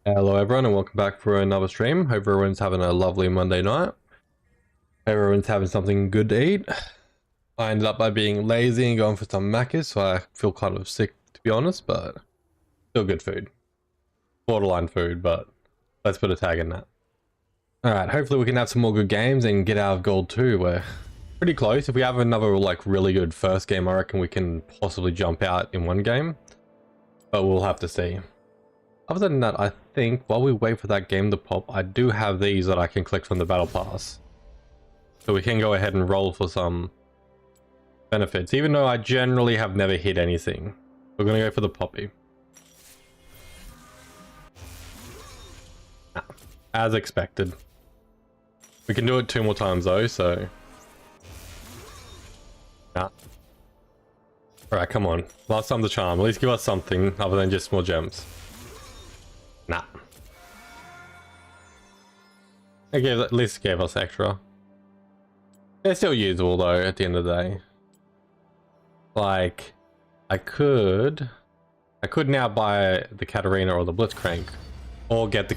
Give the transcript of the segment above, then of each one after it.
Hello everyone and welcome back for another stream. Hope everyone's having a lovely Monday night. Hope everyone's having something good to eat. I ended up by being lazy and going for some Macca's, so I feel kind of sick to be honest, but still good food. Borderline food, but let's put a tag in that. Alright, hopefully we can have some more good games and get out of gold 2. We're pretty close. If we have another like really good first game, I reckon we can possibly jump out in one game, but we'll have to see. Other than that, I think while we wait for that game to pop, I do have these that I can collect from the battle pass. So we can go ahead and roll for some benefits, even though I generally have never hit anything. We're going to go for the poppy. As expected. We can do it 2 more times though, so... Nah. Alright, come on. Last time the charm. At least give us something other than just more gems. Nah. At least gave us extra. They're still usable though at the end of the day. Like, I could now buy the Katarina or the Blitzcrank, or get the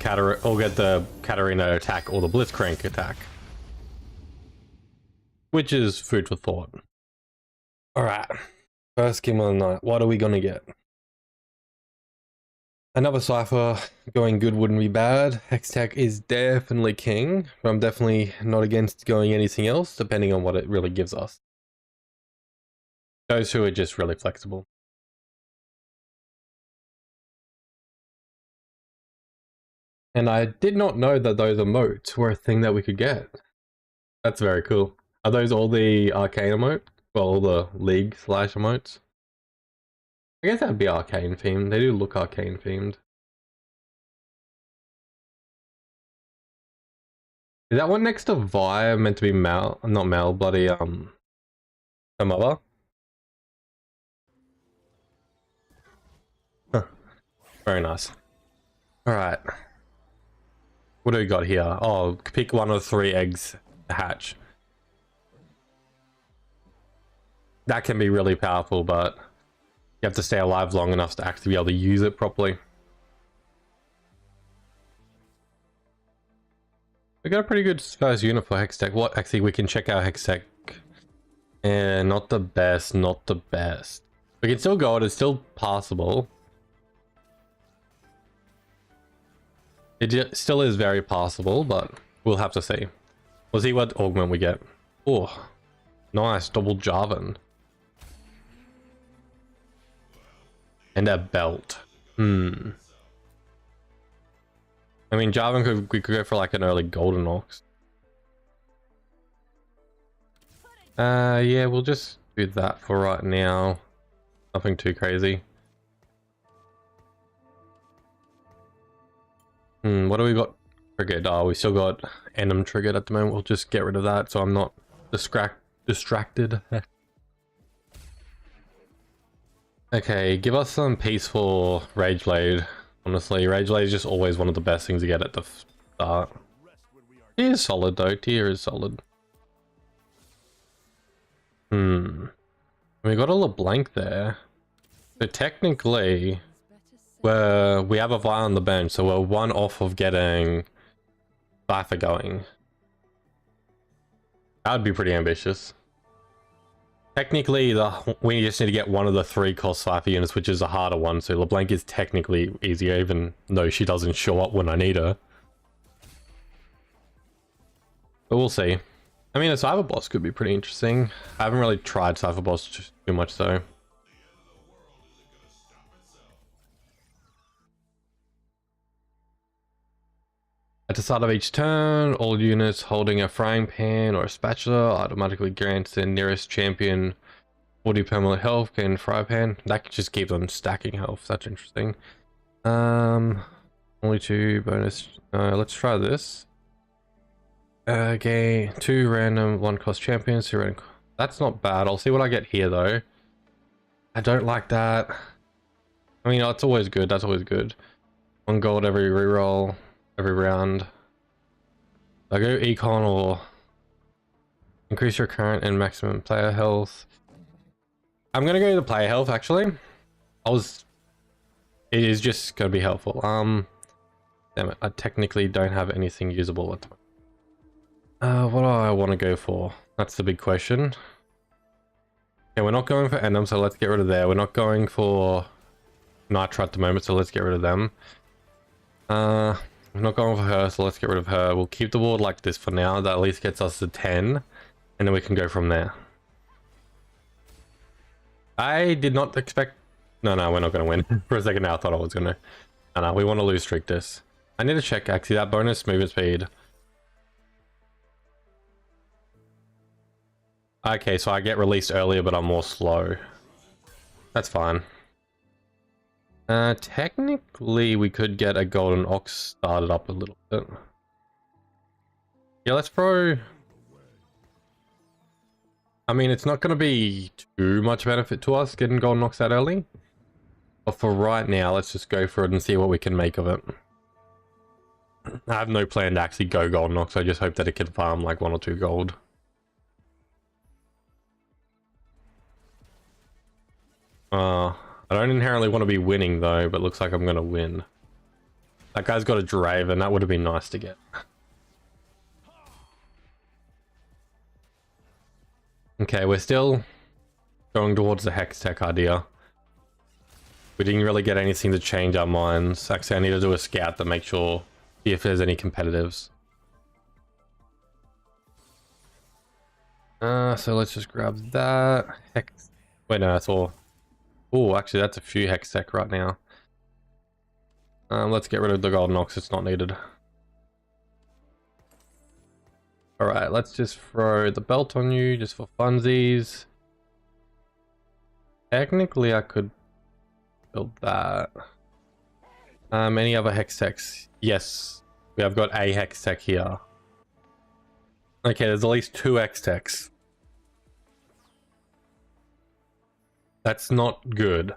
Katarina attack or the Blitzcrank attack, which is food for thought. All right, first game of the night. What are we gonna get? Another Cypher. Going good wouldn't be bad. Hextech is definitely king, but I'm definitely not against going anything else, depending on what it really gives us. Those two are just really flexible. And I did not know that those emotes were a thing that we could get. That's very cool. Are those all the arcane emotes? Well, all the league / emotes? I guess that'd be arcane themed. They do look arcane themed. Is that one next to Vi meant to be Mal? Not Mal, bloody her mother? Huh. Very nice. Alright. What do we got here? Oh, pick one of 3 eggs to hatch. That can be really powerful, but you have to stay alive long enough to actually be able to use it properly. We got a pretty good first unit for Hextech. What? Actually, we can check out Hextech. And not the best, not the best. We can still go, it's still passable. It still is very possible, but we'll have to see. We'll see what augment we get. Oh, nice, double Jarvan. And a belt. I mean, Jarvan we could go for like an early Golden Ox. Yeah, we'll just do that for right now. Nothing too crazy. What do we got triggered? Oh, we still got Enum triggered at the moment. We'll just get rid of that so I'm not distracted. Okay, give us some peaceful Rage Blade. Honestly, Rage Blade is just always one of the best things to get at the start. Tier is solid though, tier is solid. We got a LeBlanc there. So technically, we have a Vi on the bench, so we're 1 off of getting Cypher going. That would be pretty ambitious. Technically, we just need to get one of the 3 cost Cypher units, which is a harder one, so LeBlanc is technically easier, even though she doesn't show up when I need her. But we'll see. I mean, a Cypher boss could be pretty interesting. I haven't really tried Cypher boss too much, though. At the start of each turn, all units holding a frying pan or a spatula automatically grants the nearest champion 40 permanent health, gain fry pan. That could just keep them stacking health. That's interesting. Only 2 bonus. Let's try this. Okay, 2 random 1 cost champions. 2 random. That's not bad. I'll see what I get here though. I don't like that. I mean, it's always good. That's always good. 1 gold every reroll. Every round. I go econ or increase your current and maximum player health. I'm gonna go to player health actually. It is just gonna be helpful. Damn it, I technically don't have anything usable at the moment. What do I want to go for? That's the big question. Yeah, we're not going for Enum, so let's get rid of there. We're not going for Nitra at the moment, so let's get rid of them. We're not going for her, so let's get rid of her. We'll keep the ward like this for now. That at least gets us to 10, and then we can go from there. I did not expect... No, we're not going to win. For a second now, I thought I was going to. No, we want to lose streak this. I need to check, actually, that bonus movement speed. Okay, so I get released earlier, but I'm more slow. That's fine. Technically, we could get a Golden Ox started up a little bit. Yeah, let's throw... I mean, it's not going to be too much benefit to us getting Golden Ox that early. But for right now, let's just go for it and see what we can make of it. I have no plan to actually go Golden Ox. I just hope that it can farm like 1 or 2 gold. I don't inherently want to be winning though, but looks like I'm going to win. That guy's got a Draven. That would have been nice to get. Okay, we're still going towards the Hextech idea. We didn't really get anything to change our minds. Actually, I need to do a scout to make sure, see if there's any competitives. So let's just grab that. Hex. Wait, no, that's all. Oh, actually, that's a few Hextech right now. Let's get rid of the Golden Ox. It's not needed. Alright, let's just throw the belt on you just for funsies. Technically, I could build that. Any other Hextechs? Yes, we have got a Hextech here. Okay, there's at least 2 Hextechs. That's not good.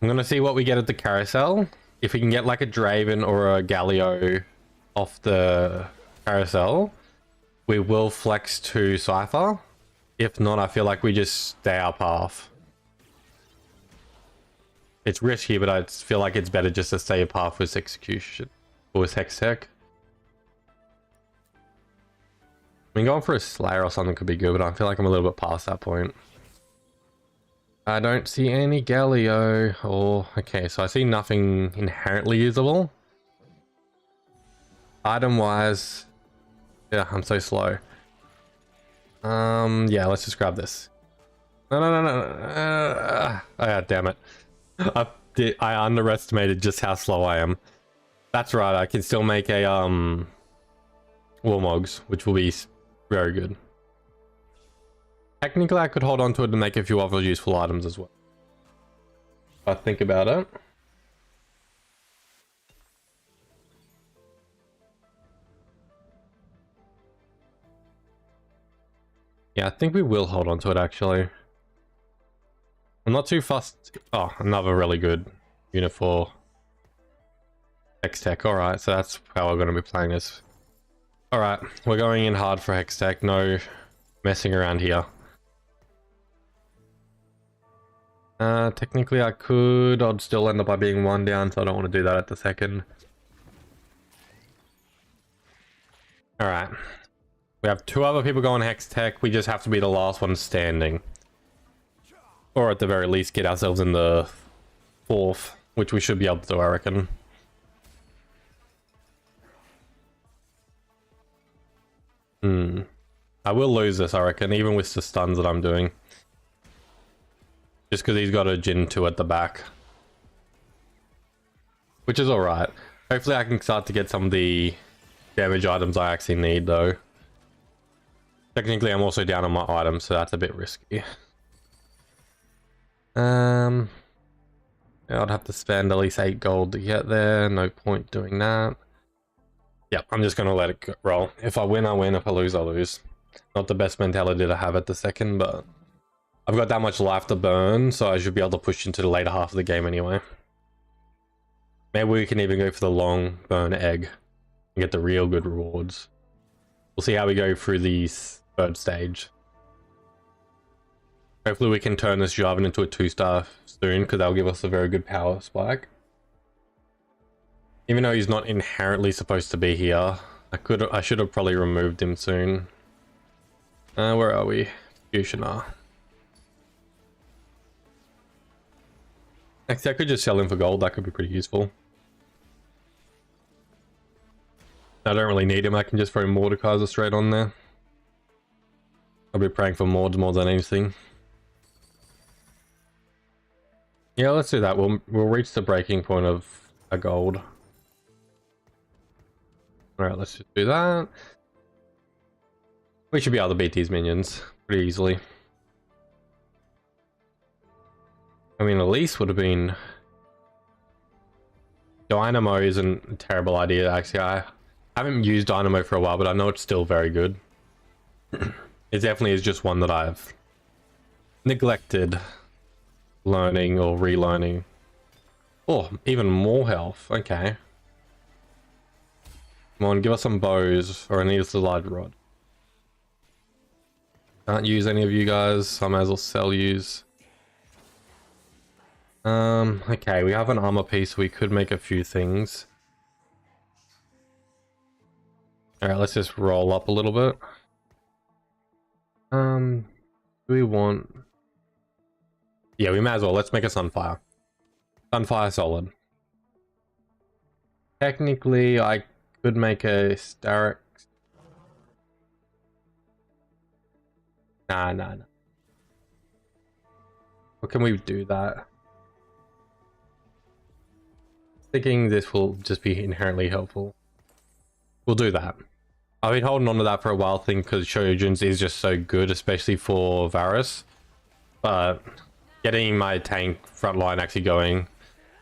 I'm gonna see what we get at the carousel. If we can get like a Draven or a Galio off the carousel, we will flex to Cypher. If not, I feel like we just stay our path. It's risky, but I feel like it's better just to stay a path with Execution or with Hextech. I mean, going for a Slayer or something could be good, but I feel like I'm a little bit past that point. I don't see any Galio or... Okay, so I see nothing inherently usable. Item-wise... Yeah, I'm so slow. Yeah, let's just grab this. No. Damn it. I underestimated just how slow I am. That's right, I can still make a, Warmogs, which will be very good. Technically, I could hold on to it to make a few other useful items as well. If I think about it. Yeah, I think we will hold on to it, actually. I'm not too fussed. Oh, another really good unit for Hextech. Alright, so that's how we're going to be playing this. Alright, we're going in hard for Hextech. No messing around here. Technically I could. I'd still end up by being 1 down, so I don't want to do that at the second. Alright. We have 2 other people going Hextech. We just have to be the last one standing. Or at the very least get ourselves in the 4th, which we should be able to do, I reckon. I will lose this, I reckon, even with the stuns that I'm doing. Just because he's got a Jin 2 at the back. Which is alright. Hopefully I can start to get some of the damage items I actually need, though. Technically, I'm also down on my items, so that's a bit risky. Yeah, I'd have to spend at least 8 gold to get there. No point doing that. Yep, I'm just going to let it roll. If I win, I win. If I lose, I lose. Not the best mentality to have at the second, but I've got that much life to burn, so I should be able to push into the later half of the game anyway. Maybe we can even go for the long burn egg and get the real good rewards. We'll see how we go through the 3rd stage. Hopefully we can turn this Jarvan into a 2-star soon, because that'll give us a very good power spike. Even though he's not inherently supposed to be here. I should have probably removed him soon. Where are we? Executioner. Actually, I could just sell him for gold. That could be pretty useful. I don't really need him. I can just throw Mordekaiser straight on there. I'll be praying for Mords more than anything. Yeah, let's do that. We'll reach the breaking point of a gold. Alright, let's just do that. We should be able to beat these minions pretty easily. I mean, Elise would have been... Dynamo isn't a terrible idea, actually. I haven't used Dynamo for a while, but I know it's still very good. It definitely is just one that I've neglected learning or relearning. Oh, even more health. Okay. Come on, give us some bows, or I need a large rod. Can't use any of you guys, so I might as well sell yous. Okay, we have an armor piece, we could make a few things. Alright, let's just roll up a little bit. Do we want... Yeah, we might as well. Let's make a Sunfire. Sunfire solid. Technically, I could make a Starix. Nah. What can we do that? Thinking this will just be inherently helpful. We'll do that. I've been holding on to that for a while, think because Shoryujin's is just so good, especially for Varus. But getting my tank front line actually going,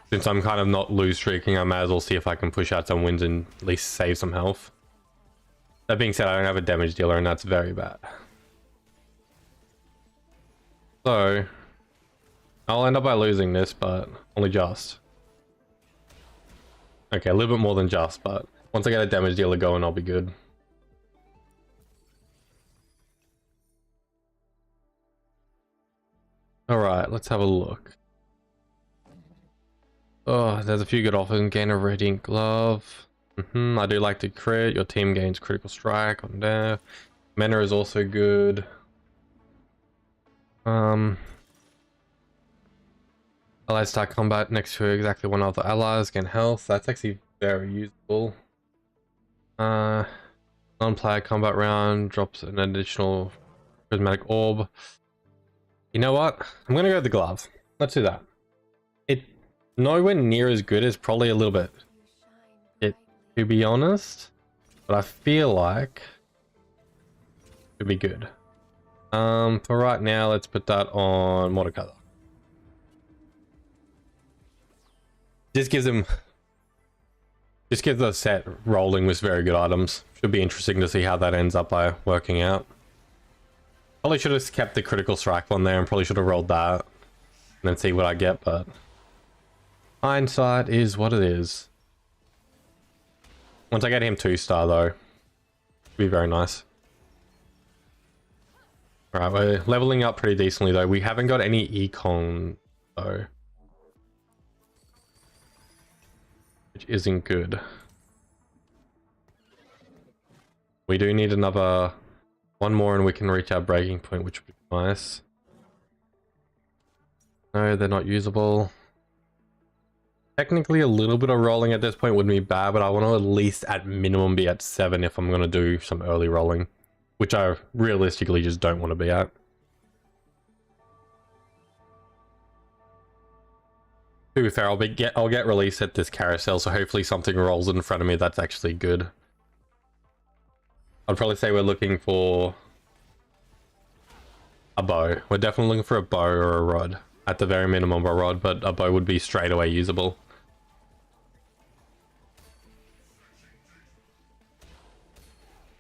since I'm kind of not lose streaking, I might as well see if I can push out some wins and at least save some health. That being said, I don't have a damage dealer, and that's very bad. So, I'll end up by losing this, but only just. Okay, a little bit more than just, but once I get a damage dealer going, I'll be good. Alright, let's have a look. Oh, there's a few good offers. Gain a Radiant Glove. I do like to crit. Your team gains critical strike on there. Mana is also good. Allies start combat next to exactly one of the allies, gain health. That's actually very useful. Non-player combat round drops an additional prismatic orb. You know what? I'm gonna go with the glove. Let's do that. It nowhere near as good as probably a little bit. To be honest, but I feel like it could be good. For right now, let's put that on Mordekaiser. Just gives the set rolling with very good items. Should be interesting to see how that ends up by working out. Probably should have kept the critical strike one there and probably should have rolled that and then see what I get, but hindsight is what it is. Once I get him 2-star though, it'll be very nice. Alright, we're leveling up pretty decently though. We haven't got any econ though, which isn't good. We do need another one more and we can reach our breaking point, which would be nice. No, they're not usable. Technically a little bit of rolling at this point wouldn't be bad, but I want to at least at minimum be at 7 if I'm going to do some early rolling, which I realistically just don't want to be at. To be fair, I'll get released at this carousel, so hopefully something rolls in front of me that's actually good. I'd probably say we're looking for a bow. We're definitely looking for a bow or a rod. At the very minimum a rod, but a bow would be straight away usable.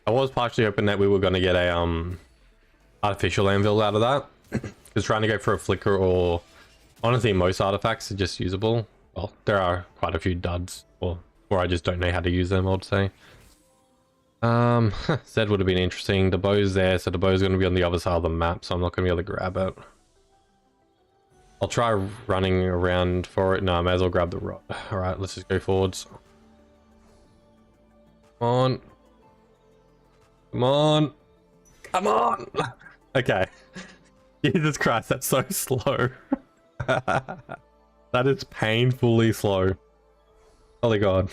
I was partially hoping that we were going to get a artificial anvil out of that. Because trying to go for a flicker or honestly most artifacts are just usable. Well, there are quite a few duds, or I just don't know how to use them, I would say. Zed would have been interesting. The bow's there, so the bow's going to be on the other side of the map, so I'm not going to be able to grab it. I'll try running around for it. No, I may as well grab the rod. Alright, let's just go forwards. Come on. Come on. Come on. Okay. Jesus Christ, that's so slow. That is painfully slow. Holy God.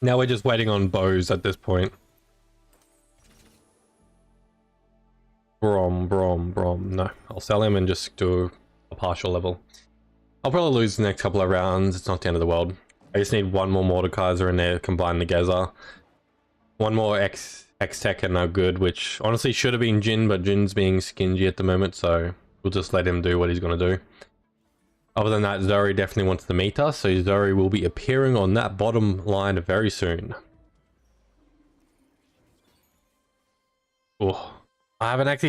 Now we're just waiting on bows at this point. Brom. No, I'll sell him and just do a partial level. I'll probably lose the next couple of rounds. It's not the end of the world. I just need one more Mordekaiser in there to combine the Geza. One more X-Tech and no good, which honestly should have been Jhin, but Jin's being stingy at the moment, so we'll just let him do what he's going to do. Other than that, Zori definitely wants to meet us, so Zori will be appearing on that bottom line very soon. Oh, I've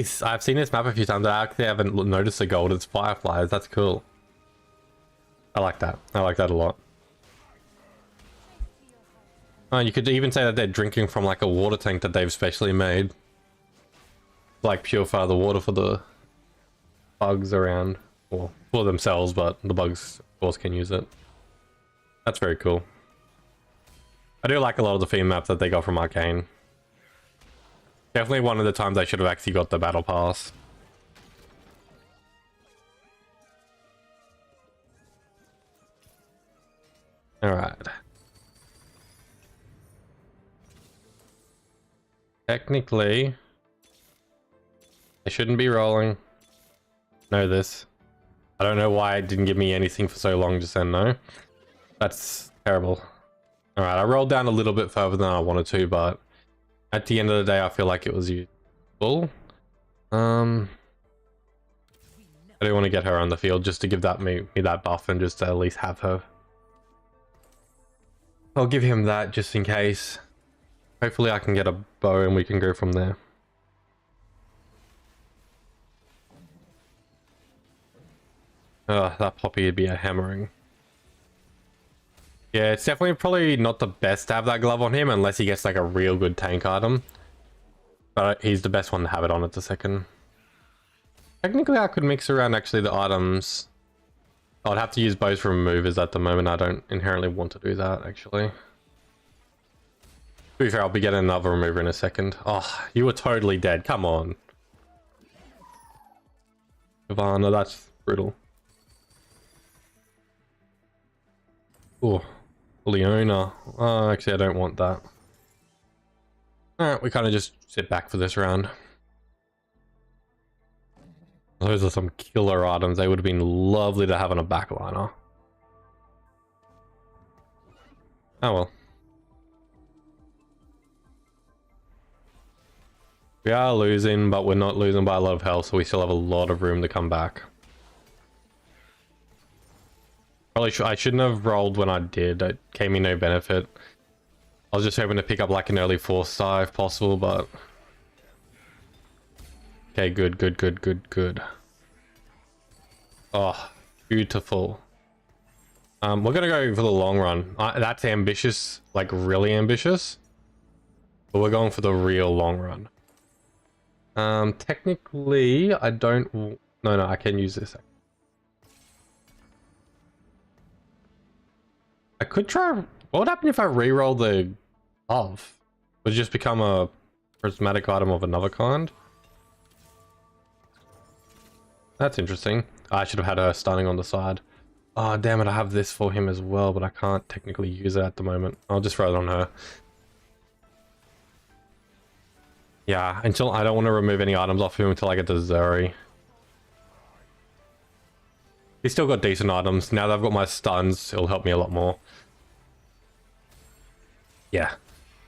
seen this map a few times. I actually haven't noticed the gold. It's fireflies. That's cool. I like that. I like that a lot. You could even say that they're drinking from like a water tank that they've specially made. Like purify the water for the bugs around. Or for themselves, but the bugs of course can use it. That's very cool. I do like a lot of the theme maps that they got from Arcane. Definitely one of the times I should have actually got the battle pass. Alright. Technically, I shouldn't be rolling. Know this. I don't know why it didn't give me anything for so long just then, no. That's terrible. Alright, I rolled down a little bit further than I wanted to, but at the end of the day, I feel like it was useful. I do want to get her on the field just to give that me that buff and just to at least have her. I'll give him that just in case. Hopefully I can get a bow and we can go from there. That Poppy would be a hammering. Yeah, it's definitely probably not the best to have that glove on him unless he gets like a real good tank item. But he's the best one to have it on at the second. Technically I could mix around actually the items. I'd have to use bows for removers at the moment. I don't inherently want to do that actually. To be fair, I'll be getting another remover in a second. Oh, you were totally dead. Come on. Ivana, that's brutal. Oh, Leona. Oh, actually, I don't want that. Alright, we kind of just sit back for this round. Those are some killer items. They would have been lovely to have on a backliner. Oh well. We are losing, but we're not losing by a lot of health, so we still have a lot of room to come back. Probably I shouldn't have rolled when I did. It gave me no benefit. I was just hoping to pick up like an early 4-star if possible, but... Okay, good. Oh, beautiful. We're gonna go for the long run. That's ambitious, like really ambitious. But we're going for the real long run. Technically, I don't... No, I can use this. I could try... What would happen if I re-roll the glove? Would it just become a prismatic item of another kind? That's interesting. I should have had her stunning on the side. Oh, damn it, I have this for him as well, but I can't technically use it at the moment. I'll just throw it on her. Yeah, until I don't want to remove any items off him until I get to Zuri. He's still got decent items. Now that I've got my stuns, it'll help me a lot more. Yeah,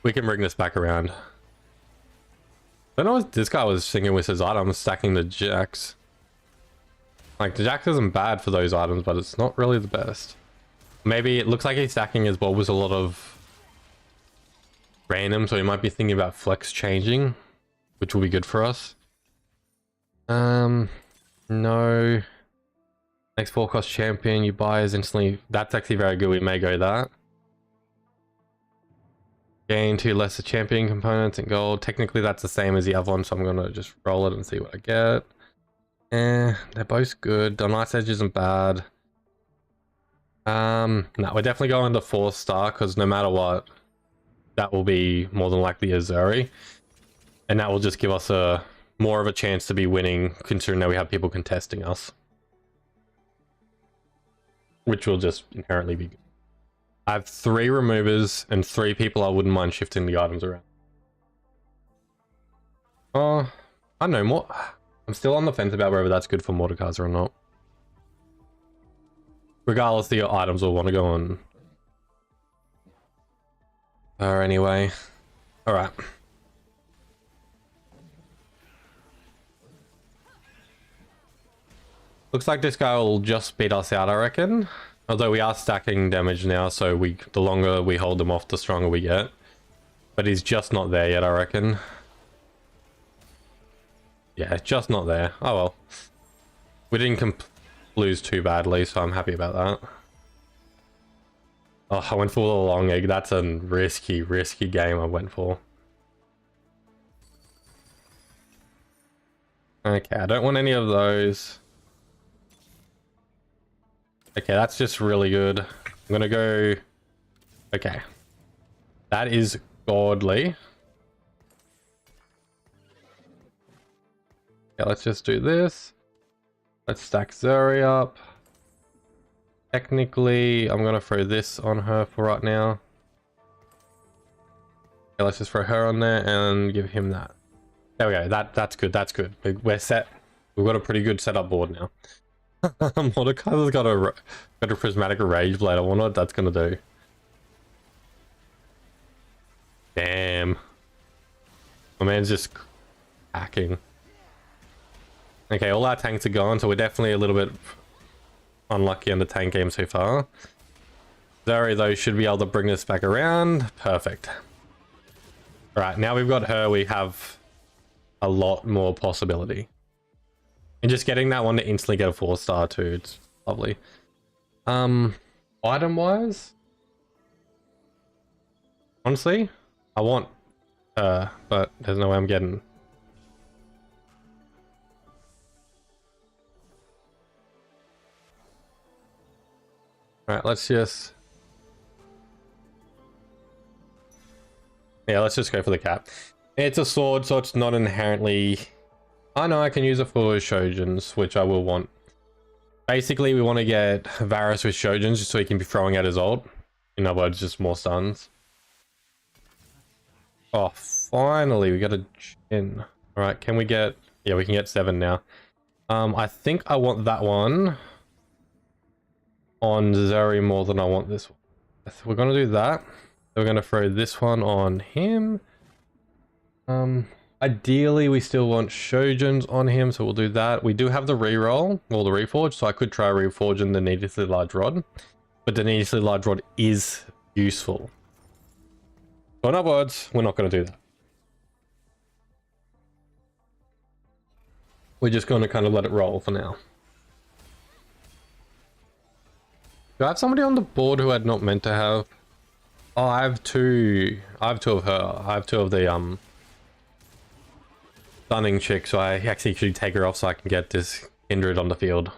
we can bring this back around. I don't know what this guy was thinking with his items, stacking the Jax. Like, the Jax isn't bad for those items, but it's not really the best. Maybe it looks like he's stacking as well with a lot of random, so he might be thinking about flex changing, which will be good for us. No. Next 4 cost champion, you buy is instantly... That's actually very good, we may go that. Gain 2 lesser champion components and gold. Technically that's the same as the other one, so I'm gonna just roll it and see what I get. They're both good. The Night's Edge isn't bad. No, we're definitely going to 4-star because no matter what, that will be more than likely a Zuri. And that will just give us a more of a chance to be winning, considering that we have people contesting us. Which will just inherently be good. I have 3 removers and 3 people I wouldn't mind shifting the items around. Oh, I know more. I'm still on the fence about whether that's good for Mordekaiser or not. Regardless, the items will want to go on. Anyway. Alright. Looks like this guy will just beat us out, I reckon. Although we are stacking damage now, so the longer we hold them off, the stronger we get. But he's just not there yet, I reckon. Yeah, just not there. Oh well. We didn't lose too badly, so I'm happy about that. Oh, I went for the long egg. That's a risky game I went for. Okay, I don't want any of those. Okay, that's just really good. I'm gonna go... Okay. That is godly. Okay, let's just do this. Let's stack Zuri up. Technically, I'm gonna throw this on her for right now. Okay, let's just throw her on there and give him that. There we go. That's good. That's good. We're set. We've got a pretty good setup board now. Mordekaiser's got a prismatic rage blade. I wonder what that's gonna do. Damn. My man's just hacking. Okay, all our tanks are gone, so we're definitely a little bit unlucky on the tank game so far. Zuri, though, should be able to bring this back around. Perfect. Alright, now we've got her, we have a lot more possibility. And just getting that one to instantly get a 4-star too, it's lovely. Item-wise? Honestly, I want her, but there's no way I'm getting... Alright, let's just... Yeah, let's just go for the cap. It's a sword, so it's not inherently... I know I can use it for Shojins, which I will want. Basically, we want to get Varus with Shojins just so he can be throwing out his ult. In other words, just more stuns. Oh, finally, we got a Jhin. Alright, can we get... Yeah, we can get 7 now. I think I want that one on Zuri more than I want this one. We're going to do that. We're going to throw this one on him. Ideally, we still want Shojins on him, so we'll do that. We do have the reroll, or the reforge, so I could try reforging the needlessly large rod. But the needlessly large rod is useful. So in other words, we're not going to do that. We're just going to kind of let it roll for now. Do I have somebody on the board who I'd not meant to have? Oh, I have two of her. I have 2 of the stunning chick, so I actually should take her off so I can get this Kindred on the field.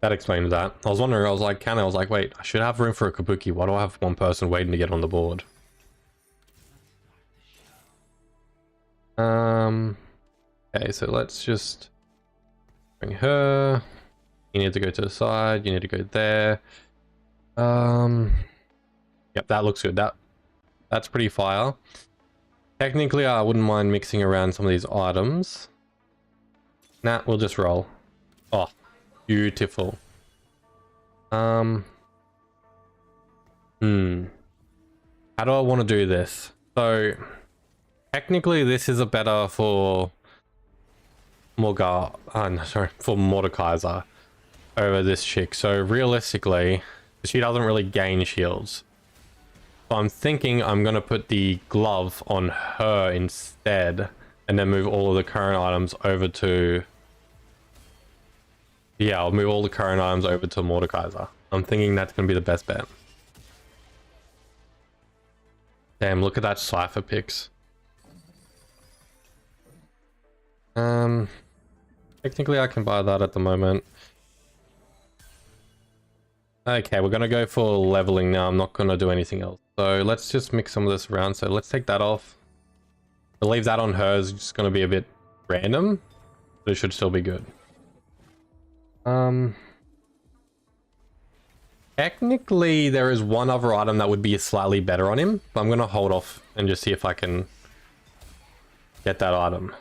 That explains that. I was wondering, I was like, wait, I should have room for a Kabuki. Why do I have one person waiting to get on the board? Okay, so let's just bring her. You need to go to the side, you need to go there. Yep, that looks good. That's pretty fire. Technically, I wouldn't mind mixing around some of these items. Nah, we'll just roll. Oh, beautiful. How do I want to do this? So, technically, this is a better for for Mordekaiser over this chick. So, realistically, she doesn't really gain shields. So I'm thinking I'm going to put the glove on her instead and then move all of the current items over to... Yeah, I'll move all the current items over to Mordekaiser. I'm thinking that's going to be the best bet. Damn, look at that Cypher picks. Technically, I can buy that at the moment. Okay, we're gonna go for leveling now. I'm not gonna do anything else. So let's just mix some of this around. So let's take that off. To leave that on her is just gonna be a bit random, but it should still be good. Technically, there is one other item that would be slightly better on him, but I'm gonna hold off and just see if I can get that item.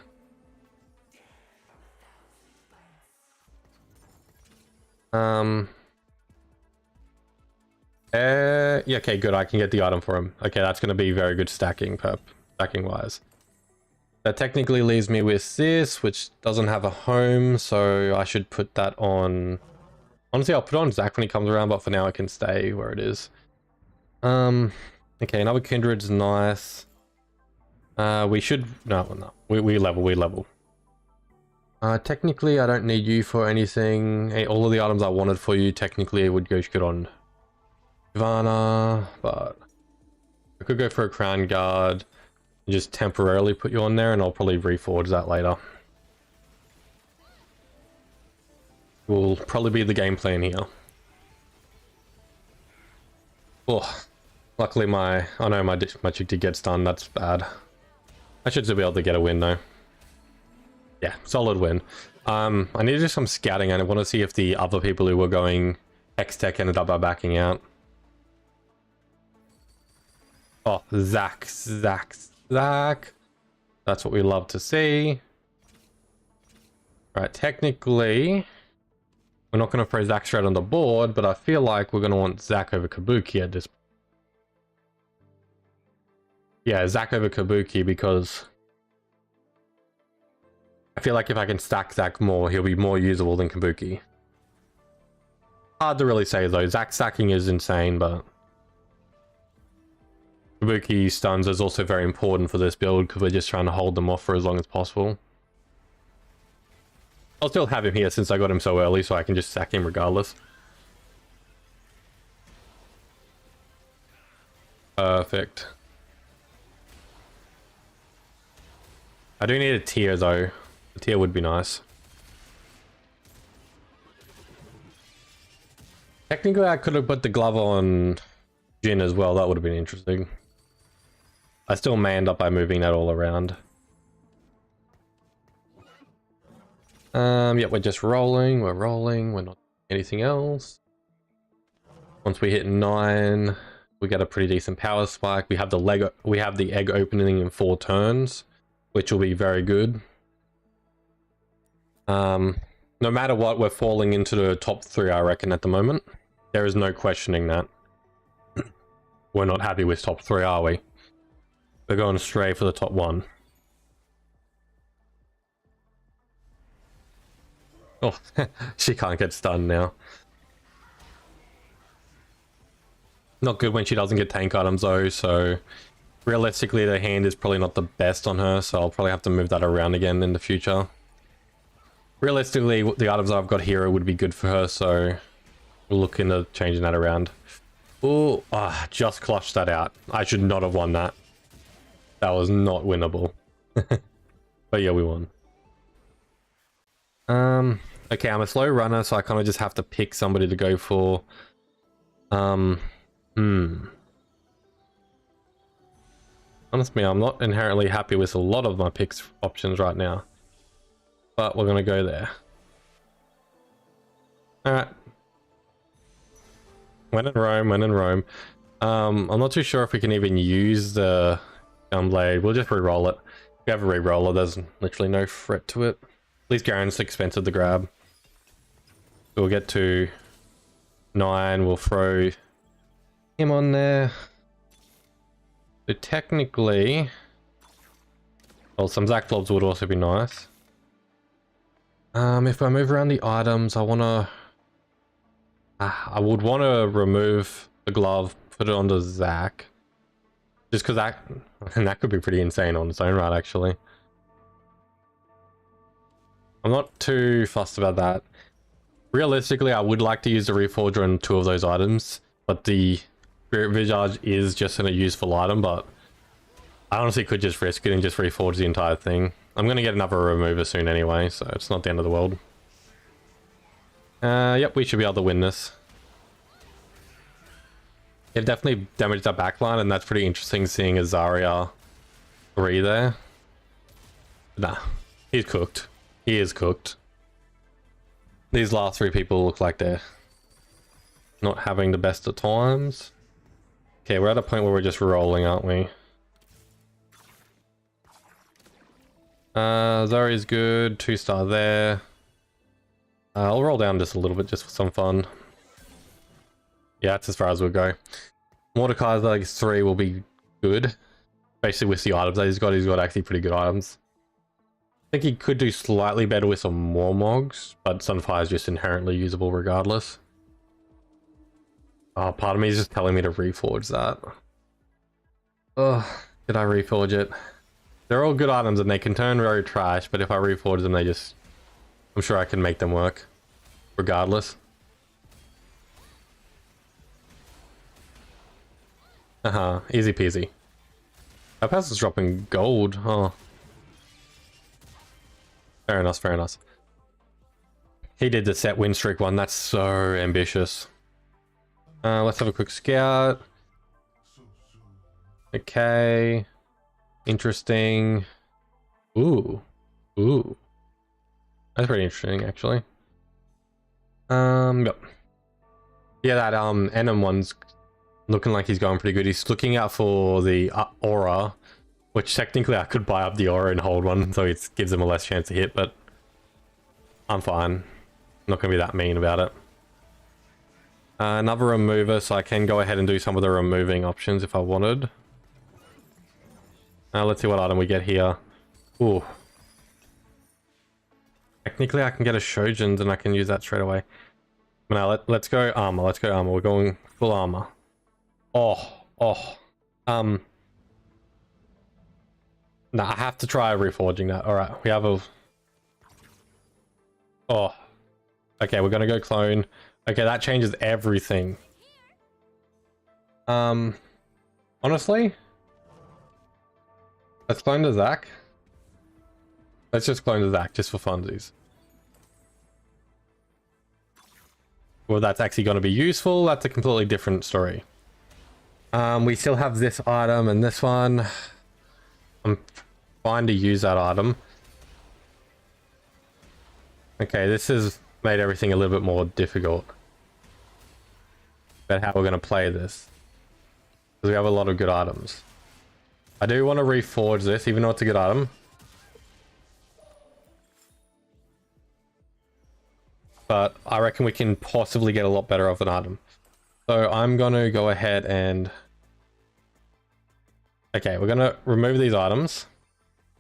Yeah, okay, good. I can get the item for him. Okay, that's going to be very good stacking wise. That technically leaves me with this, which doesn't have a home, so I should put that on. Honestly, I'll put it on Zac when he comes around, but for now it can stay where it is. Okay, another Kindred's nice. We should no. We level. Technically, I don't need you for anything. Hey, all of the items I wanted for you, technically, would go good on Ivana, but I could go for a Crown Guard and just temporarily put you on there, and I'll probably reforge that later. Will probably be the game plan here. Oh, luckily my chick did get stunned. That's bad. I should still be able to get a win though. Yeah, solid win. I need to do some scouting, and I want to see if the other people who were going Hextech ended up by backing out. Oh, Zac. That's what we love to see. Right, technically, we're not going to throw Zac straight on the board, but I feel like we're going to want Zac over Kabuki at this point. Yeah, Zac over Kabuki, because I feel like if I can stack Zac more, he'll be more usable than Kabuki. Hard to really say though. Zac stacking is insane, but Kabuki stuns is also very important for this build because we're just trying to hold them off for as long as possible. I'll still have him here since I got him so early, so I can just sack him regardless. Perfect. I do need a tier though. A tier would be nice. Technically, I could have put the glove on Jhin as well. That would have been interesting. I still manned up by moving that all around. Yeah, we're just rolling. We're rolling. We're not doing anything else. Once we hit 9, we get a pretty decent power spike. We have the egg opening in 4 turns, which will be very good. No matter what, we're falling into the top 3, I reckon, at the moment. There is no questioning that. We're not happy with top 3, are we? We're going straight for the top 1. Oh, she can't get stunned now. Not good when she doesn't get tank items though, so realistically the hand is probably not the best on her, so I'll probably have to move that around again in the future. Realistically, the items I've got here would be good for her, so we'll look into changing that around. Oh, just clutched that out. I should not have won that. That was not winnable. But yeah, we won. Okay, I'm a slow runner, so I kind of just have to pick somebody to go for. Honestly, I'm not inherently happy with a lot of my picks options right now. But we're gonna go there. Alright. When in Rome. I'm not too sure if we can even use the Gunblade. We'll just re-roll it. If we have a re-roller, there's literally no threat to it. At least Garen's expensive to grab. So we'll get to 9, we'll throw him on there. So technically, well, some Zac Blobs would also be nice. If I move around the items, I would want to remove the glove, put it onto Zac. Just because that could be pretty insane on its own right, actually. I'm not too fussed about that. Realistically, I would like to use the Reforger on 2 of those items, but the Spirit Visage is just a useful item, but I honestly could just risk it and just reforge the entire thing. I'm gonna get another remover soon anyway, so it's not the end of the world. Yep, we should be able to win this. It definitely damaged our backline, and that's pretty interesting seeing a Zarya 3 there. Nah, he's cooked. He is cooked. These last 3 people look like they're not having the best of times. Okay, we're at a point where we're just rolling, aren't we? Zarya's good, 2-star there. I'll roll down just a little bit just for some fun. Yeah, that's as far as we'll go. Mordekaiser like 3 will be good. Basically with the items that he's got actually pretty good items. I think he could do slightly better with some more Mogs, but Sunfire is just inherently usable regardless. Oh, part of me is just telling me to reforge that. Ugh, did I reforge it? They're all good items and they can turn very trash, but if I reforge them, they just... I'm sure I can make them work. Regardless. Easy peasy. Our pass is dropping gold, huh? Fair enough, fair enough. He did the set win streak one, that's so ambitious. Let's have a quick scout. Okay. Interesting. Ooh. Ooh. That's pretty interesting, actually. Yep. Yeah, that Enem one's looking like he's going pretty good. He's looking out for the aura, which technically I could buy up the aura and hold one, so it gives him a less chance to hit, but I'm fine. I'm not going to be that mean about it. Another remover, so I can go ahead and do some of the removing options if I wanted. Let's see what item we get here. Ooh. Technically, I can get a Shojin's and I can use that straight away. Now, let's go armor. Let's go armor. We're going full armor. Oh. Nah, I have to try reforging that. Alright, we have a... Oh. Okay, we're gonna go clone. Okay, that changes everything. Honestly? Let's clone the Zac. Let's just clone the Zac, just for funsies. Well, that's actually going to be useful. That's a completely different story. We still have this item and this one. I'm fine to use that item. Okay, this has made everything a little bit more difficult. But how we're going to play this. Because we have a lot of good items. I do want to reforge this, even though it's a good item. But I reckon we can possibly get a lot better of an item. So I'm going to go ahead and... Okay, we're going to remove these items.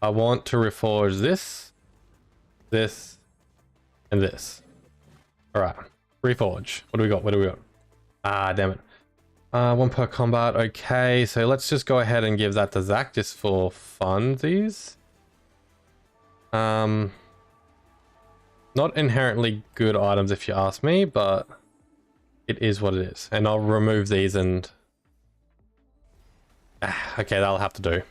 I want to reforge this, this, and this. Alright, reforge. What do we got? What do we got? Ah, damn it. 1 per combat. Okay, so let's just go ahead and give that to Zac just for funsies. Not inherently good items if you ask me, but it is what it is. And I'll remove these and... okay, that'll have to do.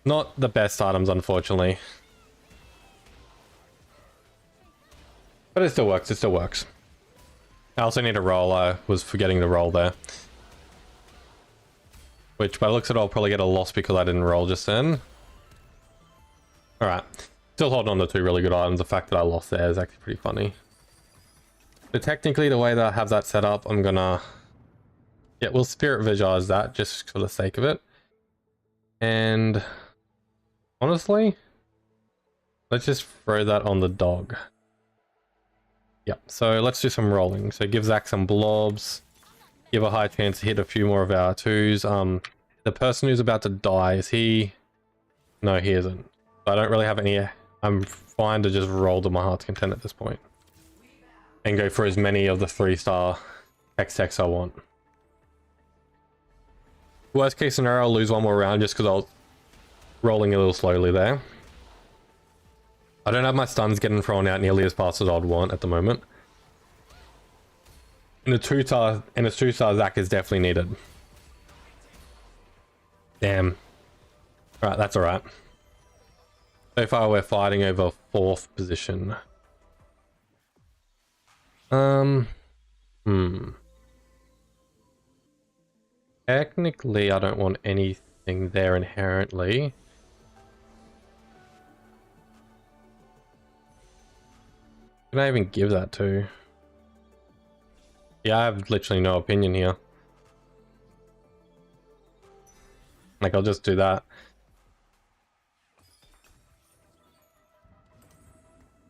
Not the best items, unfortunately. But it still works, it still works. I also need a roll, I was forgetting the roll there. Which, by the looks of it, I'll probably get a loss because I didn't roll just then. Alright. Still holding on to 2 really good items. The fact that I lost there is actually pretty funny. But technically, the way that I have that set up, I'm gonna... Yeah, we'll Spirit Visualize that, just for the sake of it. And... honestly... let's just throw that on the dog. Yep, so let's do some rolling. So give Zac some blobs. Give a high chance to hit a few more of our 2s. The person who's about to die, is he... No, he isn't. I don't really have any... I'm fine to just roll to my heart's content at this point. And go for as many of the 3-star X I want. Worst case scenario, I'll lose one more round just because I was rolling a little slowly there. I don't have my stuns getting thrown out nearly as fast as I'd want at the moment. And a 2-star Zac is definitely needed. Damn. Alright, that's alright. So far we're fighting over 4th position. Technically I don't want anything there inherently. Can I even give that to? Yeah, I have literally no opinion here. Like, I'll just do that.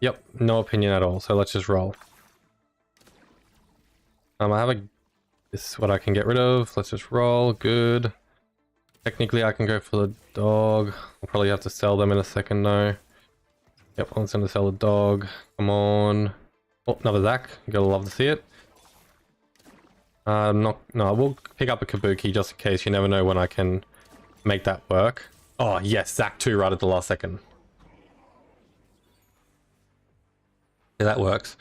Yep, no opinion at all. So let's just roll. I have a... This is what I can get rid of. Let's just roll. Good. Technically, I can go for the dog. I'll probably have to sell them in a second, though. Yep, I'm just going to sell the dog. Come on. Oh, another Zac. You're going to love to see it. No, we'll pick up a Kabuki just in case. You never know when I can make that work. Oh, yes, Zac 2 right at the last second. Yeah, that works.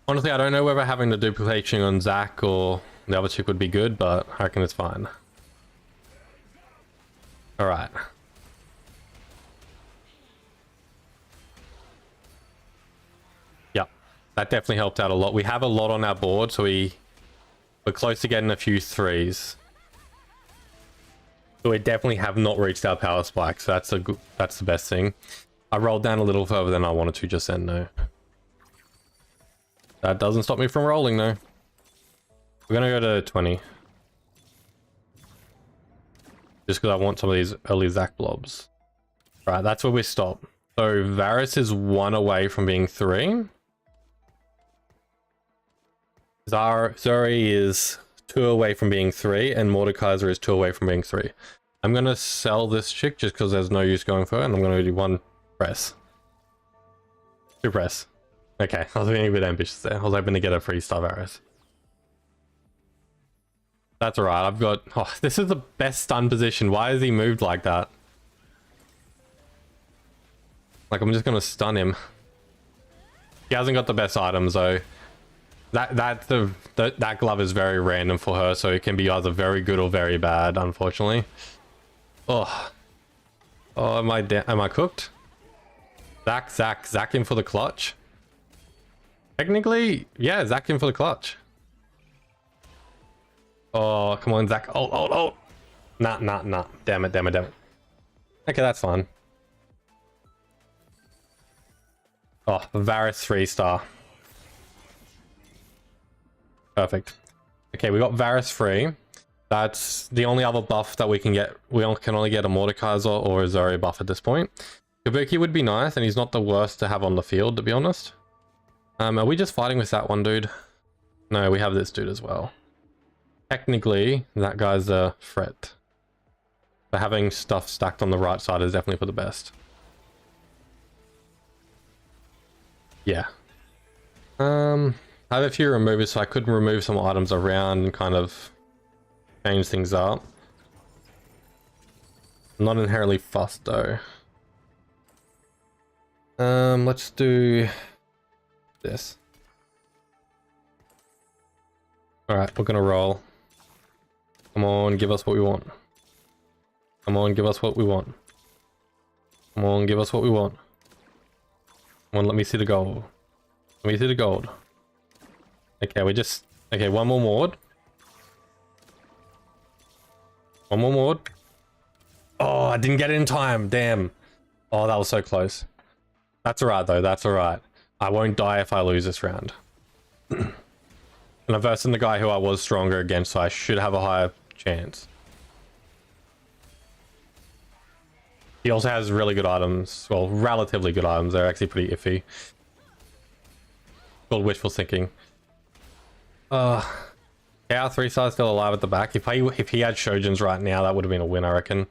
Honestly, I don't know whether having the duplication on Zac or the other chick would be good, but I reckon it's fine. Alright. Yep, that definitely helped out a lot. We have a lot on our board, so we're close to getting a few 3s. So we definitely have not reached our power spike, so that's the best thing. I rolled down a little further than I wanted to just then, though. That doesn't stop me from rolling, though. We're gonna go to 20. Just because I want some of these early Zac blobs. Right, that's where we stop. So Varus is 1 away from being 3. Zuri is 2 away from being 3, and Mordekaiser is 2 away from being 3. I'm gonna sell this chick just because there's no use going for it, and I'm gonna do 1 press. 2 press. Okay, I was being a bit ambitious there. I was hoping to get a free Star Varus. That's alright, I've got... Oh, this is the best stun position. Why has he moved like that? Like, I'm just gonna stun him. He hasn't got the best items, though. That glove is very random for her, so it can be either very good or very bad, unfortunately. Oh. Oh, am I cooked? Zac in for the clutch. Technically, yeah, Zac in for the clutch. Oh, come on, Zac. Oh. Nah. Damn it. Okay, that's fine. Oh, Varus 3-star. Perfect. Okay, we got Varus 3. That's the only other buff that we can get. We can only get a Mordekaiser or a Zuri buff at this point. Kabuki would be nice, and he's not the worst to have on the field, to be honest. Are we just fighting with that one dude? No, we have this dude as well. Technically, that guy's a threat. But having stuff stacked on the right side is definitely for the best. Yeah. I have a few removers, so I could remove some items around and kind of change things up. I'm not inherently fussed though. Let's do this. Alright, we're gonna roll. Come on, give us what we want. Come on, give us what we want. Come on, give us what we want. Come on, let me see the gold. Let me see the gold. Okay, okay, one more Mord. One more Mord. Oh, I didn't get it in time, damn. Oh, that was so close. That's alright though, that's alright. I won't die if I lose this round. And I'm versing the guy who I was stronger against, so I should have a higher chance. He also has really good items. Well, relatively good items. They're actually pretty iffy. Called wishful thinking. Yeah, our 3-star's still alive at the back. If he had Shojins right now, that would have been a win, I reckon.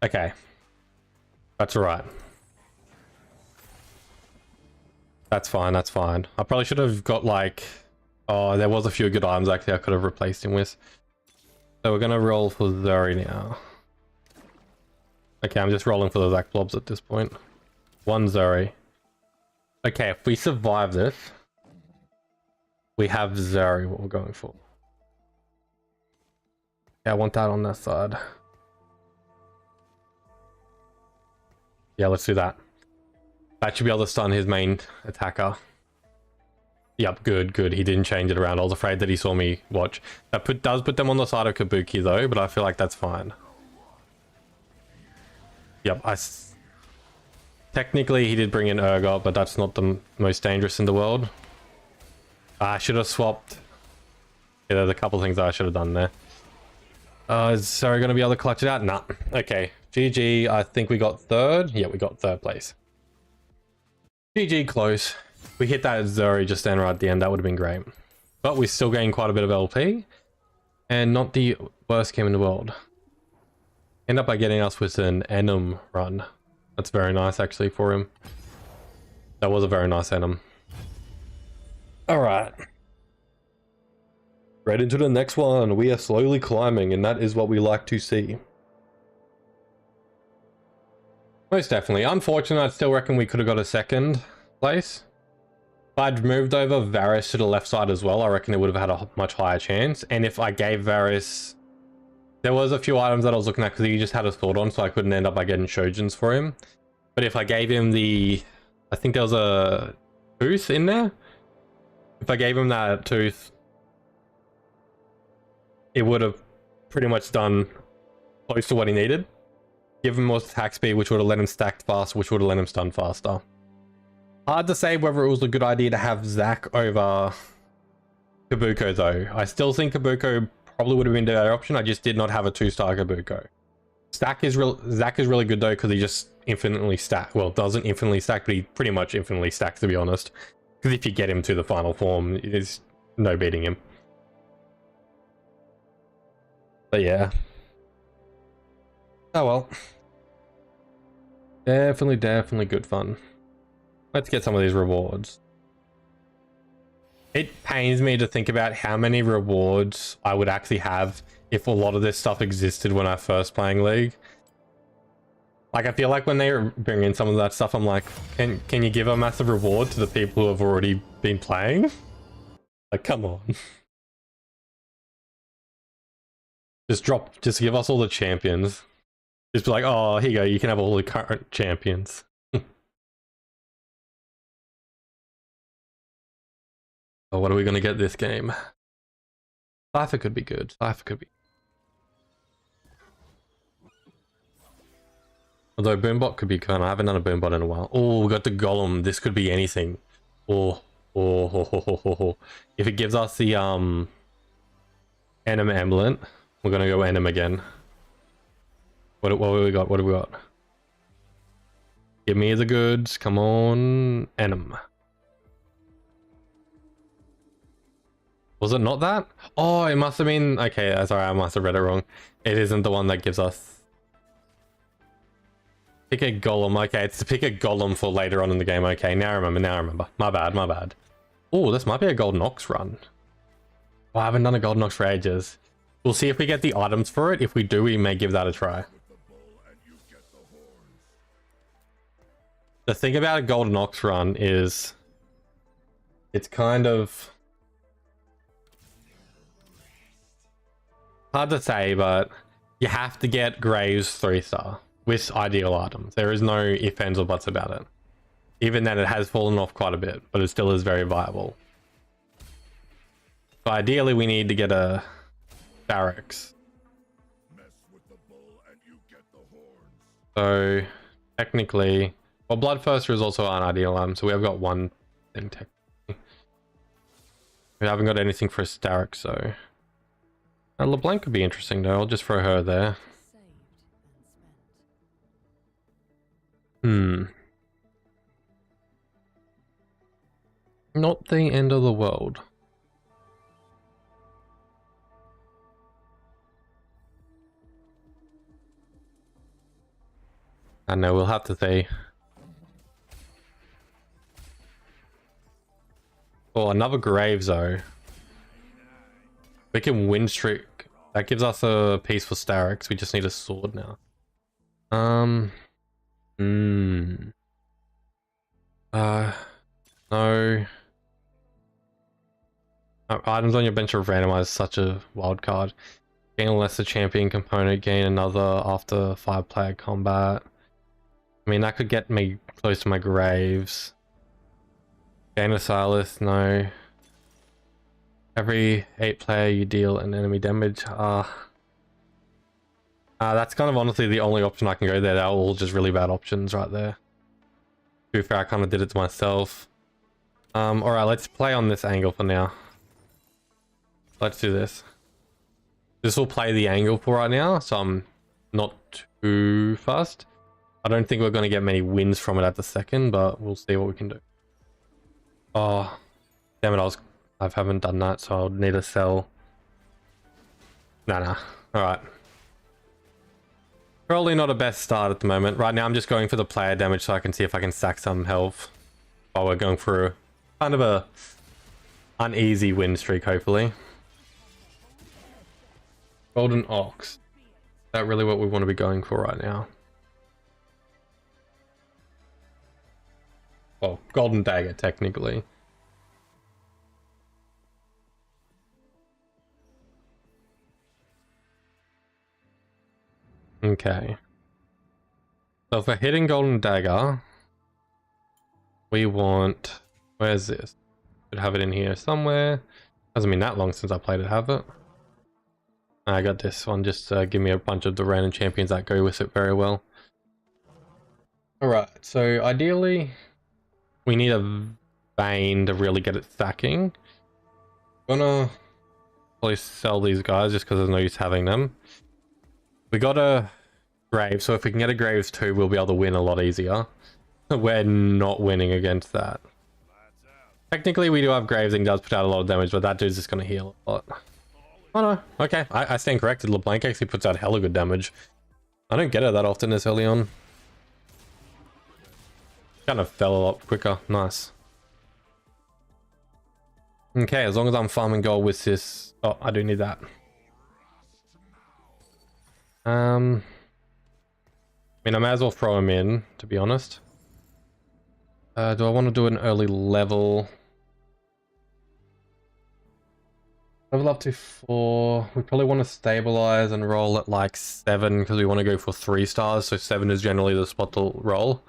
Okay. That's alright. That's fine, that's fine. I probably should have got like... Oh, there was a few good items actually I could have replaced him with. So we're gonna roll for Zuri now. Okay, I'm just rolling for the Zac blobs at this point. 1 Zuri. Okay, if we survive this, we have Zuri, what we're going for. Yeah, I want that on that side. Yeah, let's do that. That should be able to stun his main attacker. Yep, good, good. He didn't change it around. I was afraid that he saw me watch. That does put them on the side of Kabuki though, but I feel like that's fine. Yep, technically he did bring in Urgot, but that's not the most dangerous in the world. I should have swapped. Yeah, there's a couple things I should have done there. Is Zeri going to be able to clutch it out? Nah. Okay. GG. I think we got third. Yeah, we got third place. GG close. We hit that Zeri just then right at the end. That would have been great. But we still gained quite a bit of LP. And not the worst game in the world. End up by getting us with an Enem run. That's very nice actually for him. That was a very nice Enem. Alright. Right into the next one. We are slowly climbing, and that is what we like to see. Most definitely. Unfortunately, I still reckon we could have got a second place. If I'd moved over Varus to the left side as well, I reckon it would have had a much higher chance. And if I gave Varus... There was a few items that I was looking at because he just had a sword on, so I couldn't end up by getting Shojins for him. But if I gave him the... I think there was a tooth in there. If I gave him that tooth... it would have pretty much done close to what he needed. Give him more attack speed, which would have let him stack faster, which would have let him stun faster. Hard to say whether it was a good idea to have Zac over Kabuko though. I still think Kabuko probably would have been the better option. I just did not have a 2-star Kabuko. Zac is really good though because he just infinitely stack. Well, doesn't infinitely stack, but he pretty much infinitely stacks to be honest. Because if you get him to the final form, there's no beating him. But yeah. Oh well. Definitely good fun. Let's get some of these rewards. It pains me to think about how many rewards I would actually have if a lot of this stuff existed when I first playing League. Like, I feel like when they bring in some of that stuff, I'm like, can you give a massive reward to the people who have already been playing? Like, come on. Just give us all the champions. Just be like, oh, here you go, you can have all the current champions. Oh, what are we gonna get this game? Cypher could be good. Cypher could be. Although Boombot could be kind of, I haven't done a Boombot in a while. Oh, we got the Golem. This could be anything. Oh. If it gives us the Enem Amulet, we're gonna go Enem again. What have we got? What have we got? Give me the goods. Come on, Enem. Was it not that? Oh, it must have been... Okay, sorry, I must have read it wrong. It isn't the one that gives us... Pick a Golem. Okay, it's to pick a Golem for later on in the game. Okay, now I remember. My bad. Oh, this might be a Golden Ox run. Oh, I haven't done a Golden Ox for ages. We'll see if we get the items for it. If we do, we may give that a try. The thing about a Golden Ox run is... it's kind of... hard to say, but you have to get Graves 3-star with ideal items. There is no ifs, ands, or buts about it. Even then, it has fallen off quite a bit, but it still is very viable. So ideally, we need to get a Barracks. So technically, well, Bloodthirster is also an ideal item, so we have got one thing technically. We haven't got anything for a Starrick, so... LeBlanc could be interesting though, I'll just throw her there. Not the end of the world. I know, we'll have to see. Oh, another Graves though. We can win streak. That gives us a piece for Starrix. We just need a sword now. No. Items on your bench are randomized, such a wild card. Gain a lesser champion component, gain another after 5-player combat. I mean, that could get me close to my graves. Gain of Silas, no. Every 8 player you deal an enemy damage. That's kind of honestly the only option I can go there. They're all just really bad options right there. To be fair, I kind of did it to myself. Alright, let's play on this angle for now. Let's do this. This will play the angle for right now, so I'm not too fussed. I don't think we're going to get many wins from it at the second, but we'll see what we can do. Oh, damn it, I haven't done that, so I'll need to sell. Nah. Alright. Probably not a best start at the moment. Right now I'm just going for the player damage so I can see if I can stack some health while we're going through kind of a uneasy win streak, hopefully. Golden Ox. Is that really what we want to be going for right now? Well, Golden Dagger, technically. Okay. So if we're hitting Golden Dagger, we want... Where's this? Should have it in here somewhere. Hasn't been that long since I played it, have it? I got this one, just give me a bunch of the random champions that go with it very well. Alright, so ideally, we need a Vayne to really get it stacking. Gonna probably sell these guys just because there's no use having them. We got a Grave, so if we can get a Graves too, we'll be able to win a lot easier. We're not winning against that. Technically, we do have Graves and he does put out a lot of damage, but that dude's just going to heal a lot. Oh no, okay, I stand corrected. LeBlanc actually puts out hella good damage. I don't get it that often this early on. Kind of fell a lot quicker, nice. Okay, as long as I'm farming gold with this... Oh, I do need that. I mean, I may as well throw him in, to be honest. Do I want to do an early level? Level up to 4. We probably want to stabilize and roll at like 7 because we want to go for 3 stars. So 7 is generally the spot to roll.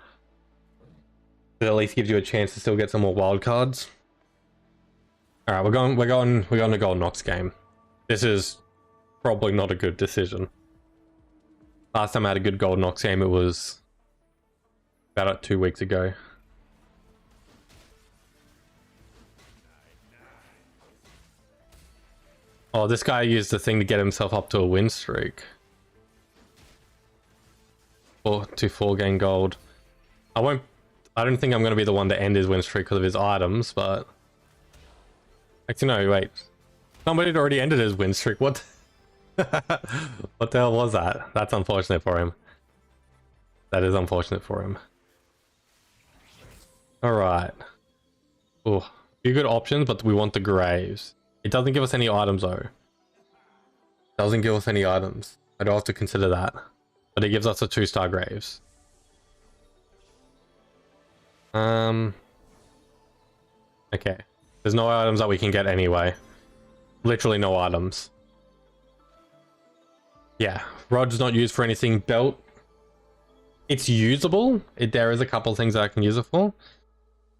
It at least gives you a chance to still get some more wild cards. All right, we're going to Golden Nox game. This is probably not a good decision. Last time I had a good Golden Nox game, it was about 2 weeks ago. Oh, this guy used the thing to get himself up to a win streak. 4 gain gold. I don't think I'm going to be the one to end his win streak because of his items, but... Actually, no, wait. Somebody had already ended his win streak. What? What the hell was that? That's unfortunate for him. That is unfortunate for him. Alright. Oh, few good options, but we want the Graves. It doesn't give us any items though. Doesn't give us any items. I do have to consider that. But it gives us a 2-star Graves. Okay. There's no items that we can get anyway. Literally no items. Yeah. Rod's not used for anything. Belt. It's usable. There is a couple things that I can use it for.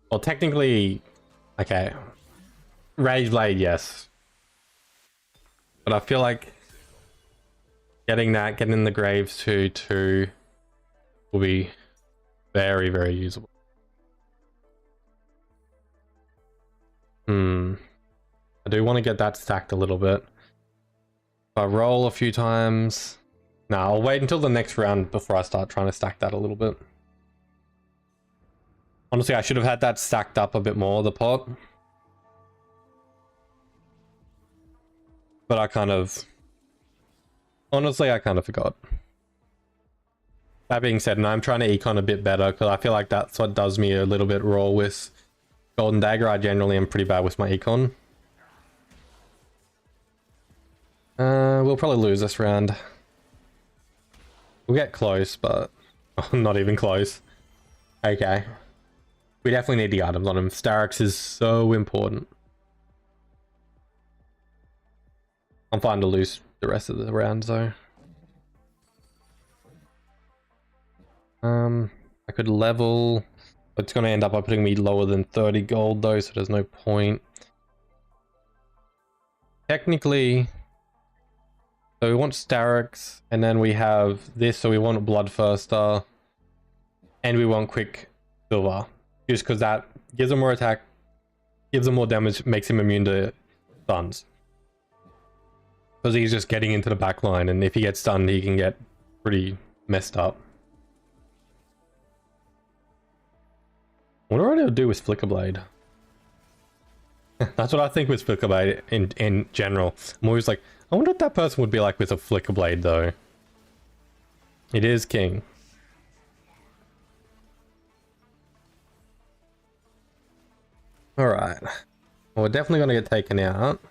Well, technically... Okay. Rage Blade, yes. But I feel like getting the Graves too will be very, very usable. I do want to get that stacked a little bit. If I roll a few times... Nah, I'll wait until the next round before I start trying to stack that a little bit. Honestly, I should have had that stacked up a bit more, the pot. But I kind of... Honestly, I kind of forgot. That being said, and I'm trying to econ a bit better because I feel like that's what does me a little bit raw with Golden Dagger. I generally am pretty bad with my econ. We'll probably lose this round. We'll get close, but not even close. Okay. We definitely need the items on him. Starix is so important. I'm fine to lose the rest of the round, though. I could level. It's going to end up by putting me lower than 30 gold though, so there's no point. Technically, so we want Starix, and then we have this, so we want Bloodthirster, and we want Quicksilver, just because that gives him more attack, gives him more damage, makes him immune to stuns. Because he's just getting into the back line, and if he gets stunned, he can get pretty messed up. I wonder what it'll do with Flickerblade. That's what I think with Flickerblade in general. I'm always like, I wonder what that person would be like with a Flickerblade though. It is king. Alright. Well, we're definitely going to get taken out.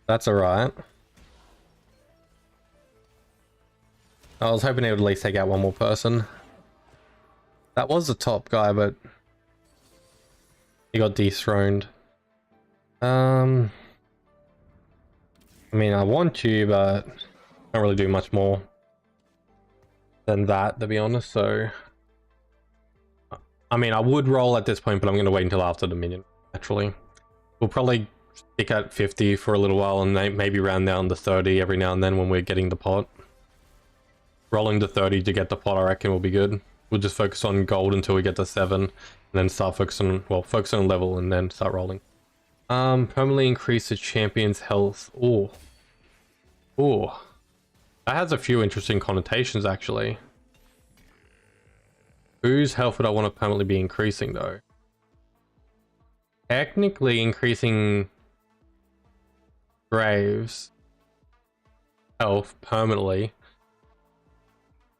That's alright. I was hoping they would at least take out one more person. That was the top guy, but he got dethroned. I mean, I want you, but I can't really do much more than that, to be honest. So, I mean, I would roll at this point, but I'm going to wait until after the minion, naturally. We'll probably stick at 50 for a little while and maybe round down to 30 every now and then when we're getting the pot. Rolling to 30 to get the pot, I reckon, will be good. We'll just focus on gold until we get to 7, and then start focusing, well, focus on level and then start rolling. Permanently increase the champion's health. Oh. Oh. That has a few interesting connotations, actually. Whose health would I want to permanently be increasing, though? Technically, increasing Graves' health permanently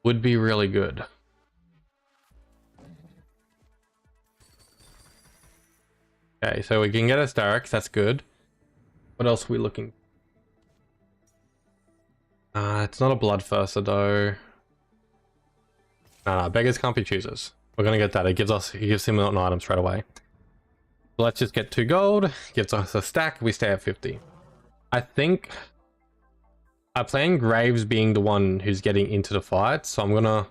would be really good. Okay, so we can get a Starix, that's good. What else are we looking? It's not a Bloodthirster though. Nah, beggars can't be choosers. We're gonna get that. It gives him an item straight away. So let's just get 2 gold. Gives us a stack. We stay at 50. I think I plan Graves being the one who's getting into the fight, so I'm gonna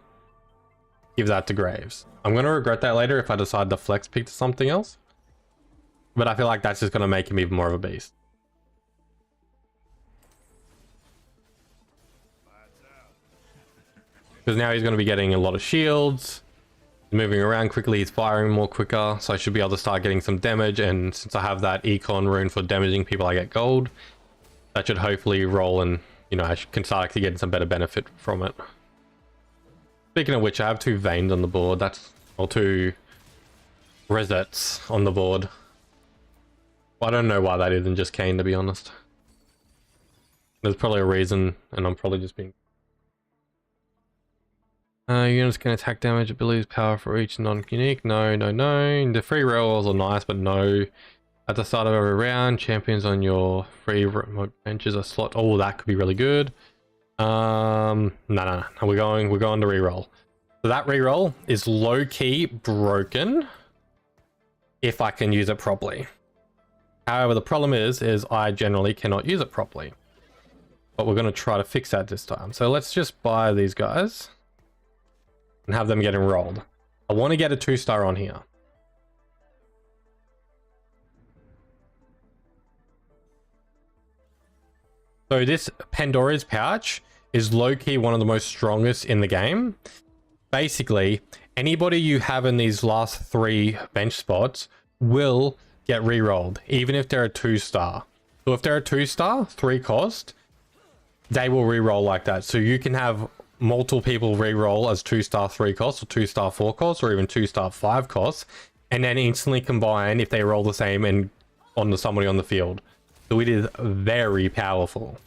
give that to Graves. I'm gonna regret that later if I decide to flex pick to something else. But I feel like that's just gonna make him even more of a beast. Because now he's going to be getting a lot of shields, moving around quickly, he's firing more quicker, so I should be able to start getting some damage, and since I have that econ rune for damaging people, I get gold. That should hopefully roll, and you know, I can start actually getting some better benefit from it. Speaking of which, I have 2 veins on the board, or 2 resets on the board. Well, I don't know why that isn't just Kayn, to be honest. There's probably a reason, and I'm probably just being... units can attack damage, abilities, power for each non-unique. No. The free rerolls are nice, but no. At the start of every round, champions on your free remote benches a slot. Oh, that could be really good. No. We're going to reroll. So that reroll is low-key broken if I can use it properly. However, the problem is I generally cannot use it properly. But we're going to try to fix that this time. So let's just buy these guys and have them get enrolled. I want to get a 2-star on here. So this Pandora's Pouch is low-key one of the most strongest in the game. Basically, anybody you have in these last 3 bench spots will get re-rolled, even if they're a 2-star. So if they're a 2-star, 3 cost, they will re-roll like that. So you can have multiple people re-roll as 2-star 3 costs, or 2-star 4 costs, or even 2-star 5 costs, and then instantly combine if they roll the same and on somebody on the field. So it is very powerful.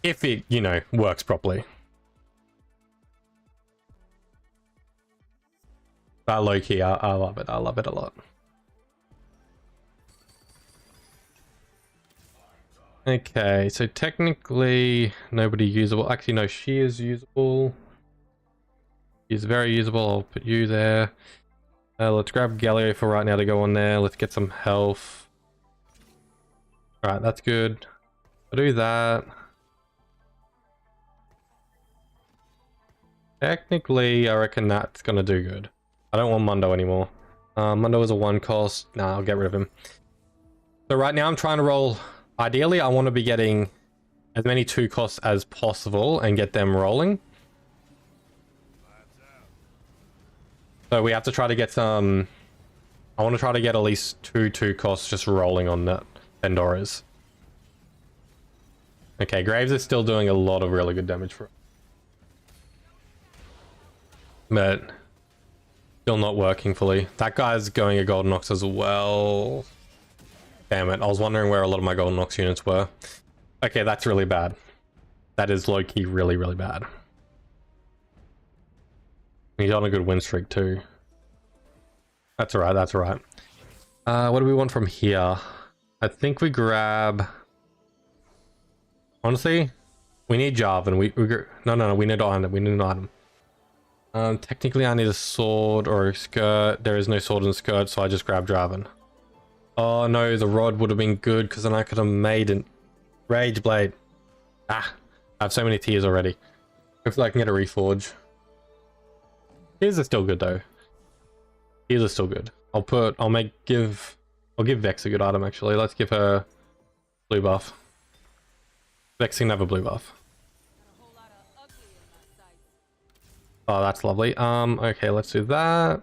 If it, you know, works properly. But low-key, I love it. I love it a lot. Okay, so technically nobody usable. Actually, no, she is usable. She's very usable. I'll put you there. Let's grab Galio for right now to go on there. Let's get some health. Alright, that's good. I'll do that. Technically, I reckon that's gonna do good. I don't want Mundo anymore. Mundo is a 1 cost. Nah, I'll get rid of him. So right now I'm trying to roll. Ideally, I want to be getting as many 2 costs as possible and get them rolling. So we have to try to get some... I want to try to get at least 2 costs just rolling on that Pandora's. Okay, Graves is still doing a lot of really good damage for it. But still not working fully. That guy's going a Golden Ox as well. Damn it, I was wondering where a lot of my Golden Ox units were. Okay, that's really bad. That is low-key really, really bad. He's on a good win streak too. That's alright, that's alright. What do we want from here? I think we grab... Honestly, we need Jarvan. No, we need an item. We need an item. Technically I need a sword or a skirt. There is no sword and skirt, so I just grab Jarvan. Oh no, the rod would have been good because then I could have made an Rage Blade. Ah, I have so many tears already. Hopefully I can get a reforge. Tears are still good though. Tears are still good. I'll give Vex a good item actually. Let's give her blue buff. Vex can have a blue buff. Oh, that's lovely. Okay, let's do that.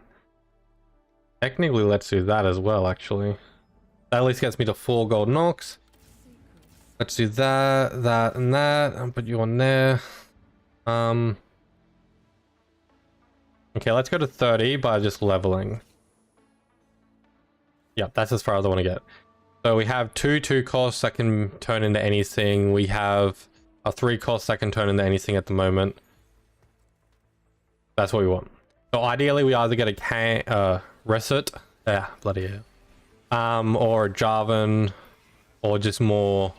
Technically, let's do that as well, actually. That at least gets me to 4 Golden Ox. Let's do that, that, and that. I'll put you on there. Okay, let's go to 30 by just leveling. Yep, that's as far as I want to get. So we have 2 costs that can turn into anything. We have a 3 costs that can turn into anything at the moment. That's what we want. So ideally, we either get a Reset. Yeah, bloody hell. Or a Jarvan, or just more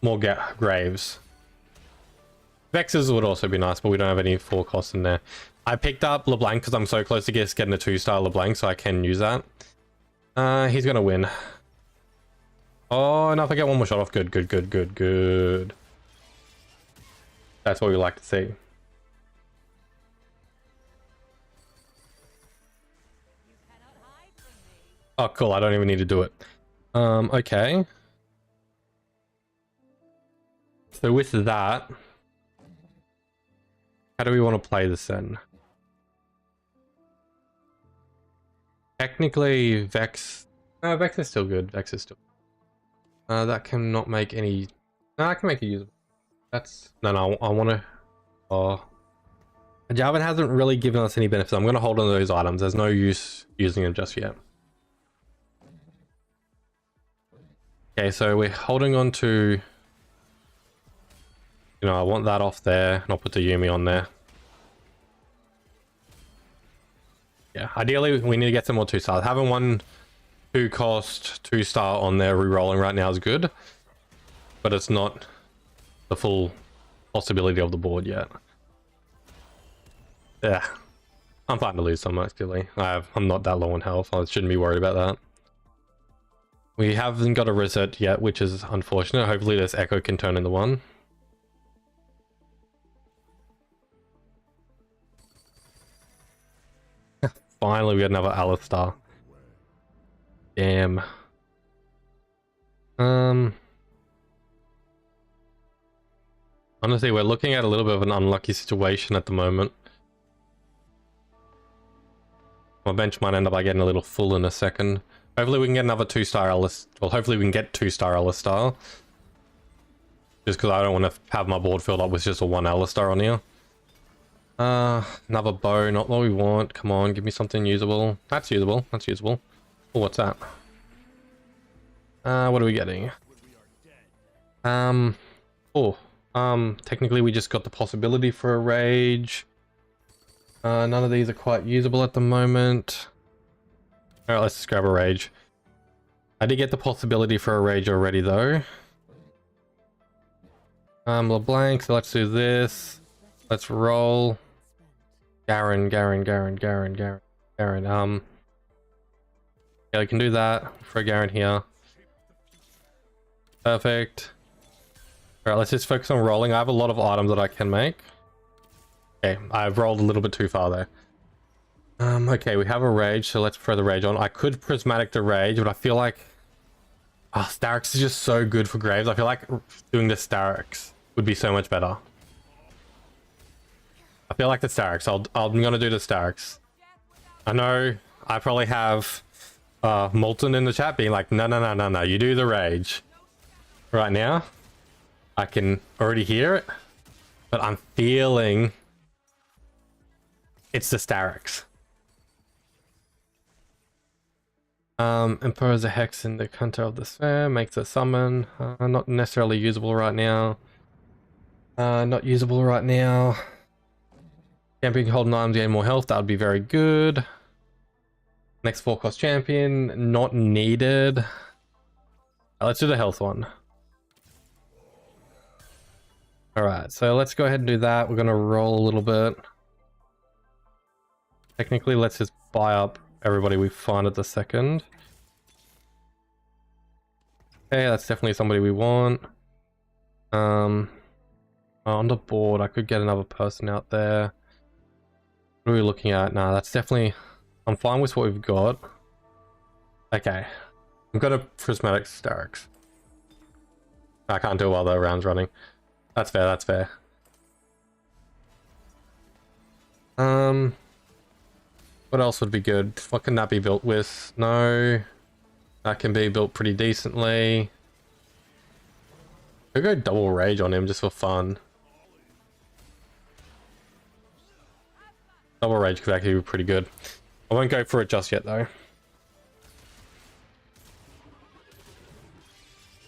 Graves. Vexes would also be nice, but we don't have any 4 costs in there. I picked up LeBlanc because I'm so close to getting a 2-star LeBlanc, so I can use that. He's gonna win. Oh, and if I get one more shot off, good. That's what we like to see. Oh, cool. I don't even need to do it. Okay. So with that, how do we want to play this then? Technically, Vex... No, Vex is still good. Vex is still... that cannot make any... No, I can make it usable. That's... No, I want to... Oh... Jarvan hasn't really given us any benefits. I'm going to hold on to those items. There's no use using them just yet. Okay, so we're holding on to... You know, I want that off there, and I'll put the Yuumi on there. Yeah, ideally we need to get some more 2-stars. Having one 2-cost 2-star on there re-rolling right now is good, but it's not the full possibility of the board yet. Yeah, I'm fine to lose some actually. I'm not that low on health. I shouldn't be worried about that. We haven't got a reset yet, which is unfortunate. Hopefully this Echo can turn into one. Finally, we got another Alistar. Damn. Honestly, we're looking at a little bit of an unlucky situation at the moment. My bench might end up by getting a little full in a second. Hopefully we can get another 2-star Alistar. Well, hopefully we can get 2-star Alistar. Just because I don't want to have my board filled up with just a 1 Alistar on here. Another bow, not what we want. Come on, give me something usable. That's usable. That's usable. Oh, what's that? What are we getting? Technically we just got the possibility for a rage. None of these are quite usable at the moment. Alright, let's just grab a rage. I did get the possibility for a rage already though. LeBlanc, so let's do this. Let's roll. Garen. Yeah, we can do that for Garen here. Perfect. Alright, let's just focus on rolling. I have a lot of items that I can make. Okay, I've rolled a little bit too far there. Okay, we have a rage, so let's throw the rage on. I could prismatic the rage, but I feel like Starix is just so good for Graves. I feel like doing the Starix would be so much better. I feel like the Starix. I'm gonna do the Starix. I know I probably have Molten in the chat being like, no, you do the rage. Right now, I can already hear it, but I'm feeling it's the Starix. Impose a hex in the center of the sphere, makes a summon. Not necessarily usable right now. Not usable right now. Champion can hold an item to gain more health, that would be very good. Next 4-cost champion, not needed. Let's do the health one. Alright, so let's go ahead and do that. We're gonna roll a little bit. Technically, let's just buy up everybody we find at the second. Okay, that's definitely somebody we want. On the board, I could get another person out there. What are we looking at? Nah, that's definitely... I'm fine with what we've got. Okay. I've got a Prismatic Starix. I can't do it while the round's running. That's fair, that's fair. What else would be good? What can that be built with? No. That can be built pretty decently. Could go double rage on him just for fun. Double rage could actually be pretty good. I won't go for it just yet though.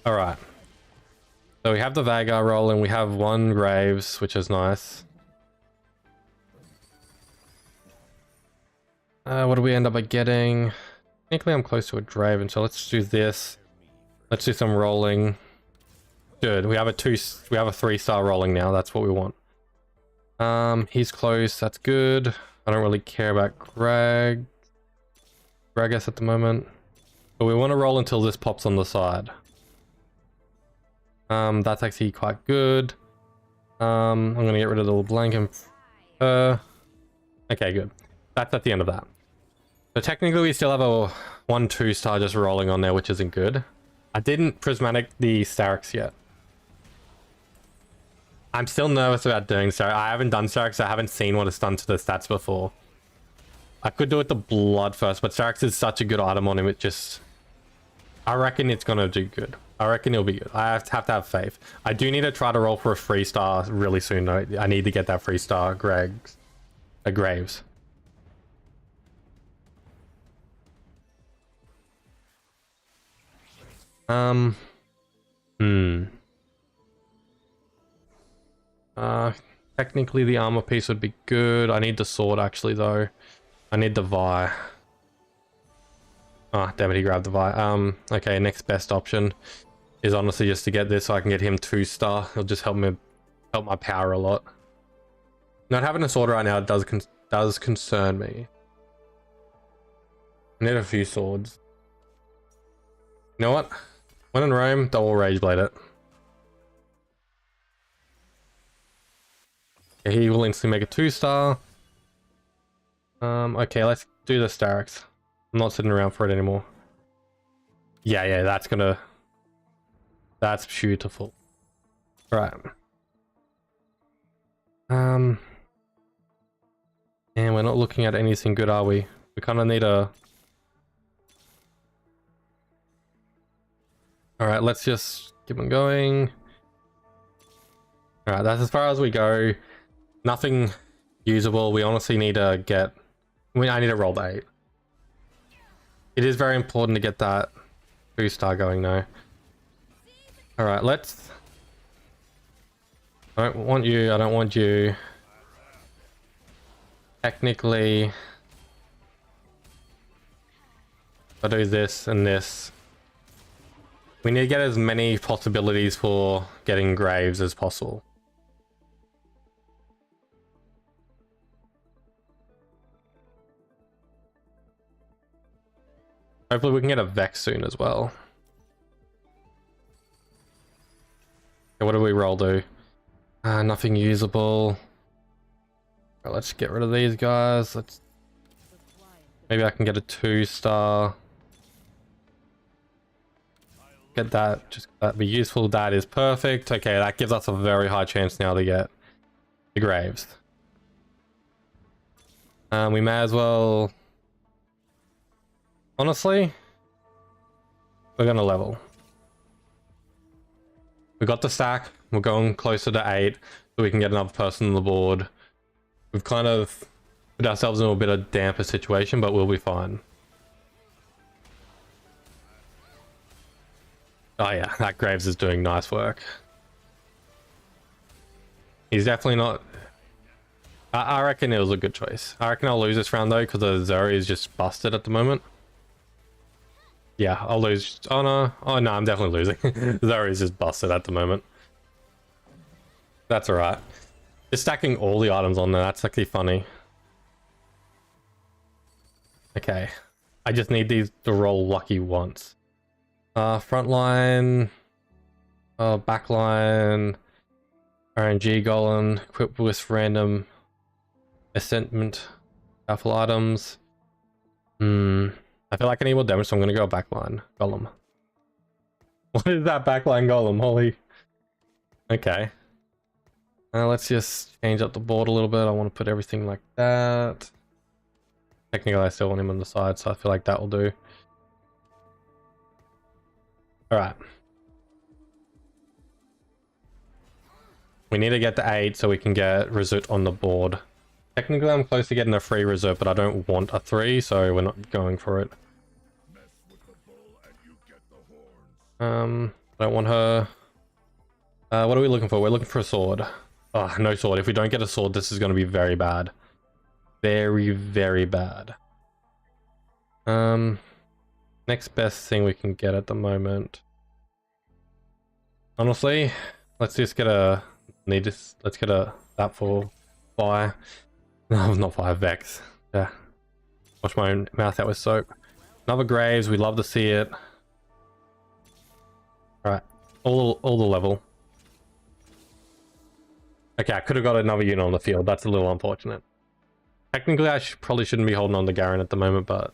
Alright. So we have the Vagar roll and we have one Graves, which is nice. What do we end up by getting? Technically I'm close to a Draven, so let's do this. Let's do some rolling. Good, we have a 3-star rolling now, that's what we want. He's close, that's good. I don't really care about Gragas at the moment. But we want to roll until this pops on the side. That's actually quite good. I'm gonna get rid of the LeBlanc and okay, good. That's at the end of that. So technically we still have a 1-2-star just rolling on there, which isn't good. I didn't prismatic the Starix yet. I'm still nervous about doing so. I haven't done Starix, so I haven't seen what it's done to the stats before. I could do it the blood first, but Starix is such a good item on him, it just... I reckon it's gonna do good. I reckon it'll be good. I have to have faith. I do need to try to roll for a 3-star really soon though. I need to get that 3-star Graves. Technically the armor piece would be good. I need the sword actually though. I need the Vi. Ah, damn it, he grabbed the Vi. Okay, next best option is honestly just to get this so I can get him 2-star. It'll just help my power a lot. Not having a sword right now does concern me. I need a few swords. You know what? When in Rome, double rage blade it. Okay, he will instantly make a 2-star. Okay, let's do the Starix. I'm not sitting around for it anymore. Yeah, that's beautiful. Right. And we're not looking at anything good, are we? We kind of need a... Alright, let's just keep on going. Alright, that's as far as we go. Nothing usable. We honestly need to get... I need to roll the 8. It is very important to get that 2-star going though. Alright, let's... I don't want you, I don't want you. Technically... I'll do this and this. We need to get as many possibilities for getting Graves as possible. Hopefully we can get a Vex soon as well. Okay, what do we roll do? Nothing usable. Right, let's get rid of these guys. Maybe I can get a 2-star. Get that. Just that'd be useful. That is perfect. Okay, that gives us a very high chance now to get the Graves. We may as well. Honestly, we're gonna level. We got the stack. We're going closer to 8, so we can get another person on the board. We've kind of put ourselves in a bit of damper situation, but we'll be fine. Oh yeah, that Graves is doing nice work. He's definitely not... I reckon it was a good choice. I reckon I'll lose this round though, because the Zeri is just busted at the moment. Yeah, I'll lose. Oh no, I'm definitely losing. Zeri is just busted at the moment. That's alright. Just stacking all the items on there, that's actually funny. Okay. I just need these to roll lucky once. Front line. Back line. RNG golem. Equip with random ascentment. Powerful items. I feel like I need more damage, so I'm gonna go backline golem. What is that backline golem? Holy. Okay. Let's just change up the board a little bit. I want to put everything like that. Technically, I still want him on the side, so I feel like that will do. Alright. We need to get the 8 so we can get Result on the board. Technically, I'm close to getting a free Result, but I don't want a 3, so we're not going for it. I don't want her. What are we looking for? We're looking for a sword. Oh, no sword. If we don't get a sword, this is going to be very bad. Very, very bad. Next best thing we can get at the moment. Honestly, let's just get a... let's get a... that for fire. No, not fire, Vex. Yeah. Wash my own mouth out with soap. Another Graves. We'd love to see it. Alright. All the level. Okay, I could have got another unit on the field. That's a little unfortunate. Technically, I probably shouldn't be holding on to Garen at the moment, but...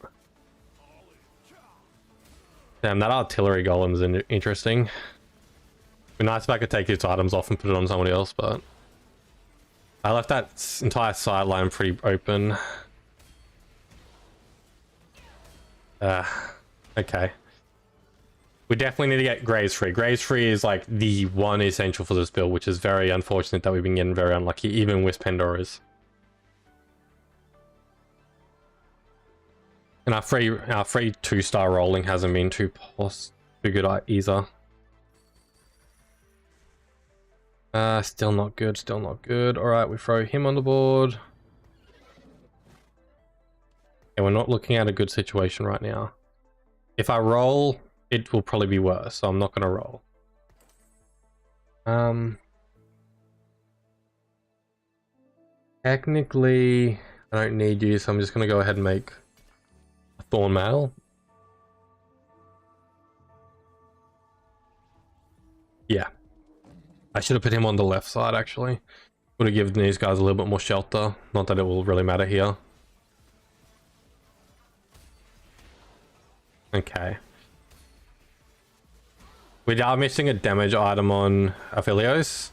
Damn, that artillery golem's interesting. It'd be nice if I could take these items off and put it on somebody else, but... I left that entire sideline pretty open. Okay. We definitely need to get Graves free. Graves free is like the one essential for this build, which is very unfortunate that we've been getting very unlucky, even with Pandora's. And our free 2-star rolling hasn't been too good either. Still not good, still not good. Alright, we throw him on the board. Yeah, we're not looking at a good situation right now. If I roll, it will probably be worse, so I'm not going to roll. Technically, I don't need you, so I'm just going to go ahead and make a Thorn Mail. Yeah. I should have put him on the left side, actually. Would have given these guys a little bit more shelter. Not that it will really matter here. Okay. We are missing a damage item on Aphelios.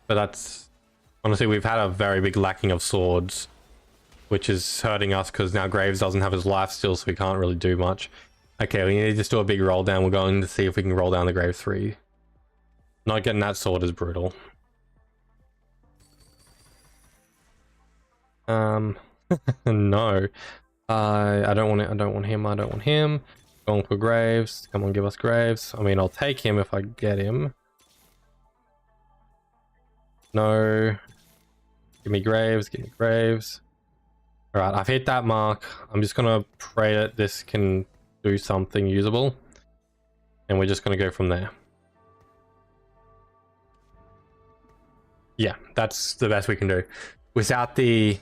But that's... Honestly, we've had a very big lacking of swords. Which is hurting us because now Graves doesn't have his life steal, so we can't really do much. Okay, we need to just do a big roll down. We're going to see if we can roll down the Graves 3. Not getting that sword is brutal. No. I don't want it. I don't want him. I don't want him. Going for Graves. Come on, give us Graves. I mean, I'll take him if I get him. No. Give me Graves. Give me Graves. Alright, I've hit that mark. I'm just going to pray that this can do something usable. And we're just going to go from there. Yeah, that's the best we can do. Without the...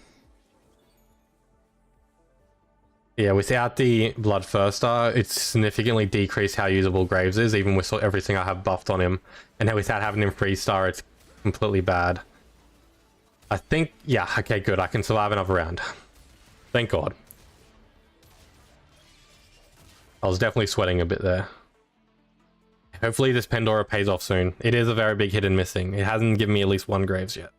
Yeah, without the Blood Thirster, it's significantly decreased how usable Graves is, even with everything I have buffed on him. And without having him 3-star, it's completely bad. I think, yeah, okay, good. I can survive another round. Thank God. I was definitely sweating a bit there. Hopefully this Pandora pays off soon. It is a very big hit and missing. It hasn't given me at least one Graves yet.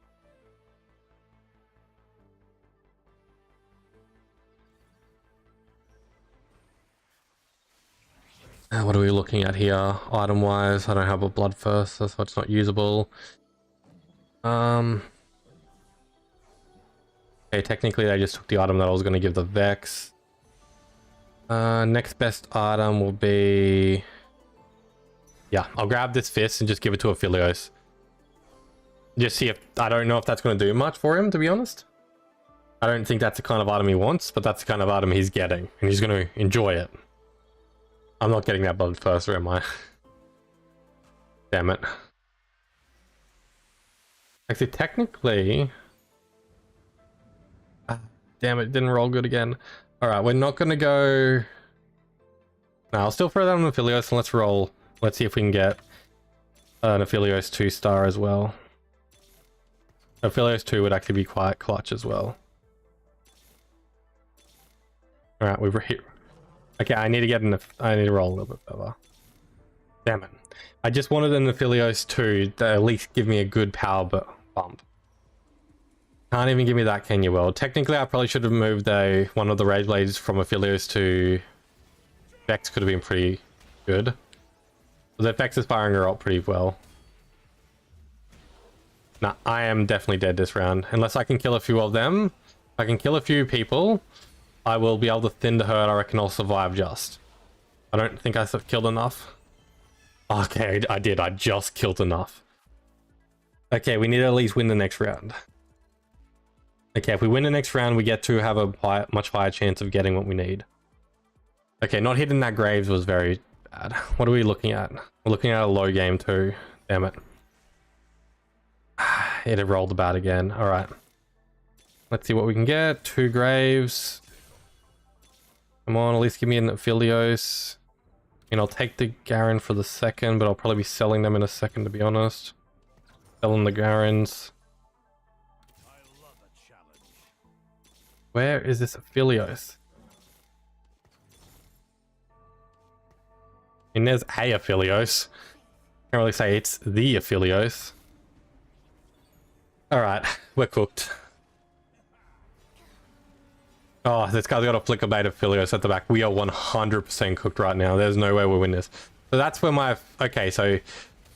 What are we looking at here? Item-wise, I don't have a Bloodthirst, that's why it's not usable. Okay, technically I just took the item that I was going to give the Vex. Next best item will be... Yeah, I'll grab this Fist and just give it to Aphelios. Just see if... I don't know if that's going to do much for him, to be honest. I don't think that's the kind of item he wants, but that's the kind of item he's getting. And he's going to enjoy it. I'm not getting that Bloodthirst, or am I? Damn it. Actually, technically... damn it, didn't roll good again. Alright, we're not going to go... No, I'll still throw that on Aphelios and let's roll. Let's see if we can get an Aphelios 2-star as well. Aphelios 2 would actually be quite clutch as well. Alright, we've hit... Okay, I need to get I need to roll a little bit further. Damn it. I just wanted an Aphelios 2 to at least give me a good power bump. Can't even give me that, can you? Well, technically I probably should have moved one of the Rage Blades from Aphelios to Vex. Could have been pretty good. The Vex is firing her up pretty well. Nah, I am definitely dead this round. Unless I can kill a few of them. If I can kill a few people, I will be able to thin the herd. I reckon I'll survive just. I don't think I killed enough. Okay, I did. I just killed enough. Okay, we need to at least win the next round. Okay, if we win the next round, we get to have a much higher chance of getting what we need. Okay, not hitting that Graves was very bad. What are we looking at? We're looking at a low game too. Damn it. It had rolled bad again. Alright. Let's see what we can get. 2 Graves. Come on, at least give me an Aphelios. And I'll take the Garen for the second, but I'll probably be selling them in a second, to be honest. Selling the Garens. Where is this Aphelios? And there's a Aphelios. Can't really say it's the Aphelios. Alright, we're cooked. Oh, this guy's got a flicker bait of Aphelios at the back. We are 100% cooked right now. There's no way we win this. So that's where my... Okay, so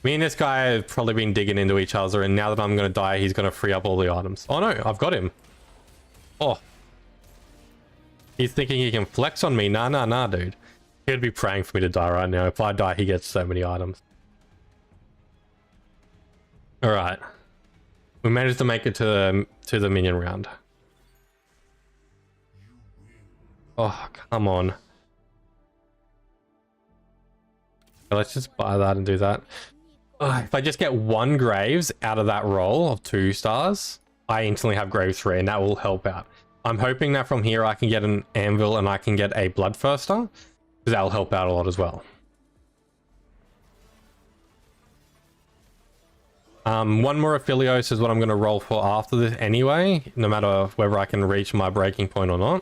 me and this guy have probably been digging into each other, and now that I'm going to die, he's going to free up all the items. Oh no, I've got him. Oh. He's thinking he can flex on me. Nah, dude. He'd be praying for me to die right now. If I die, he gets so many items. Alright. We managed to make it to the minion round. Oh, come on. Let's just buy that and do that. If I just get 1 Graves out of that roll of 2 stars, I instantly have Graves 3, and that will help out. I'm hoping that from here I can get an Anvil and I can get a Bloodthirster, because that will help out a lot as well. One more Aphelios is what I'm going to roll for after this anyway, no matter whether I can reach my breaking point or not.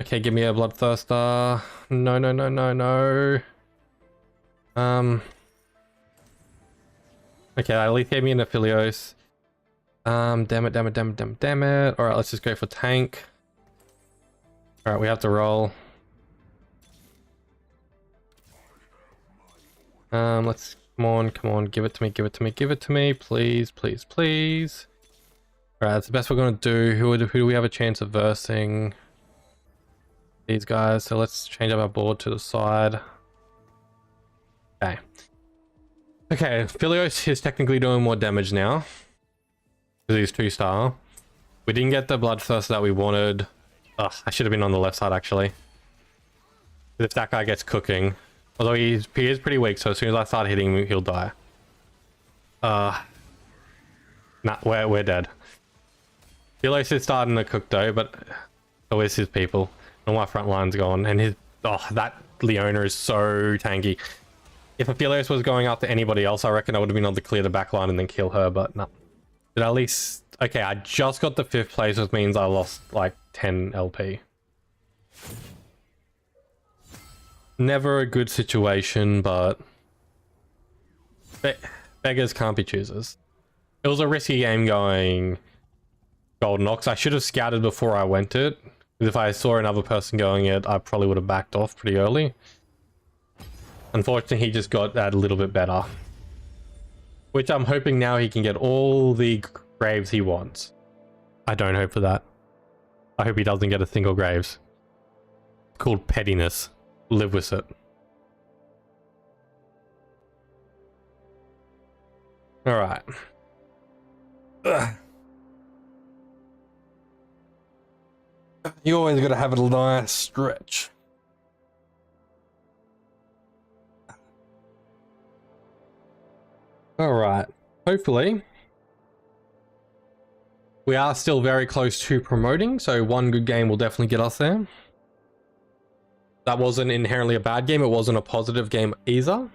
Okay, give me a Bloodthirster. No. Okay, at least gave me an Aphelios. Damn it. Alright, let's just go for tank. Alright, we have to roll. Let's... Come on. Give it to me. Please. Alright, that's the best we're gonna do. Who do we have a chance of versing? These guys. So let's change up our board to the side. Okay. Okay, Aphelios is technically doing more damage now. Because he's 2-star. We didn't get the Bloodthirst that we wanted. Ugh, I should have been on the left side actually. If that guy gets cooking. Although he is pretty weak, so as soon as I start hitting him, he'll die. Nah, we're dead. Aphelios is starting to cook though, but so is his people. All my front line's gone, and his... Oh, that Leona is so tanky. If Aphelios was going after anybody else, I reckon I would have been able to clear the back line and then kill her, but no. But at least... Okay, I just got the 5th place, which means I lost like 10 LP. Never a good situation, but... beggars can't be choosers. It was a risky game going Golden Ox. I should have scouted before I went it. If I saw another person going it, I probably would have backed off pretty early. Unfortunately, he just got that a little bit better. Which I'm hoping now he can get all the graves he wants. I don't hope for that. I hope he doesn't get a single graves. It's called pettiness. Live with it. Alright. You always gotta have a nice stretch. Alright. Hopefully we are still very close to promoting, so one good game will definitely get us there. That wasn't inherently a bad game, it wasn't a positive game either.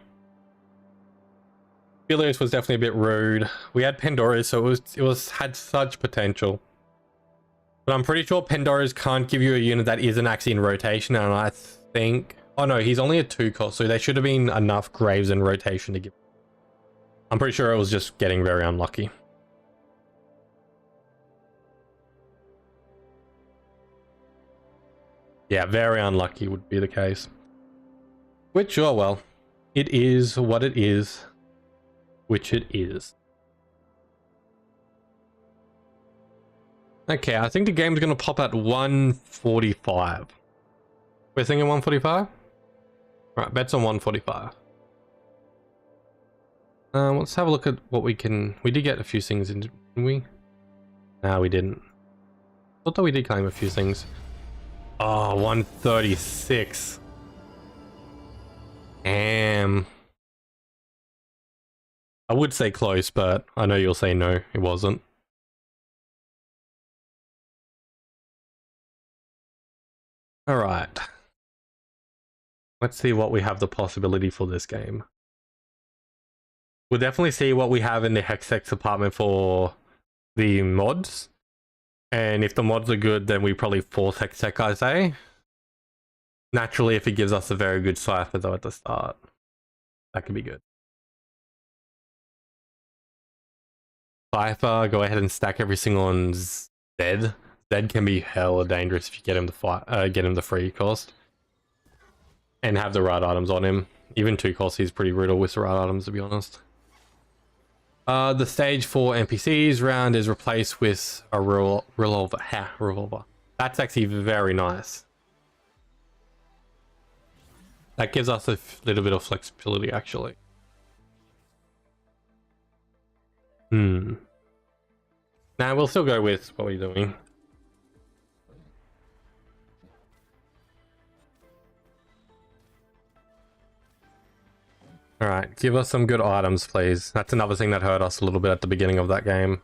Aphelios was definitely a bit rude. We had Pandora's, so it had such potential. But I'm pretty sure Pandora's can't give you a unit that isn't actually in rotation, and I think... Oh no, he's only a 2 cost, so there should have been enough graves in rotation to give... I'm pretty sure it was just getting very unlucky. Yeah, very unlucky would be the case. Which, oh well. It is what it is. Which it is. Okay, I think the game's going to pop at 145. We're thinking 145? Alright, bets on 145. Let's have a look at what we can... We did get a few things in, didn't we? No, we didn't. I thought we did claim a few things. Oh, 136. Damn. I would say close, but I know you'll say no, it wasn't. Alright. Let's see what we have the possibility for this game. We'll definitely see what we have in the Hextech department for the mods. And if the mods are good, then we probably force Hextech, I say. Naturally, if it gives us a very good cipher though at the start, that could be good. Cypher, go ahead and stack every single on Zed. Zed can be hella dangerous if you get him to fight, get him the free cost. And have the right items on him. Even 2 cost, he's pretty brutal with the right items, to be honest. The stage 4 NPCs round is replaced with a revolver. That's actually very nice. That gives us a little bit of flexibility, actually. Now we'll still go with what we're doing. Alright, give us some good items, please. That's another thing that hurt us a little bit at the beginning of that game.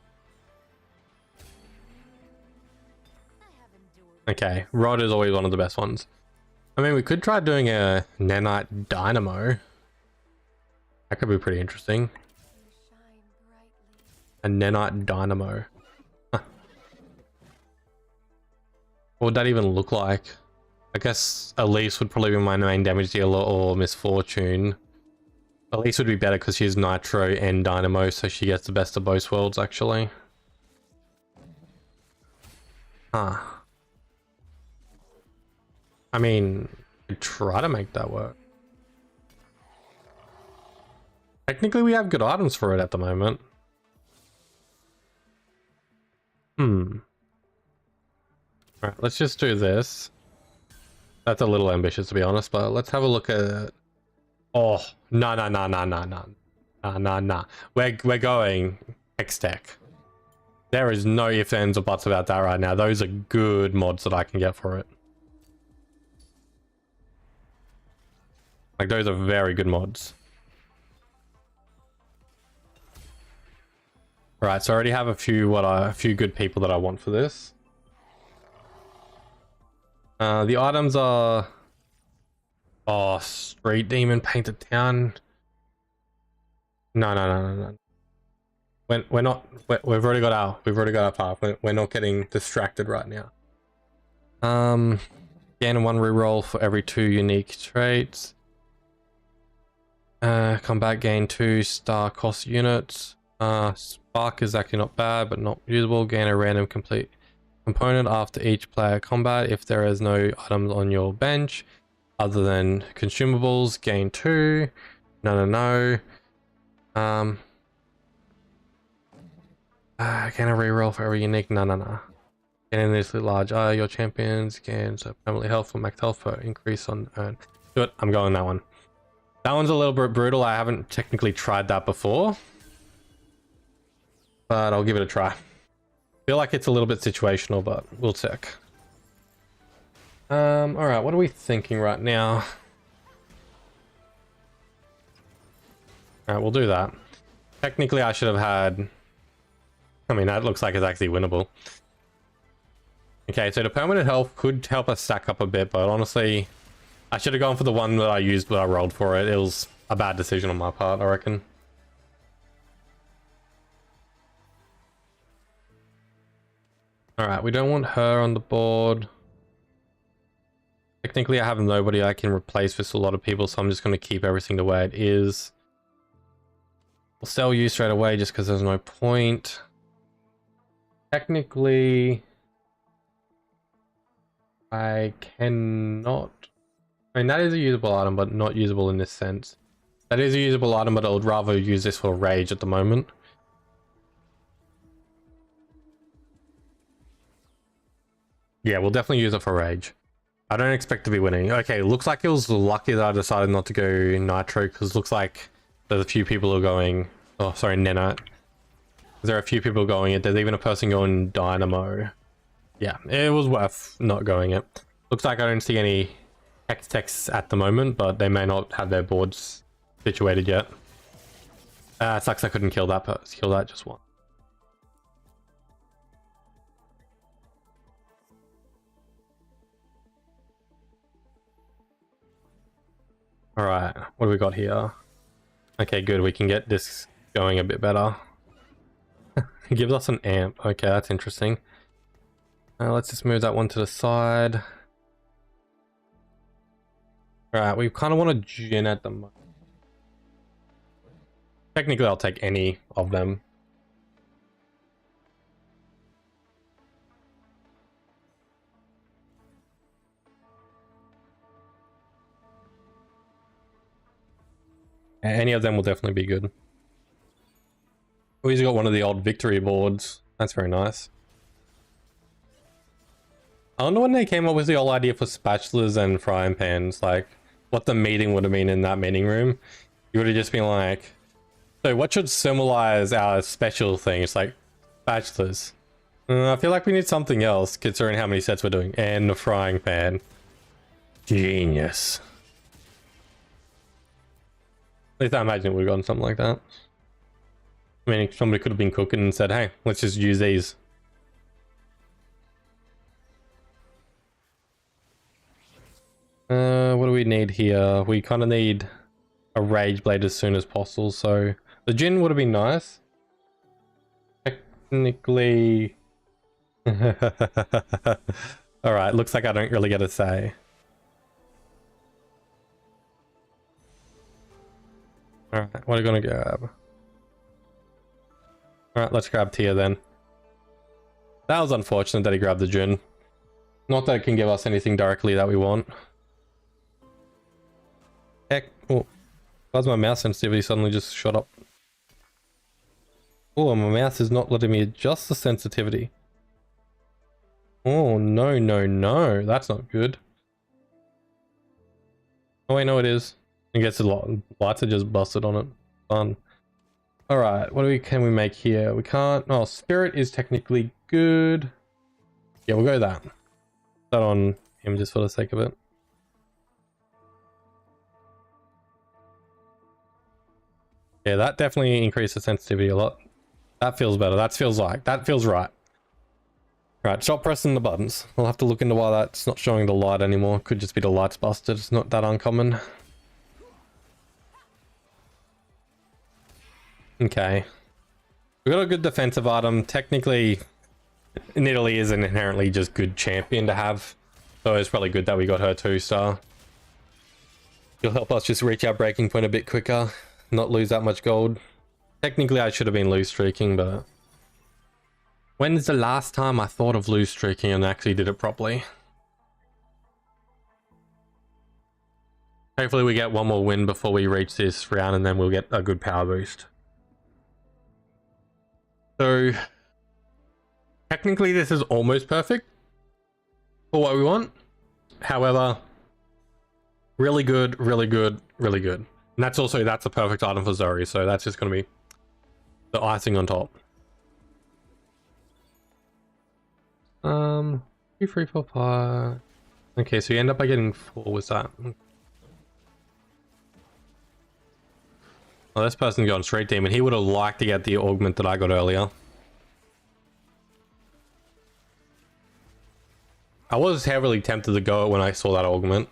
Okay, Rod is always one of the best ones. I mean, we could try doing a Nanite Dynamo. That could be pretty interesting. A Nanite Dynamo. Huh. What would that even look like? I guess Elise would probably be my main damage dealer, or Misfortune. Elise would be better because she's Nitro and Dynamo, so she gets the best of both worlds, actually. Huh. I mean, I'd try to make that work. Technically, we have good items for it at the moment. Alright, let's just do this. That's a little ambitious, to be honest, but let's have a look at... Oh, no. We're going Hextech. There is no ifs, ands, or buts about that right now. Those are good mods that I can get for it. Like, those are very good mods. Right, so I already have a few good people that I want for this. The items are... Oh, Street Demon, Painted Town. No. We're not. We've already got our path. We're not getting distracted right now. Gain 1 reroll for every 2 unique traits. Combat gain 2 star cost units. Spark is actually not bad, but not usable. Gain a random complete component after each player combat if there is no items on your bench other than consumables. Gain 2. No. Gain a reroll for every unique. No. Gain initially large. Your champions gains permanently health for max health for increase on earn. Do it. I'm going that one. That one's a little bit brutal. I haven't technically tried that before, but I'll give it a try. Feel like it's a little bit situational, but we'll check. All right, what are we thinking right now? All right, we'll do that. Technically, I should have had. I mean, that looks like it's actually winnable. Okay, so the permanent health could help us stack up a bit, but honestly, I should have gone for the one that I used, but I rolled for it. It was a bad decision on my part, I reckon. Alright, we don't want her on the board. Technically, I have nobody I can replace with a lot of people, so I'm just going to keep everything the way it is. We'll sell you straight away just because there's no point. Technically, I cannot. I mean, that is a usable item, but not usable in this sense. That is a usable item, but I would rather use this for rage at the moment. Yeah, we'll definitely use it for rage. I don't expect to be winning. Okay, looks like it was lucky that I decided not to go nitro, because looks like there's a few people who are going. Oh, sorry, nanite. There are a few people going it. There's even a person going dynamo. Yeah, it was worth not going it. Looks like I don't see any Hextex at the moment, but they may not have their boards situated yet. Sucks I couldn't kill that person. Kill that just one. Alright, what do we got here? Okay, good. We can get this going a bit better. It gives us an amp. Okay, that's interesting. Let's just move that one to the side. Alright, we kind of want a Jhin at the moment. Technically, I'll take any of them. Any of them will definitely be good. Oh, he's got one of the old victory boards. That's very nice. I wonder when they came up with the whole idea for spatulas and frying pans, like what the meeting would have been in that meeting room. You would have just been like, so what should symbolize our special thing? It's like spatulas. I feel like we need something else considering how many sets we're doing. And the frying pan. Genius. At least I imagine it would have gotten something like that. I mean, somebody could have been cooking and said, hey, let's just use these. What do we need here? We kind of need a Rage Blade as soon as possible, so the Jhin would have been nice. Technically... Alright, looks like I don't really get a say. Alright, what are we gonna grab? Alright, let's grab Tia then. That was unfortunate that he grabbed the Jhin. Not that it can give us anything directly that we want. Heck, oh, why's my mouse sensitivity suddenly just shot up? Oh, my mouse is not letting me adjust the sensitivity. Oh, no, that's not good. Oh wait, no it is. I guess the lights are just busted on it. Fun. Alright, what can we make here? We can't... Oh, Spirit is technically good. Yeah, we'll go that. That on him just for the sake of it. Yeah, that definitely increased the sensitivity a lot. That feels better. That feels right. Right, stop pressing the buttons. We'll have to look into why that's not showing the light anymore. Could just be the lights busted. It's not that uncommon. Okay. We got a good defensive item. Technically, Nidalee is an inherently just good champion to have. So it's probably good that we got her 2-star. You'll help us just reach our breaking point a bit quicker, not lose that much gold. Technically, I should have been lose streaking, but when's the last time I thought of lose streaking and actually did it properly? Hopefully we get one more win before we reach this round, and then we'll get a good power boost. So technically this is almost perfect for what we want. However, really good, really good, really good. And that's a perfect item for Zori, so that's just going to be the icing on top. 2, 3, 4, 5. Okay, so you end up by getting 4 with that. Well, this person's going straight demon. He would have liked to get the augment that I got earlier. I was heavily tempted to go when I saw that augment.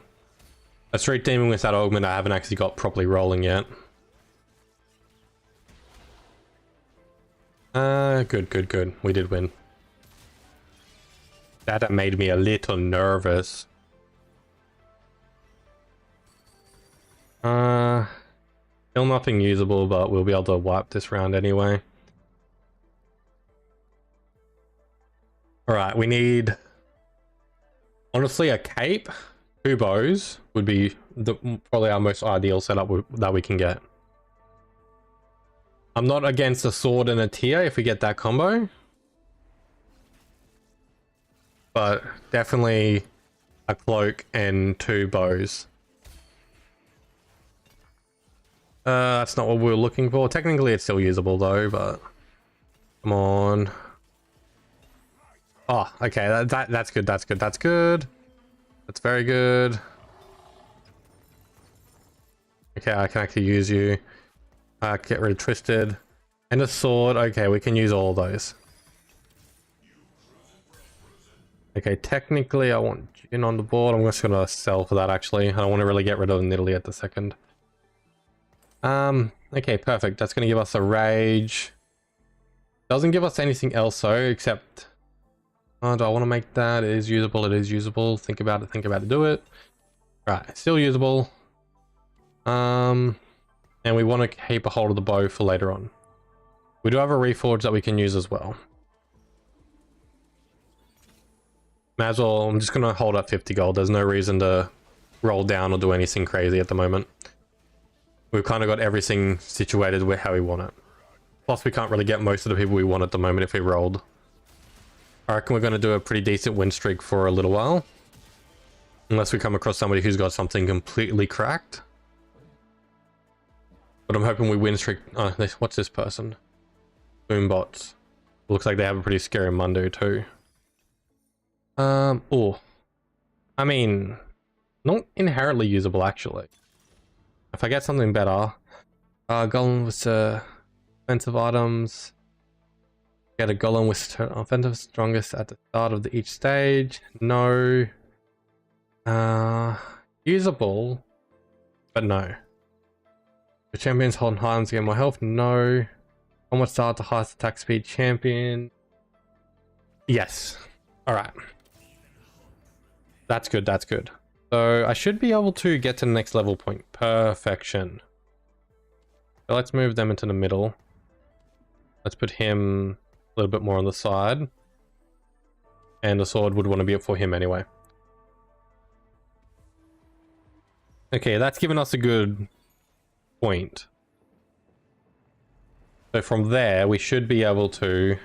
A straight demon with that augment I haven't actually got properly rolling yet. Good, good, good. We did win. That made me a little nervous. Still nothing usable, but we'll be able to wipe this round anyway. Alright, we need... honestly, a cape, 2 bows would be probably our most ideal setup that we can get. I'm not against a sword and a tear if we get that combo. But definitely a cloak and 2 bows. That's not what we were looking for. Technically it's still usable though, but come on. Oh, okay, that's good, that's good, that's good. That's very good. Okay, I can actually use you. Get rid of Twisted. And a sword. Okay, we can use all of those. Okay, technically I want Jhin on the board. I'm just gonna sell for that actually. I don't want to really get rid of Nidalee at the second. Okay, perfect. That's gonna give us a rage. Doesn't give us anything else though, except... oh, do I want to make that? It is usable, it is usable. Think about it, do it. Right, still usable. And we want to keep a hold of the bow for later on. We do have a reforge that we can use as well. May as well, I'm just going to hold up 50 gold. There's no reason to roll down or do anything crazy at the moment. We've kind of got everything situated with how we want it. Plus, we can't really get most of the people we want at the moment if we rolled. I reckon we're going to do a pretty decent win streak for a little while. Unless we come across somebody who's got something completely cracked. But I'm hoping we win streak... oh, what's this person? Boombots. Looks like they have a pretty scary Mundo too. Oh. I mean... not inherently usable actually. If I get something better... Golem with offensive items... get a golem with offensive strongest at the start of each stage. No. Usable, but no. The champions hold items to get more health. No. Almost start the highest attack speed champion. Yes. All right. That's good. That's good. So I should be able to get to the next level point. Perfection. So let's move them into the middle. Let's put him a little bit more on the side, and the sword would want to be up for him anyway. Okay, that's given us a good point. So from there we should be able to...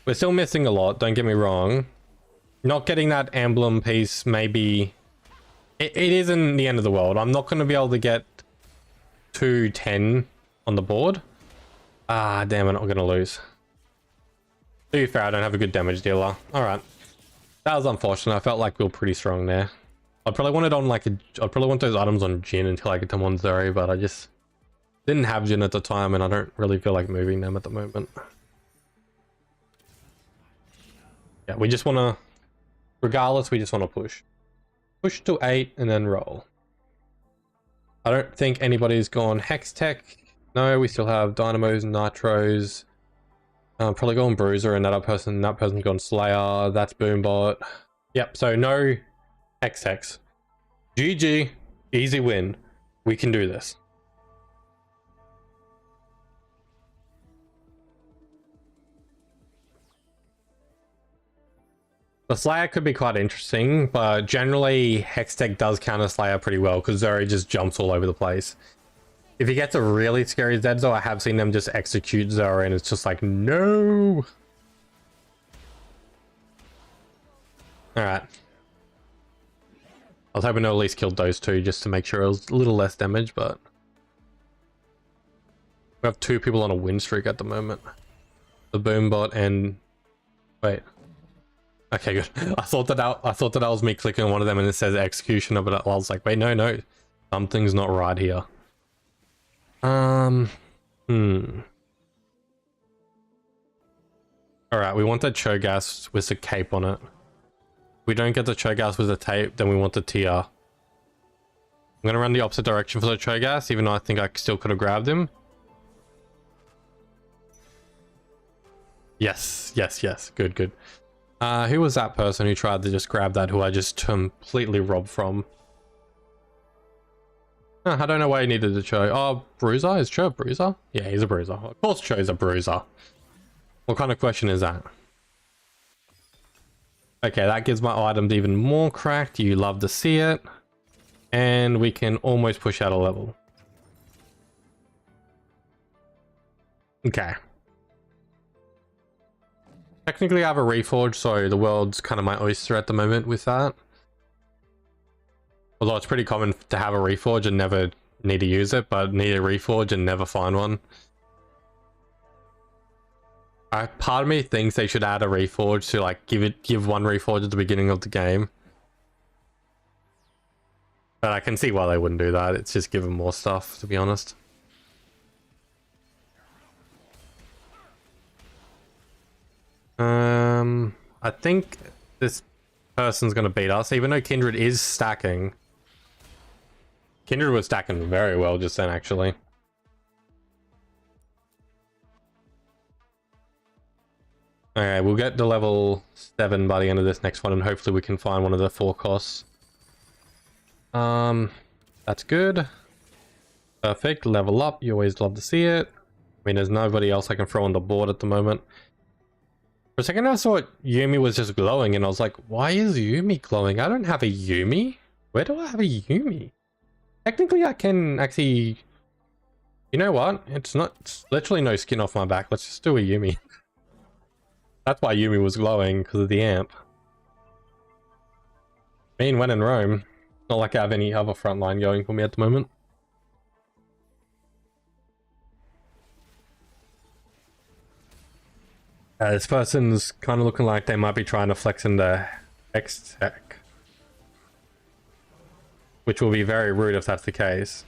we're still missing a lot, don't get me wrong. Not getting that emblem piece maybe... it isn't the end of the world. I'm not going to be able to get 210 on the board. Ah, damn it, I'm gonna lose. To be fair, I don't have a good damage dealer. Alright. That was unfortunate. I felt like we were pretty strong there. I'd probably want it on like I'd probably want those items on Jhin until I get them on Zori, but I just didn't have Jhin at the time and I don't really feel like moving them at the moment. Yeah, we just wanna... regardless, we just wanna push. Push to 8 and then roll. I don't think anybody's gone Hex Tech. No, we still have Dynamos, Nitros. Probably gone Bruiser, and that person's gone Slayer. That's Boombot. Yep, so no Hex Techs. GG, easy win. We can do this. The Slayer could be quite interesting, but generally Hextech does counter Slayer pretty well because Zuri just jumps all over the place. If he gets a really scary Zed though, I have seen them just execute Zuri and it's just like, no! Alright. I was hoping to at least kill those two just to make sure it was a little less damage, but... we have 2 people on a win streak at the moment. The Boombot and... wait. Okay, good. I thought that was me clicking on one of them and it says executioner, but I was like, wait, no. Something's not right here. Alright, we want the Cho'Gath with the cape on it. If we don't get the Cho'Gath with the tape, then we want the TR. I'm gonna run the opposite direction for the Cho'Gath, even though I think I still could have grabbed him. Yes. Good. Who was that person who tried to just grab that, who I just completely robbed from? I don't know why he needed a Cho. Oh, Bruiser? Is Cho a Bruiser? Yeah, he's a Bruiser. Of course Cho's a Bruiser. What kind of question is that? Okay, that gives my items even more cracked. You love to see it. And we can almost push out a level. Okay. Technically I have a Reforge, so the world's kind of my oyster at the moment with that. Although it's pretty common to have a Reforge and never need to use it, but need a Reforge and never find one. Part of me thinks they should add a Reforge to like give one Reforge at the beginning of the game. But I can see why they wouldn't do that. It's just give them more stuff, to be honest. I think this person's gonna beat us, even though Kindred is stacking. Kindred was stacking very well just then, actually. Alright, we'll get to level 7 by the end of this next one, and hopefully we can find one of the 4 costs. That's good. Perfect, level up, you always love to see it. I mean, there's nobody else I can throw on the board at the moment. For a second I thought Yuumi was just glowing and I was like, why is Yuumi glowing? I don't have a Yuumi. Where do I have a Yuumi? Technically I can actually... you know what? It's literally no skin off my back. Let's just do a Yuumi. That's why Yuumi was glowing, because of the amp. I mean, when in Rome. Not like I have any other frontline going for me at the moment. This person's kind of looking like they might be trying to flex into X-Tech. Which will be very rude if that's the case.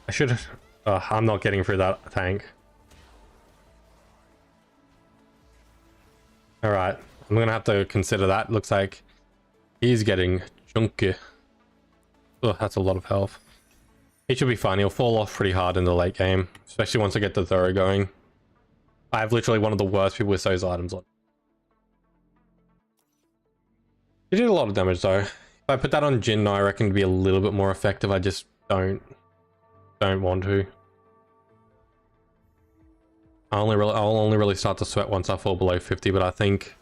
I should... I'm not getting through that tank. Alright, I'm gonna have to consider that. Looks like he's getting chunky. Oh, that's a lot of health. He should be fine. He'll fall off pretty hard in the late game, especially once I get the Zoro going. I have literally one of the worst people with those items on. He did a lot of damage though. If I put that on Jin, I reckon it'd be a little bit more effective. I just don't want to. I'll only really start to sweat once I fall below 50, but I think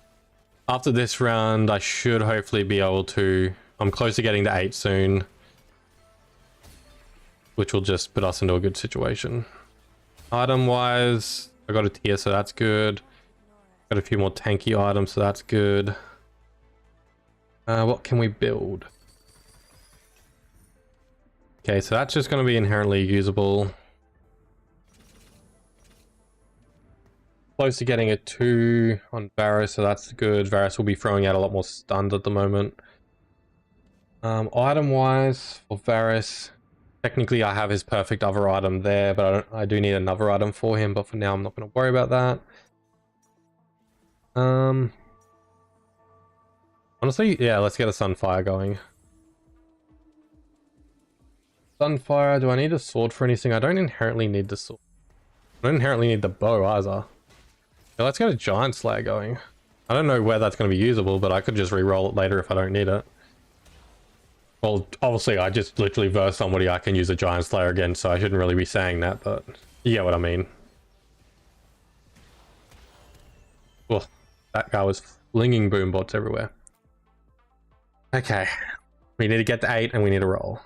after this round I should hopefully be able to... I'm close to getting to 8 soon, which will just put us into a good situation. Item wise, I got a tier, so that's good. Got a few more tanky items, so that's good. What can we build? Okay, so that's just going to be inherently usable. Close to getting a 2 on Varus, so that's good. Varus will be throwing out a lot more stuns at the moment. Item wise for Varus, technically I have his perfect other item there, but I do need another item for him, but for now I'm not going to worry about that. Honestly, yeah, let's get a Sunfire going. Sunfire. Do I need a sword for anything? I don't inherently need the sword. I don't inherently need the bow either. So let's get a Giant Slayer going. I don't know where that's going to be usable, but I could just re-roll it later if I don't need it. Well, obviously I just literally versed somebody I can use a Giant Slayer again, so I shouldn't really be saying that, but you get what I mean. Well, that guy was flinging boom bots everywhere. Okay, we need to get to 8 and we need to roll.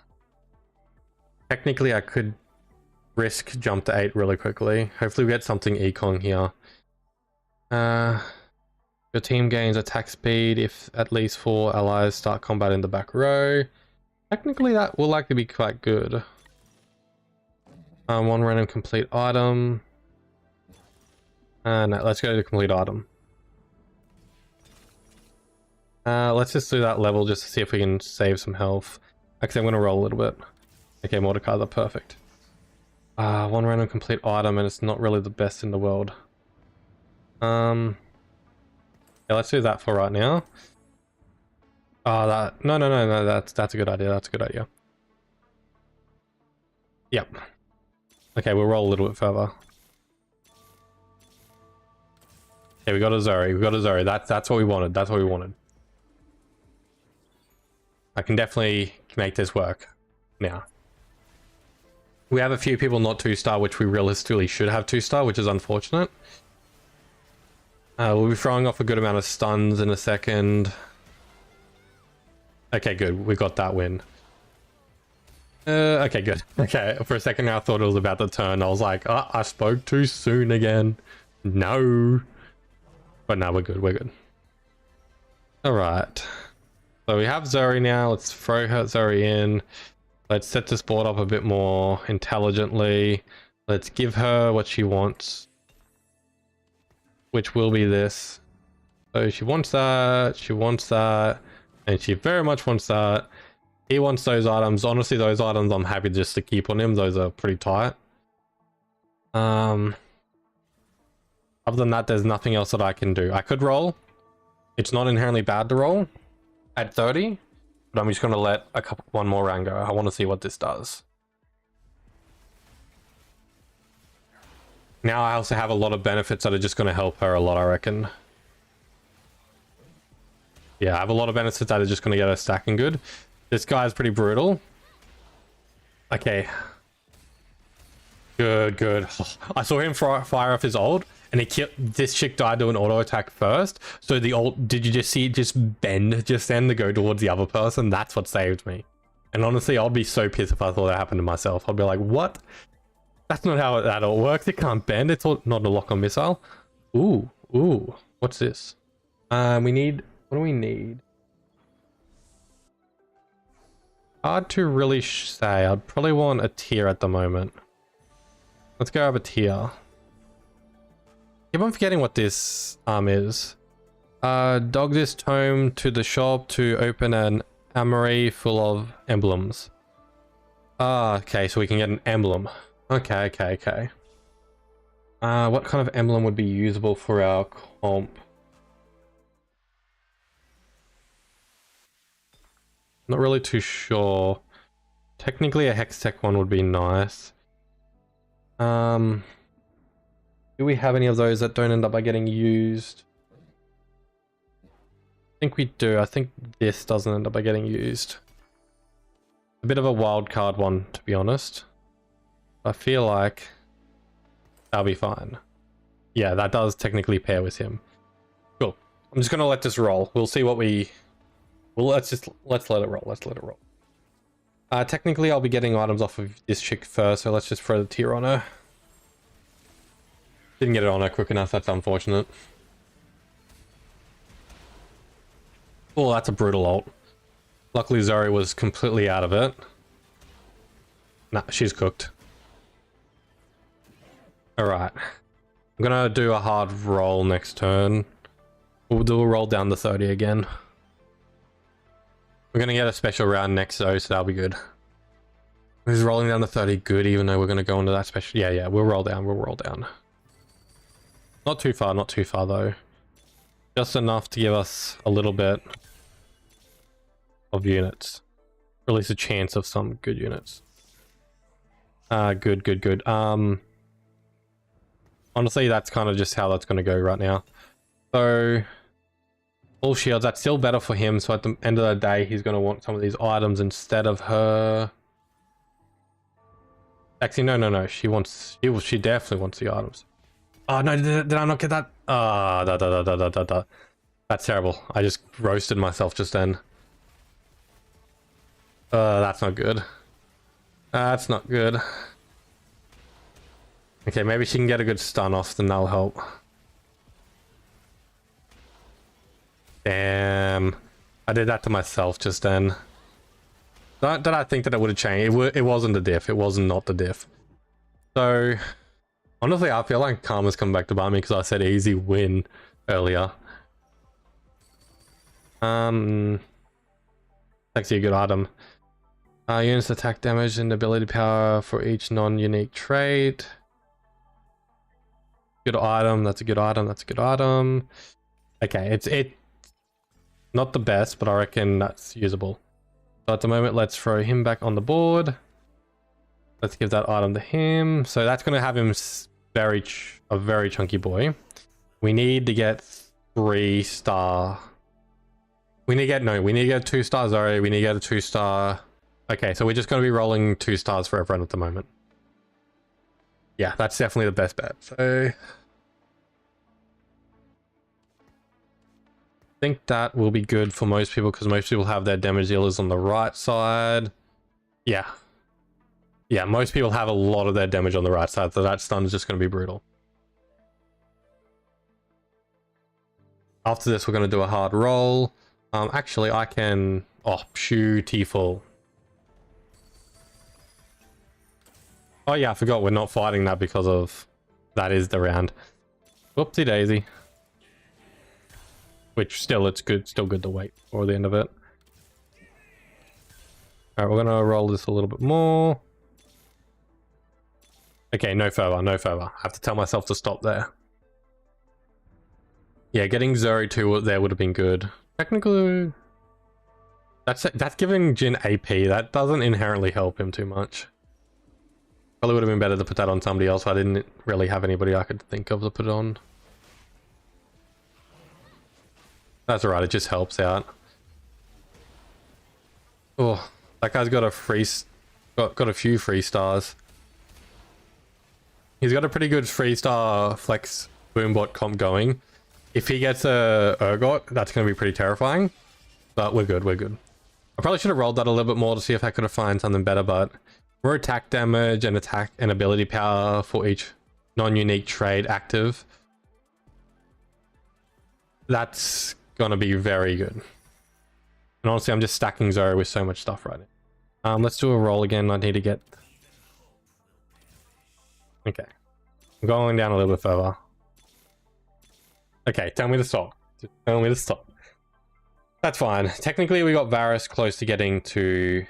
Technically I could risk jump to 8 really quickly. Hopefully we get something econ here. Your team gains attack speed if at least 4 allies start combat in the back row. Technically that will likely be quite good. 1 random complete item. No, let's go to the complete item. Let's just do that level just to see if we can save some health. Actually, I'm going to roll a little bit. Okay, Mordecai's are perfect. 1 random complete item, and it's not really the best in the world. Yeah, let's do that for right now. No, that's a good idea. That's a good idea. Yep. Okay, we'll roll a little bit further. Okay, we got a Zori. We got a Zori. That's what we wanted. That's what we wanted. I can definitely make this work now. We have a few people not 2-star, which we realistically should have 2-star, which is unfortunate. We'll be throwing off a good amount of stuns in a second. Okay, good. We got that win. Okay, good. Okay, for a second I thought it was about to turn. I was like, oh, I spoke too soon again. No. But no, we're good. We're good. All right. So we have Zori now. Let's throw her Zori in. Let's set this board up a bit more intelligently. Let's give her what she wants, which will be this. So she wants that, and she very much wants that. He wants those items. Honestly, those items I'm happy just to keep on him. Those are pretty tight. Other than that, there's nothing else that I can do. I could roll. It's not inherently bad to roll at 30, but I'm just going to let one more round go. I want to see what this does. Now I also have a lot of benefits that are just going to help her a lot, I reckon. Yeah, I have a lot of benefits that are just going to get her stacking good. This guy is pretty brutal. Okay. Good, good. I saw him fire off his ult, and he killed this chick. Died to an auto attack first. So the ult, did you just see it just bend just then to go towards the other person? That's what saved me. And honestly, I'd be so pissed if I thought that happened to myself. I'd be like, what? That's not how that all works. It can't bend. It's all, not a lock-on missile. Ooh, ooh. What's this? We need. What do we need? Hard to really say. I'd probably want a tier at the moment. Let's go have a tier. Keep on forgetting what this is. Dog this tome to the shop to open an armory full of emblems. Okay, so we can get an emblem. Okay. What kind of emblem would be usable for our comp? Not really too sure. Technically a Hextech one would be nice. Do we have any of those that don't end up by getting used? I think we do. I think this doesn't end up by getting used. A bit of a wild card one, to be honest. I feel like that'll be fine. Yeah, that does technically pair with him. Cool. I'm just gonna let this roll. We'll see what we... Well, let's let it roll. Let's let it roll. Technically, I'll be getting items off of this chick first, so let's just throw the tier on her. Didn't get it on her quick enough. That's unfortunate. Oh, that's a brutal ult. Luckily, Zori was completely out of it. Nah, she's cooked. Alright. I'm gonna do a hard roll next turn. We'll do a roll down to 30 again. We're gonna get a special round next though, so that'll be good. Is rolling down to 30 good, even though we're gonna go into that special? Yeah, we'll roll down, we'll roll down. Not too far though. Just enough to give us a little bit of units. Or at least a chance of some good units. Good, good, good. Honestly, that's kind of just how that's going to go right now. So, all shields, that's still better for him. So at the end of the day, he's going to want some of these items instead of her. Actually, no. She definitely wants the items. Oh, no, did I not get that? That's terrible. I just roasted myself just then. That's not good. That's not good. Okay, maybe she can get a good stun off, then that'll help. Damn. I did that to myself just then. Did I think that it would have changed? It wasn't the diff. It was not the diff. So, honestly, I feel like Karma's come back to bite me because I said easy win earlier. Actually a good item. Units attack damage and ability power for each non-unique trait. Good item. That's a good item. That's a good item. Okay, it's not the best, but I reckon that's usable. So at the moment, let's throw him back on the board. Let's give that item to him. So that's going to have him a very chunky boy. We need to get 3-star. We need to get 2-star Zori. We need to get a 2-star. Okay, so we're just going to be rolling 2 stars for everyone at the moment. Yeah, that's definitely the best bet. So I think that will be good for most people because most people have their damage dealers on the right side. Yeah, most people have a lot of their damage on the right side, so that stun is just going to be brutal. After this, we're going to do a hard roll. Actually, I can... Oh, beautiful. Oh yeah, I forgot we're not fighting that because of... That is the round. Whoopsie daisy. Which still, it's good. Still good to wait for the end of it. Alright, we're going to roll this a little bit more. Okay, no further, no further. I have to tell myself to stop there. Yeah, getting Zori 2 there would have been good. Technically... That's giving Jhin AP. That doesn't inherently help him too much. Probably would have been better to put that on somebody else. I didn't really have anybody I could think of to put it on. That's alright, it just helps out. Oh, that guy's got a got a few 3-stars. He's got a pretty good 3-star flex boombot comp going. If he gets a Urgot, that's going to be pretty terrifying. But we're good, we're good. I probably should have rolled that a little bit more to see if I could have found something better, but more attack damage and attack and ability power for each non-unique trade active. That's gonna be very good. And honestly, I'm just stacking Zoro with so much stuff right now. Let's do a roll again. I need to get... Okay. I'm going down a little bit further. Okay, tell me to stop. Just tell me to stop. That's fine. Technically, we got Varus close to getting to...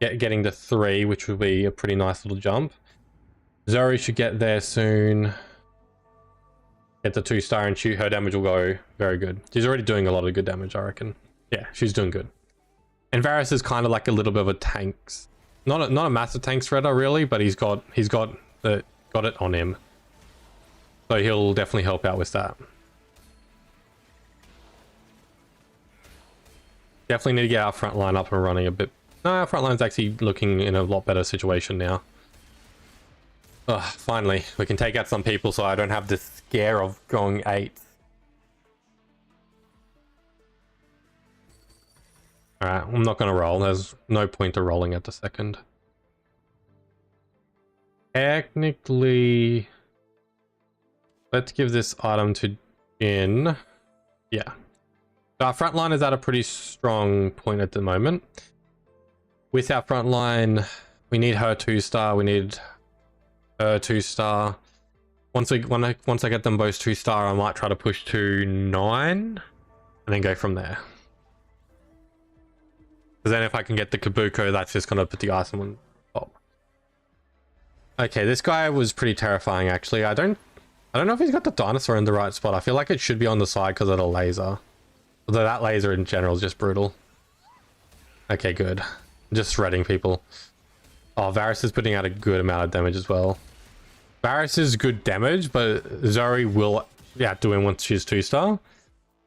Getting to 3, which would be a pretty nice little jump. Zori should get there soon. Get the 2-star and shoot. Her damage will go very good. She's already doing a lot of good damage, I reckon. Yeah, she's doing good. And Varus is kind of like a little bit of a tanks. Not a massive tank shredder really, but he's got it on him. So he'll definitely help out with that. Definitely need to get our front line up and running a bit. No, our front line's actually looking in a lot better situation now. Ugh, finally, we can take out some people so I don't have this scare of going 8. Alright, I'm not going to roll. There's no point to rolling at the second. Technically, let's give this item to Jhin. Yeah. So our front line is at a pretty strong point at the moment. With our front line, we need her 2-star. We need her 2-star. Once I get them both 2-star, I might try to push to 9 and then go from there. Because then if I can get the Kabuko, that's just gonna put the icing on top. Okay, this guy was pretty terrifying actually. I don't know if he's got the dinosaur in the right spot. I feel like it should be on the side because of the laser. Although that laser in general is just brutal. Okay, good. Just shredding people. Oh, Varus is putting out a good amount of damage as well. Varus is good damage, but Zoe will outdo him once she's 2-star.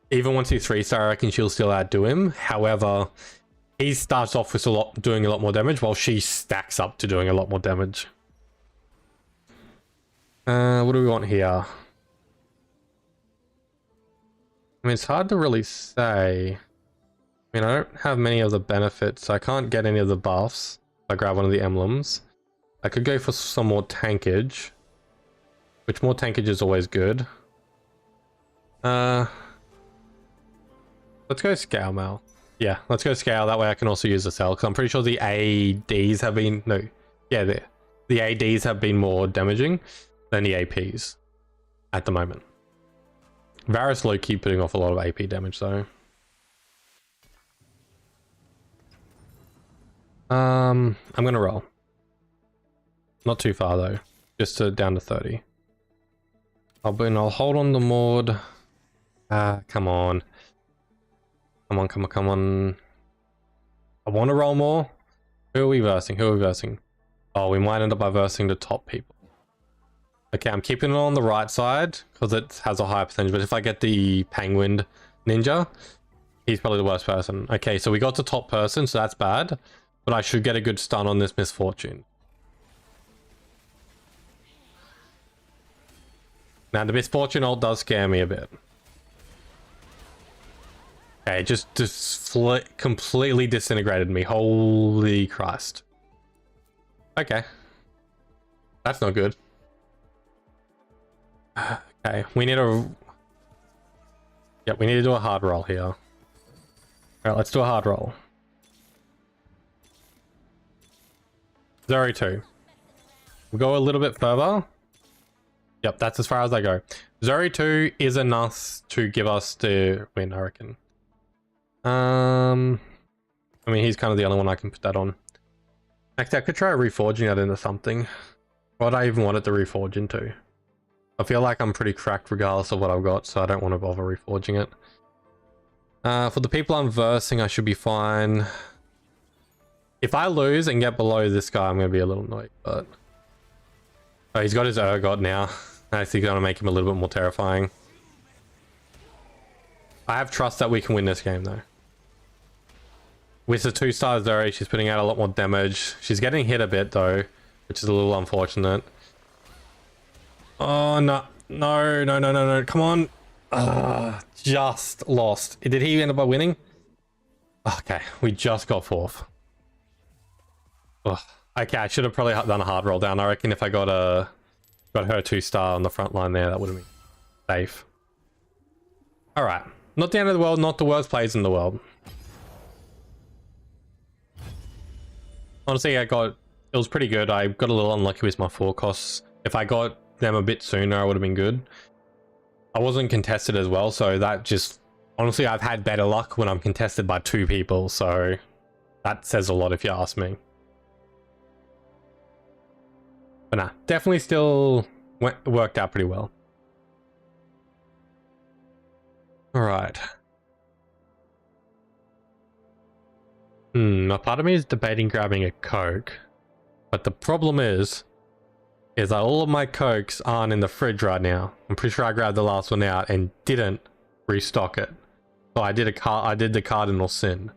Even once he's 3-star, I reckon she'll still outdo him. However, he starts off with doing a lot more damage, while she stacks up to doing a lot more damage. What do we want here? I mean, it's hard to really say. I mean, I don't have many of the benefits. I can't get any of the buffs if I grab one of the emblems. I could go for some more tankage, which more tankage is always good. Let's go Scale Mal. Yeah, let's go Scale. That way I can also use the cell, because I'm pretty sure the ADs have been... No. Yeah, the ADs have been more damaging than the APs at the moment. Varus low-key putting off a lot of AP damage, though. I'm gonna roll. Not too far, though. Just down to 30. I'll hold on the Maud. Come on. Come on. I want to roll more. Who are we versing? Oh, we might end up by versing the top people. Okay, I'm keeping it on the right side because it has a higher percentage, but if I get the Penguin Ninja, he's probably the worst person. Okay, so we got the top person, so that's bad, but I should get a good stun on this Misfortune. Now, the Misfortune ult does scare me a bit. Okay, just completely disintegrated me. Holy Christ. Okay. That's not good. Okay, we need to... Yep, we need to do a hard roll here. Alright, let's do a hard roll. Zeri 2. We'll go a little bit further. Yep, that's as far as I go. Zeri 2 is enough to give us the win, I reckon. I mean, he's kind of the only one I can put that on. Actually, I could try reforging that into something. What I even want it to reforge into. I feel like I'm pretty cracked regardless of what I've got, so I don't want to bother reforging it. For the people I'm versing, I should be fine. If I lose and get below this guy, I'm going to be a little annoyed, but... Oh, he's got his Urgot now. That's going to make him a little bit more terrifying. I have trust that we can win this game, though. With the 2-star Zeri, she's putting out a lot more damage. She's getting hit a bit, though, which is a little unfortunate. Oh, no. No. Come on. Just lost. Did he end up by winning? Okay, we just got 4th. Ugh. Okay, I should have probably done a hard roll down. I reckon if I got her 2-star on the front line there, that would have been safe. Alright. Not the end of the world, not the worst plays in the world. Honestly, it was pretty good. I got a little unlucky with my 4 costs. If I got them a bit sooner, I would have been good. I wasn't contested as well, so that just... Honestly, I've had better luck when I'm contested by 2 people, so that says a lot if you ask me. But nah, definitely still worked out pretty well. Alright. A part of me is debating grabbing a Coke. But the problem is that all of my Cokes aren't in the fridge right now. I'm pretty sure I grabbed the last one out and didn't restock it. So I did the cardinal sin.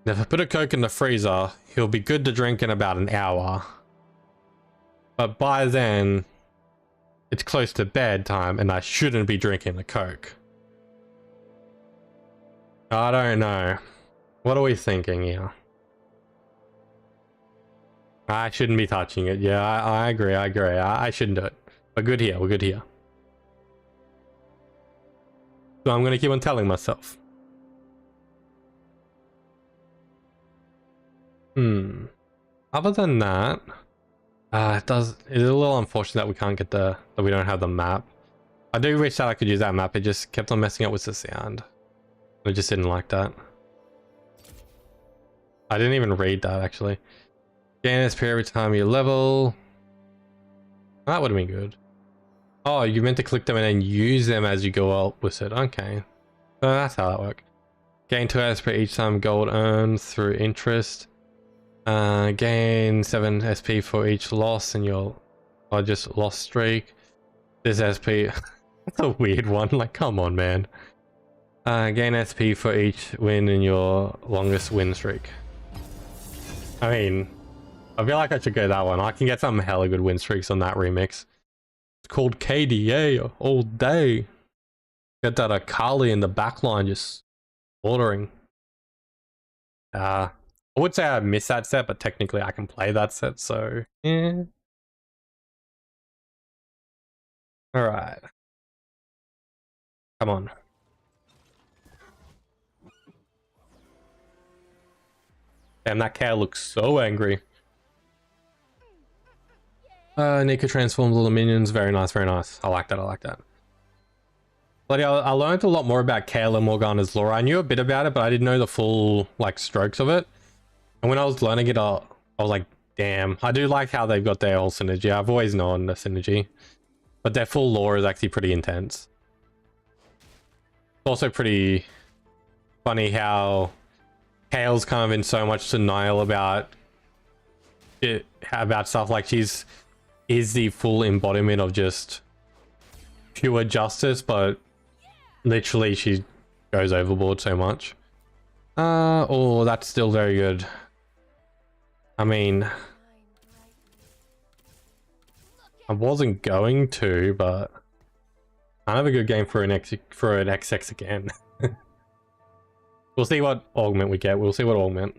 And if I put a Coke in the freezer, he'll be good to drink in about an hour. But by then, it's close to bedtime and I shouldn't be drinking the Coke. I don't know. What are we thinking here? I shouldn't be touching it. Yeah, I agree. I shouldn't do it. We're good here. So I'm going to keep on telling myself. Other than that, it's a little unfortunate that we can't get that we don't have the map. I do wish that I could use that map. It just kept on messing up with the sound. I just didn't like that. I didn't even read that actually. Gain SP every time you level. That would have been good. Oh, you meant to click them and then use them as you go up with it. Okay. So that's how that works. Gain 2 SP each time gold earned through interest. Gain 7 SP for each loss in your largest loss streak. This SP, that's a weird one. Like, come on, man. Gain SP for each win in your longest win streak. I mean, I feel like I should go that one. I can get some hella good win streaks on that remix. It's called KDA all day. Get that Akali in the backline just ordering. I would say I miss that set, but technically I can play that set, so yeah. Alright. Come on. Damn, that cow looks so angry. Nika transforms all the minions. Very nice, very nice. I like that, I like that. But yeah, I learned a lot more about Kayle and Morgana's lore. I knew a bit about it, but I didn't know the full, like, strokes of it. And when I was learning it, I was like, damn. I do like how they've got their whole synergy. I've always known the synergy. But their full lore is actually pretty intense. It's also pretty funny how Kayle's kind of in so much denial about it, about stuff. Like, is the full embodiment of just pure justice, but literally she goes overboard so much. Oh, that's still very good. I mean, I wasn't going to, but I have a good game for an XX again. We'll see what augment we get. We'll see what augment.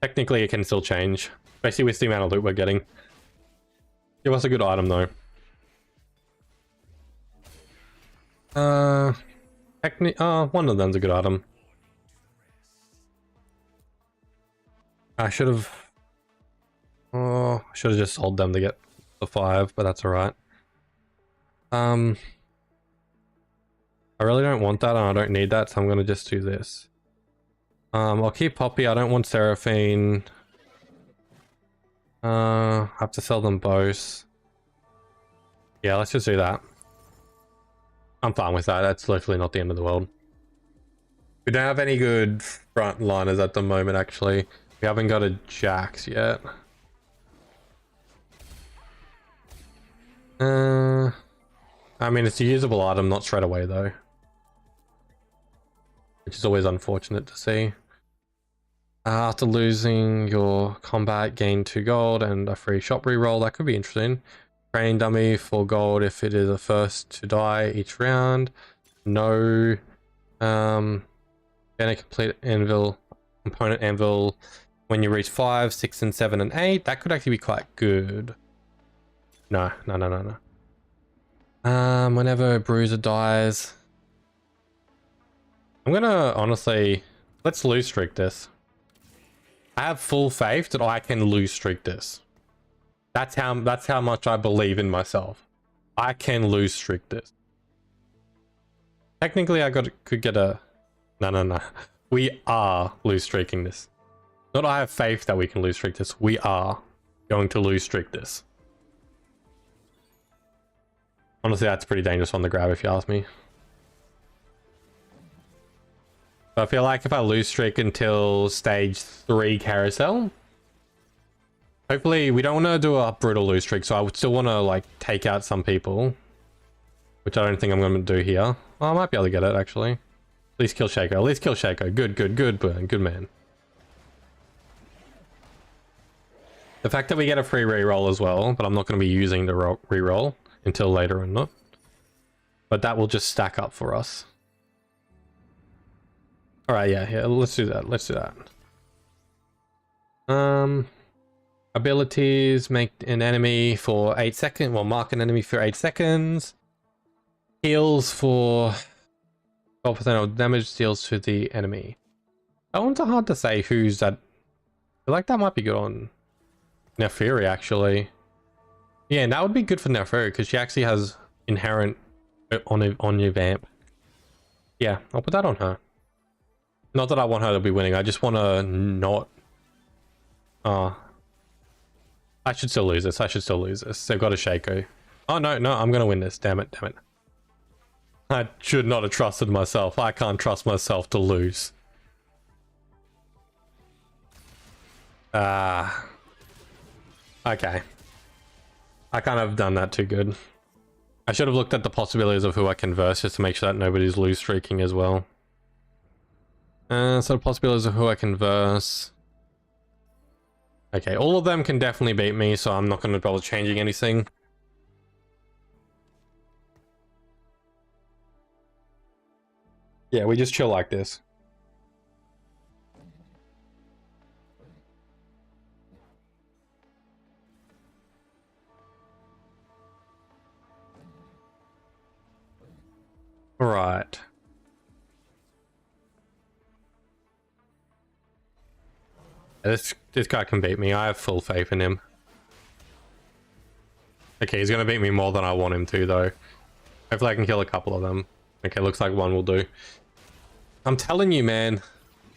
Technically, it can still change, especially with the amount of loot we're getting. Give us a good item though. One of them's a good item. I should have just sold them to get the 5, but that's alright. I really don't want that and I don't need that, so I'm gonna just do this. I'll keep Poppy. I don't want Seraphine. I have to sell them both. Yeah, let's just do that. I'm fine with that. That's literally not the end of the world. We don't have any good frontliners at the moment, actually. We haven't got a Jax yet. I mean, it's a usable item, not straight away, though. Which is always unfortunate to see. After losing your combat, gain 2 gold and a free shop reroll. That could be interesting. Train dummy for gold if it is the first to die each round. No. Then a complete anvil, component anvil when you reach 5, 6, and 7, and 8. That could actually be quite good. No. Whenever a bruiser dies, I'm gonna honestly, let's lose streak this. I have full faith that I can lose streak this. That's how much I believe in myself. I can lose streak this. Technically, could get a... No. We are lose streaking this. Not I have faith that we can lose streak this. We are going to lose streak this. Honestly, that's pretty dangerous on the grab if you ask me. But I feel like if I lose streak until stage 3 carousel, hopefully we don't want to do a brutal lose streak, so I would still want to like take out some people, which I don't think I'm going to do here. Well, I might be able to get it actually. At least kill Shaco. At least kill Shaco. Good burn. Good man. The fact that we get a free reroll as well, but I'm not going to be using the reroll until later on, not. But that will just stack up for us. All right, yeah, let's do that. Let's do that. Abilities: make an enemy for 8 seconds. Well, mark an enemy for 8 seconds. Heals for 12% of damage deals to the enemy. That one's hard to say who's that. I feel like that might be good on Naafiri actually. Yeah, and that would be good for Naafiri because she actually has inherent on your vamp. Yeah, I'll put that on her. Not that I want her to be winning. I just want to not. I should still lose this. They've got a Shaco. Oh no, I'm gonna win this. Damn it. I should not have trusted myself. I can't trust myself to lose. Okay. I can't have done that too good. I should have looked at the possibilities of who I can verse just to make sure that nobody's lose streaking as well. So the possibilities of who I can verse. Okay, all of them can definitely beat me, so I'm not going to bother changing anything. Yeah, we just chill like this. Right. This guy can beat me. I have full faith in him. Okay, he's gonna beat me more than I want him to, though. Hopefully I can kill a couple of them. Okay, looks like one will do. I'm telling you, man.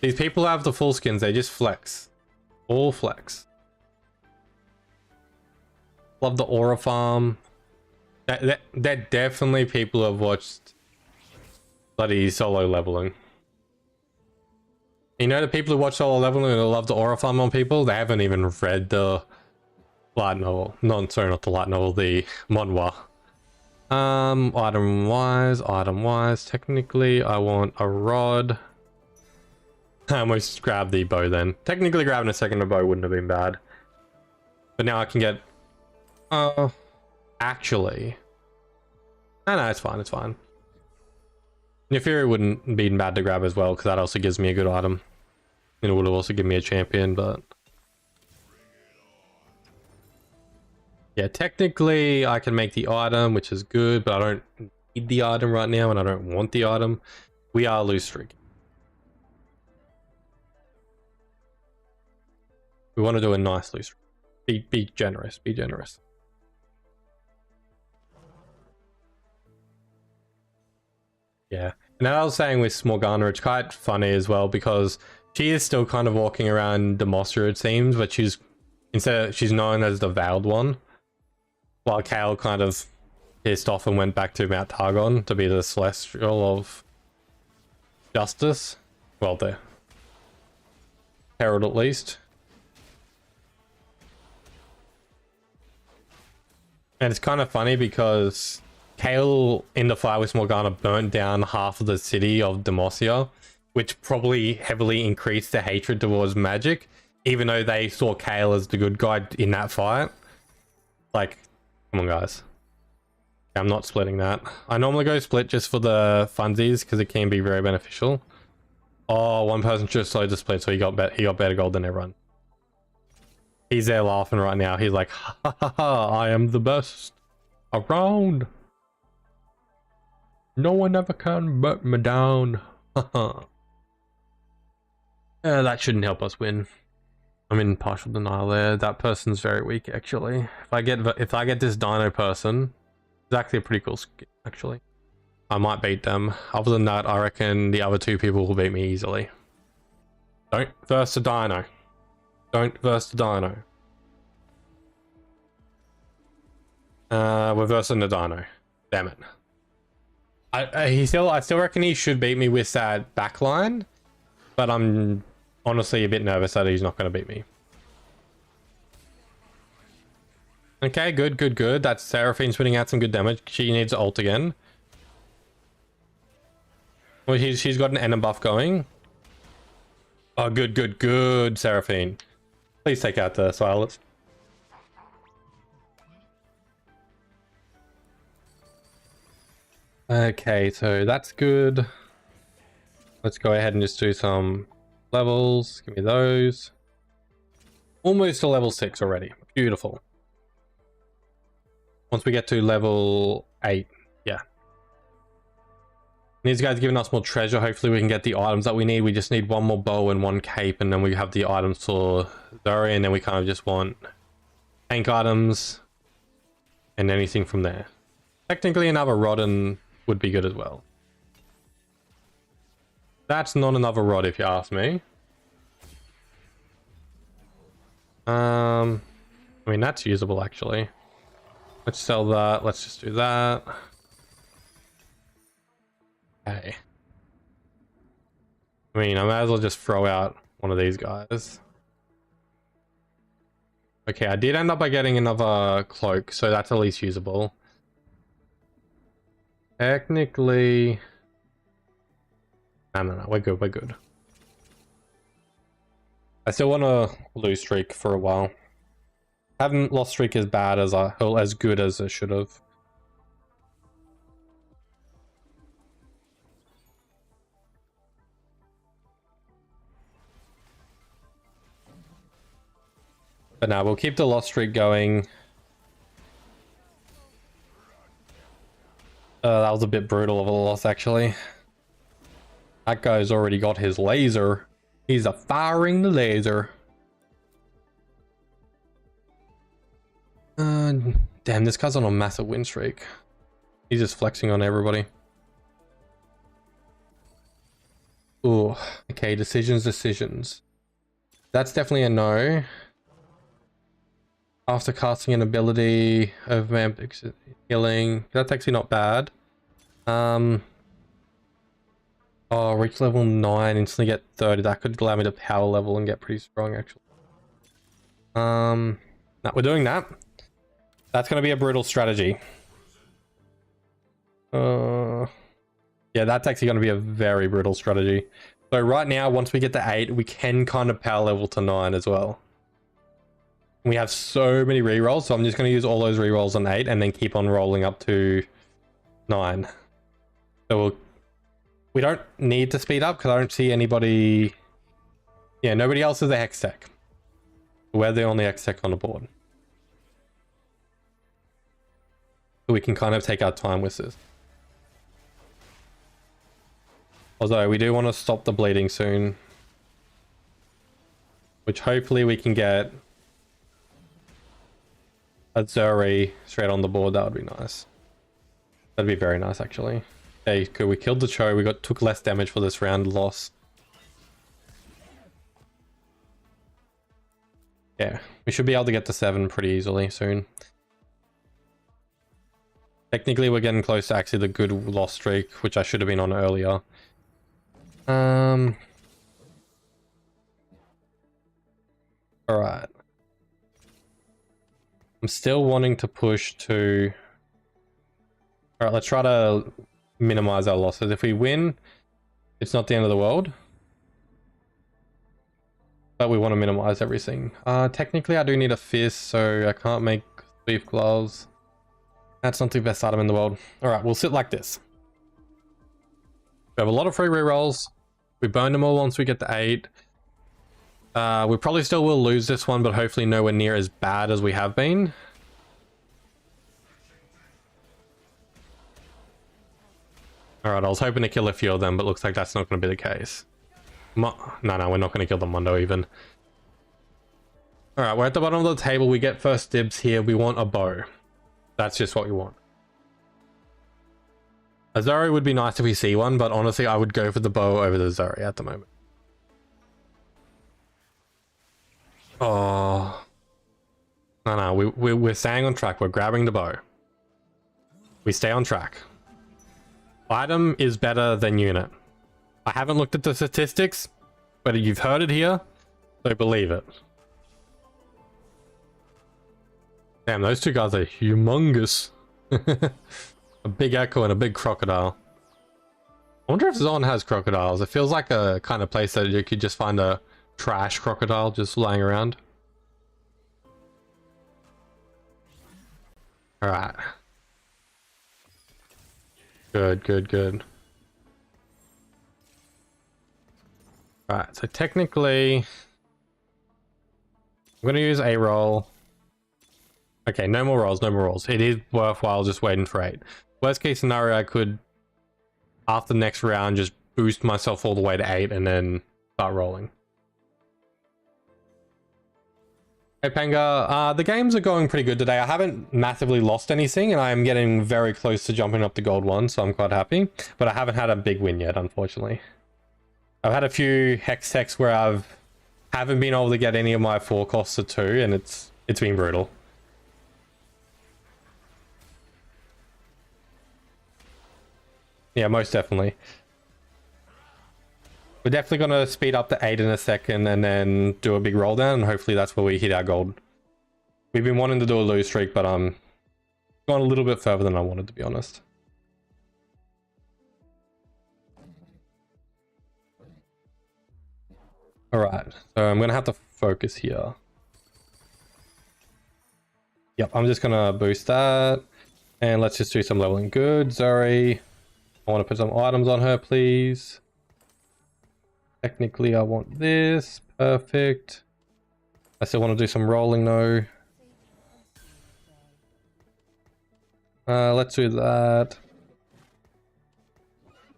These people have the full skins. They just flex. All flex. Love the aura farm. They're definitely people who have watched bloody solo leveling. You know, the people who watch solo leveling and love the aura farm on people, they haven't even read the light novel. No, sorry, not the light novel, the manhwa. Item wise, technically I want a rod. I almost grabbed the bow then. Technically grabbing a second bow wouldn't have been bad. But now I can get... actually... No, it's fine, it's fine. Nefiri wouldn't be bad to grab as well, because that also gives me a good item. And it would have also given me a champion, but... yeah, technically I can make the item, which is good, but I don't need the item right now, and I don't want the item. We are loose streaking. We want to do a nice loose streak. Be generous, be generous. Yeah, and I was saying with Morgana, it's quite funny as well, because she is still kind of walking around Demacia, it seems, but she's known as the Veiled One, while Kayle kind of pissed off and went back to Mount Targon to be the Celestial of Justice. Well, the Herald at least. And it's kind of funny because Kayle in the fight with Morgana burnt down half of the city of Demacia, which probably heavily increased the hatred towards magic, even though they saw Kayle as the good guy in that fight. Like, come on, guys. I'm not splitting that. I normally go split just for the funsies because it can be very beneficial. Oh, one person just slowed the split, so he got better gold than everyone. He's there laughing right now. He's like, ha ha ha, ha, I am the best around. No one ever can put me down. That shouldn't help us win. I'm in partial denial there. That person's very weak, actually. If I get this dino person, it's actually a pretty cool skin, actually. I might beat them. Other than that, I reckon the other two people will beat me easily. Don't verse the dino. Don't verse the dino. We're versing the dino. Damn it. I still reckon he should beat me with that backline, but I'm honestly a bit nervous that he's not going to beat me. Okay, good. That's Seraphine spitting out some good damage. She needs ult again. Well, she's got an enemy buff going. Oh, good, Seraphine. Please take out the Silas. Okay, so that's good. Let's go ahead and just do some levels. Give me those. Almost to level 6 already. Beautiful. Once we get to level 8, yeah. These guys are giving us more treasure. Hopefully we can get the items that we need. We just need one more bow and one cape, and then we have the items for Zoe, and then we kind of just want tank items and anything from there. Technically another rod and would be good as well. That's not another rod if you ask me. I mean, that's usable actually. Let's sell that. Let's just do that. Okay. I mean, I might as well just throw out one of these guys. Okay, I did end up by getting another cloak, so that's at least usable. Technically... No, we're good, we're good. I still want to lose streak for a while. Haven't lost streak as bad as as good as I should have. But now we'll keep the lost streak going. That was a bit brutal of a loss, actually. That guy's already got his laser. He's firing the laser. Damn, this guy's on a massive win streak. He's just flexing on everybody. Ooh, okay, decisions. That's definitely a no. After casting an ability of vamp healing, that's actually not bad. Oh, reach level 9, instantly get 30. That could allow me to power level and get pretty strong, actually. No, we're doing that. That's going to be a brutal strategy. Yeah, that's actually going to be a very brutal strategy. So right now, once we get to 8, we can kind of power level to 9 as well. We have so many rerolls, so I'm just going to use all those rerolls on 8 and then keep on rolling up to 9. So we don't need to speed up because I don't see anybody... Yeah, nobody else is a Hex Tech. We're the only Hex Tech on the board. So we can kind of take our time with this. Although we do want to stop the bleeding soon. Which hopefully we can get a Zuri straight on the board. That would be nice. That'd be very nice, actually. Okay, good. We killed the Cho. We took less damage for this round loss. Yeah, we should be able to get to 7 pretty easily soon. Technically, we're getting close to actually the good loss streak, which I should have been on earlier. Alright. I'm still wanting to push to... Alright, let's try to minimize our losses. If we win, it's not the end of the world. But we want to minimize everything. Technically, I do need a fist, so I can't make Thief Gloves. That's not the best item in the world. Alright, we'll sit like this. We have a lot of free rerolls. We burn them all once we get to 8. We probably still will lose this one, but hopefully nowhere near as bad as we have been. Alright, I was hoping to kill a few of them, but looks like that's not going to be the case. No, we're not going to kill the Mondo even. Alright, we're at the bottom of the table. We get first dibs here. We want a bow. That's just what we want. A Zuri would be nice if we see one, but honestly, I would go for the bow over the Zuri at the moment. Oh. No, we're staying on track. We're grabbing the bow. We stay on track. Item is better than unit. I haven't looked at the statistics, but you've heard it here, so believe it. Damn, those two guys are humongous. A big Echo and a big Crocodile. I wonder if Zon has crocodiles. It feels like a kind of place that you could just find a trash crocodile just lying around. Alright. Good. Alright, so technically... I'm going to use a roll. Okay, no more rolls. It is worthwhile just waiting for 8. Worst case scenario, I could, after the next round, just boost myself all the way to 8 and then start rolling. Hey Panga, the games are going pretty good today. I haven't massively lost anything and I'm getting very close to jumping up to gold 1, so I'm quite happy. But I haven't had a big win yet, unfortunately. I've had a few Hex Techs where haven't been able to get any of my 4 costs to 2 and it's been brutal. Yeah, most definitely. We're definitely going to speed up to 8 in a second and then do a big roll down, and hopefully that's where we hit our gold. We've been wanting to do a lose streak, but gone a little bit further than I wanted, to be honest. Alright, so I'm gonna have to focus here. Yep, I'm just gonna boost that. And let's just do some leveling. Good, Zuri. I want to put some items on her, please. Technically, I want this. Perfect. I still want to do some rolling though. Let's do that.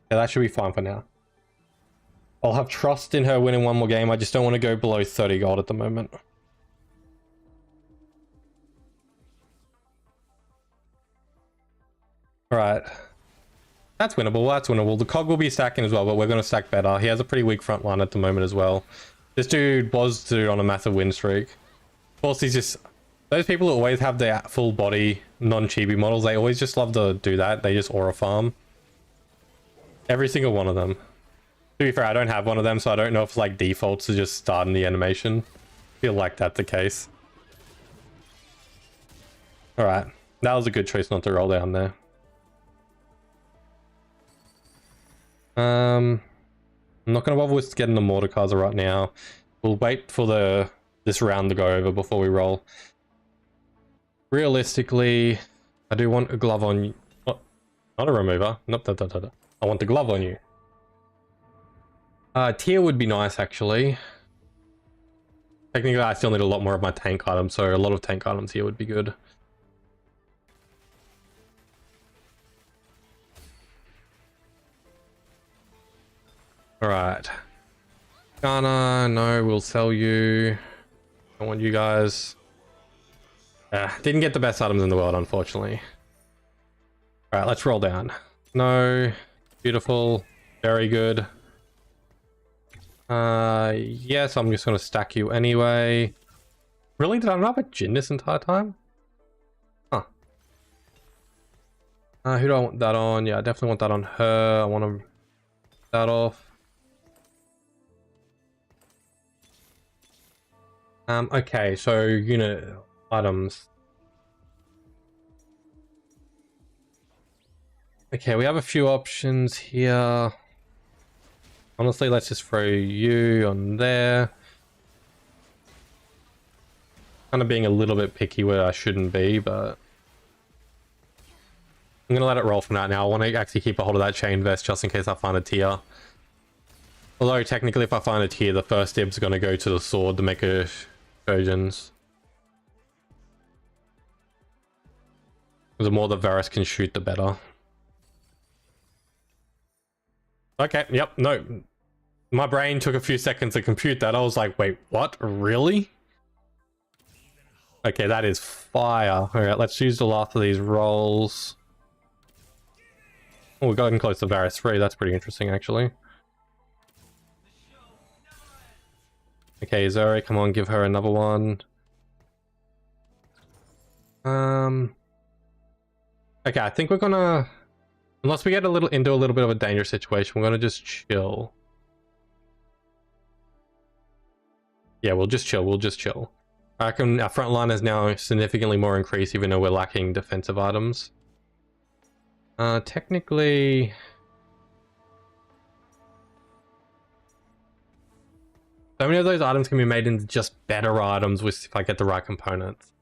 Yeah, that should be fine for now. I'll have trust in her winning one more game. I just don't want to go below 30 gold at the moment. Alright. That's winnable, that's winnable. The cog will be stacking as well, but we're going to stack better. He has a pretty weak front line at the moment as well. This dude was on a massive win streak. Of course, he's just... Those people who always have their full body non-chibi models, they always just love to do that. They just aura farm. Every single one of them. To be fair, I don't have one of them, so I don't know if it's like defaults to just start in the animation. I feel like that's the case. Alright. That was a good choice not to roll down there. I'm not going to bother with getting the Mordekaiser right now. We'll wait for this round to go over before we roll. Realistically, I do want a glove on you. Oh, not a remover. Nope, I want the glove on you. Tier would be nice, actually. Technically, I still need a lot more of my tank items, so a lot of tank items here would be good. Alright. Ghana, no, we'll sell you. I want you guys. Didn't get the best items in the world, unfortunately. Alright, let's roll down. No. Beautiful. Very good. Yes, I'm just going to stack you anyway. Really? Did I not have a Jhin this entire time? Huh. Who do I want that on? Yeah, I definitely want that on her. I want to that off. Okay, so unit items. Okay, we have a few options here. Honestly, let's just throw you on there. Kind of being a little bit picky where I shouldn't be, but I'm gonna let it roll from that now. I want to actually keep a hold of that chain vest just in case I find a tier. Although technically if I find a tier, the first dib's gonna go to the sword to make a Trojans. The more the Varus can shoot, the better. Okay, yep, no. My brain took a few seconds to compute that. I was like, wait, what? Really? Okay, that is fire. Alright, let's use the last of these rolls. Oh, we've gotten close to Varus 3. That's pretty interesting, actually. Okay, Zuri, come on, give her another one. Okay, I think we're gonna... Unless we get into a little bit of a dangerous situation, we're gonna just chill. Yeah, we'll just chill. I reckon our front line is now significantly more increased, even though we're lacking defensive items. Technically... So many of those items can be made into just better items if I get the right components.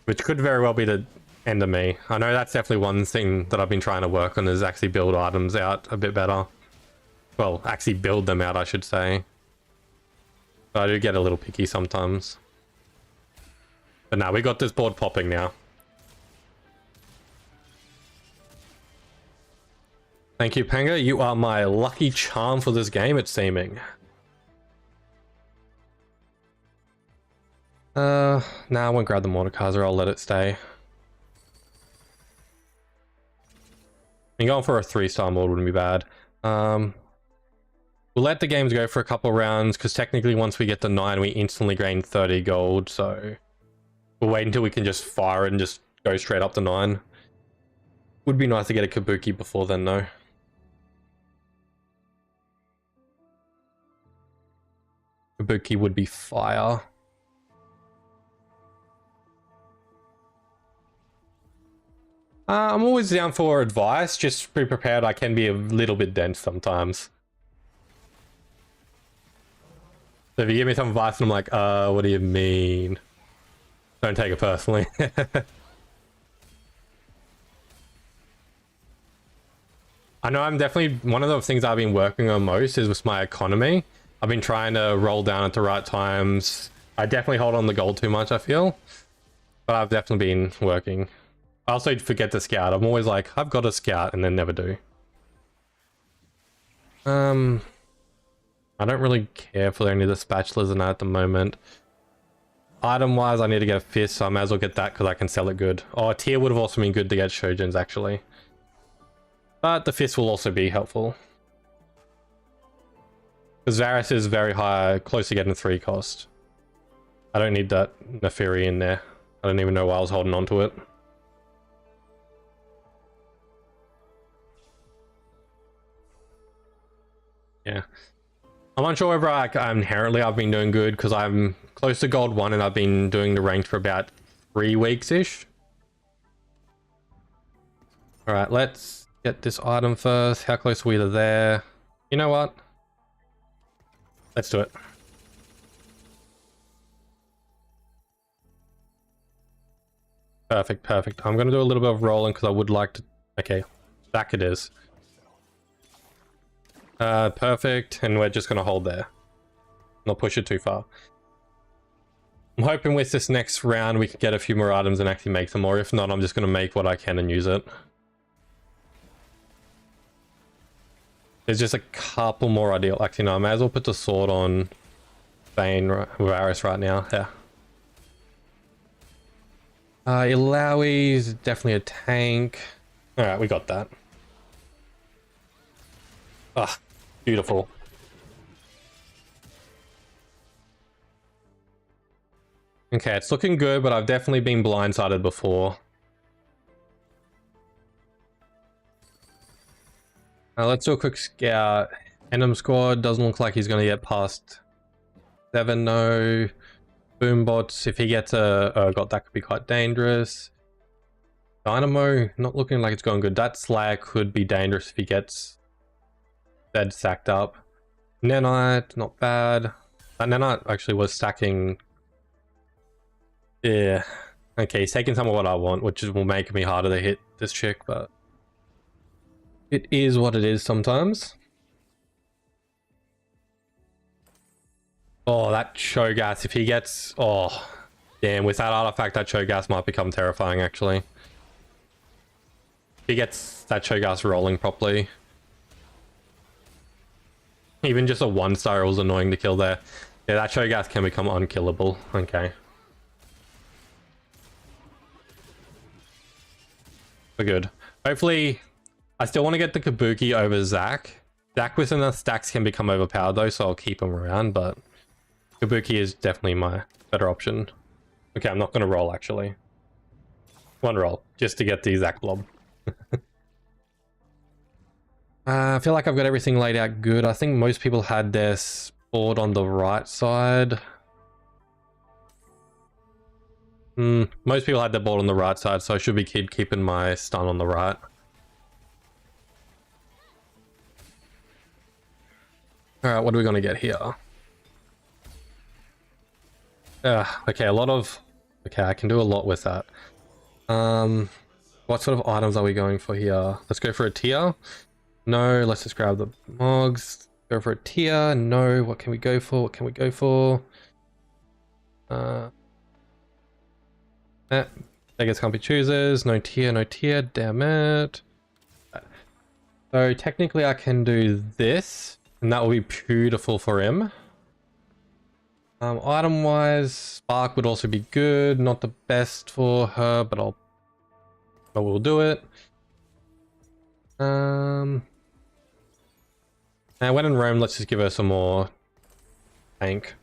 Which could very well be the end of me. I know that's definitely one thing that I've been trying to work on, is actually build items out a bit better. Well, actually build them out, I should say. But I do get a little picky sometimes. But now we got this board popping now. Thank you, Panga. You are my lucky charm for this game, it's seeming. Nah, I won't grab the Mordekaiser, I'll let it stay. And going for a 3-star mod wouldn't be bad. We'll let the games go for a couple rounds, because technically once we get to 9, we instantly gain 30 gold, so... We'll wait until we can just fire it and just go straight up to 9. Would be nice to get a Kabuki before then, though. Kabuki would be fire. I'm always down for advice. Just be prepared. I can be a little bit dense sometimes. So if you give me some advice and I'm like, what do you mean? Don't take it personally. I know I'm definitely, one of the things I've been working on most is with my economy. I've been trying to roll down at the right times. I definitely hold on the gold too much, I feel. But I've definitely been working. I also forget to scout. I'm always like, I've got to scout and then never do. I don't really care for any of the spatulas and that at the moment. Item wise, I need to get a fist, so I may as well get that because I can sell it good. Oh, a tier would have also been good to get Shojins actually. But the fist will also be helpful. Because Varus is very high, close to getting 3 cost. I don't need that Neferi in there. I don't even know why I was holding on to it. Yeah. I'm unsure whether inherently I've been doing good because I'm close to gold 1 and I've been doing the range for about 3 weeks-ish. Alright, let's get this item first. How close are we to there? You know what? Let's do it. Perfect, perfect. I'm going to do a little bit of rolling because I would like to... Okay, back it is. Perfect, and we're just going to hold there. Not push it too far. I'm hoping with this next round we can get a few more items and actually make some more. If not, I'm just going to make what I can and use it. There's just a couple more ideal. Actually, no, I may as well put the sword on Bane Varus right now. Yeah. Ilawi's definitely a tank. Alright, we got that. Ah, beautiful. Okay, it's looking good, but I've definitely been blindsided before. Let's do a quick scout. Enum squad doesn't look like he's going to get past 7, no. Boombots, if he gets a god, that could be quite dangerous. Dynamo, not looking like it's going good. That Slayer could be dangerous if he gets dead sacked up. Nanite, not bad. That Nanite actually was stacking. Yeah. Okay, he's taking some of what I want, which will make me harder to hit this chick, but it is what it is sometimes. Oh, that Cho'Gath, if he gets... Oh, damn, with that artifact, that Cho'Gath might become terrifying, actually. If he gets that Cho'Gath rolling properly. Even just a 1-star was annoying to kill there. Yeah, that Cho'Gath can become unkillable. Okay. We're good. Hopefully, I still want to get the Kabuki over Zac. Zac with enough stacks can become overpowered though, so I'll keep him around, but Kabuki is definitely my better option. Okay, I'm not going to roll actually. 1 roll, just to get the Zac blob. I feel like I've got everything laid out good. I think most people had their board on the right side. Most people had their board on the right side, so I should be keeping my stun on the right. Alright, what are we going to get here? Okay, a lot of... Okay, I can do a lot with that. What sort of items are we going for here? Let's go for a tier. No, let's just grab the Mogs. Go for a tier. No, what can we go for? What can we go for? Beggars can't be choosers. No tier, no tier. Damn it. So technically I can do this, and that will be beautiful for him. Item wise, Spark would also be good. Not the best for her, but we'll do it. Now when in Rome, let's just give her some more tank.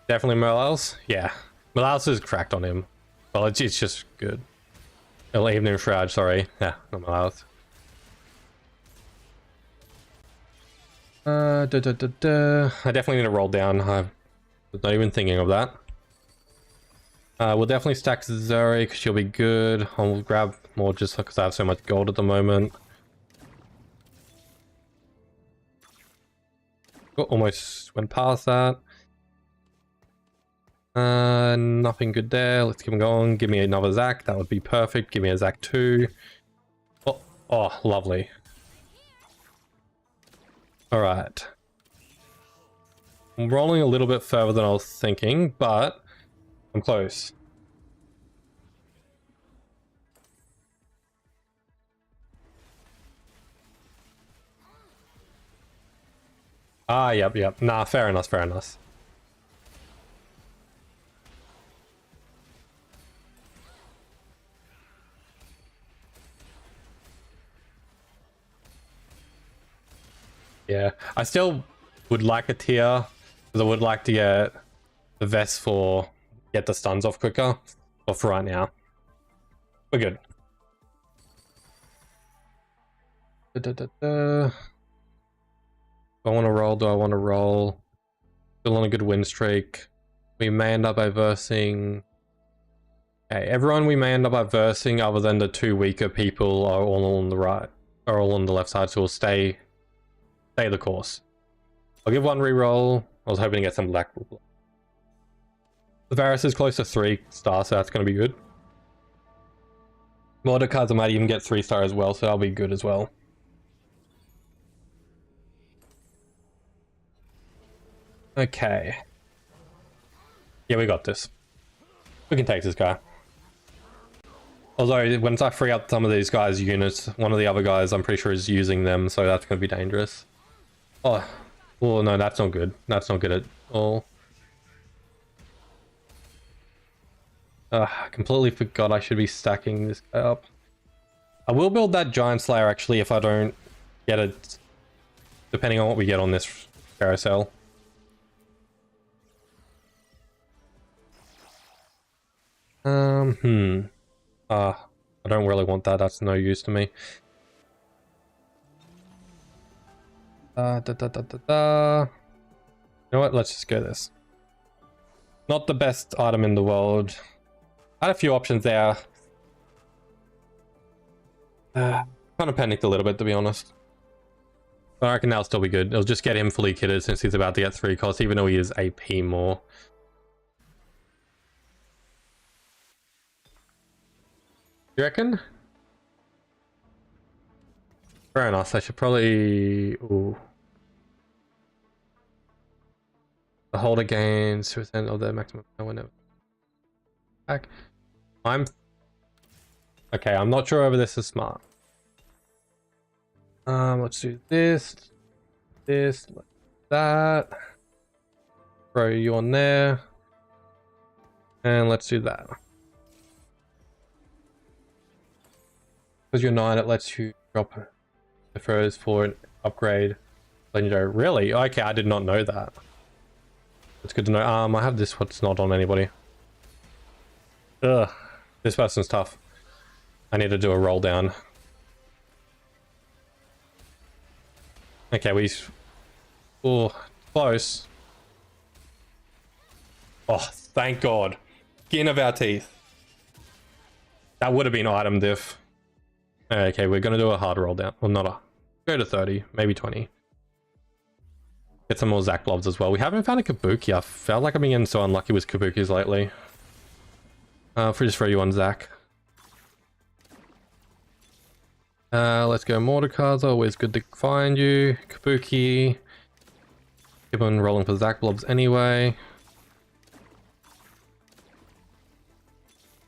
Definitely Merlaus. Yeah, Merlaus is cracked on him. Well, it's just good. Evening Shroud, sorry. Yeah, not Merlaus. I definitely need to roll down. I was not even thinking of that. We'll definitely stack Zuri because she'll be good. I'll grab more just because I have so much gold at the moment. Oh, almost went past that. Nothing good there. Let's keep going. Give me another Zac. That would be perfect. Give me a Zac 2. Oh, lovely. Alright. I'm rolling a little bit further than I was thinking, but I'm close. Ah, yep. Nah, fair enough, fair enough. Yeah, I still would like a tier, because I would like to get the vest for get the stuns off quicker, but for right now, we're good. Do I want to roll? Do I want to roll? Still on a good win streak. We may end up by versing. Okay, everyone we may end up by versing, other than the 2 weaker people, are all on the right, are all on the left side, so we'll stay the course. I'll give 1 reroll. I was hoping to get some black. The Varus is close to 3 stars, so that's going to be good. Mordekaiser might even get 3 star as well, so that'll be good as well. Okay. Yeah, we got this. We can take this guy. Although, once I free up some of these guys' units, one of the other guys, I'm pretty sure, is using them, so that's going to be dangerous. Oh no, that's not good. That's not good at all. I completely forgot I should be stacking this guy up. I will build that Giant Slayer, actually, if I don't get it, depending on what we get on this carousel. I don't really want that. That's no use to me. You know what? Let's just go this. Not the best item in the world. I had a few options there. Kind of panicked a little bit, to be honest. But I reckon that'll still be good. It'll just get him fully kitted since he's about to get 3 costs, even though he is AP more. You reckon? Fair enough. I should probably... Ooh. The holder gains 2% of the maximum whenever. Back. Okay, I'm not sure whether this is smart. Let's do this, like that. Throw you on there. And let's do that. Because you're 9, it lets you drop the throws for an upgrade. Legendary. Really? Okay, I did not know that. It's good to know. I have this what's not on anybody. Ugh. This person's tough. I need to do a roll down. Okay, oh, close. Oh, thank God. Skin of our teeth. That would have been item diff. Okay, we're gonna do a hard roll down. Well, not a... Go to 30, maybe 20. Get some more Zac blobs as well. We haven't found a Kabuki. I felt like I've been getting so unlucky with Kabukis lately. If we just throw you on Zac. Let's go Mordekaiser. Always good to find you. Kabuki. Keep on rolling for Zac blobs anyway.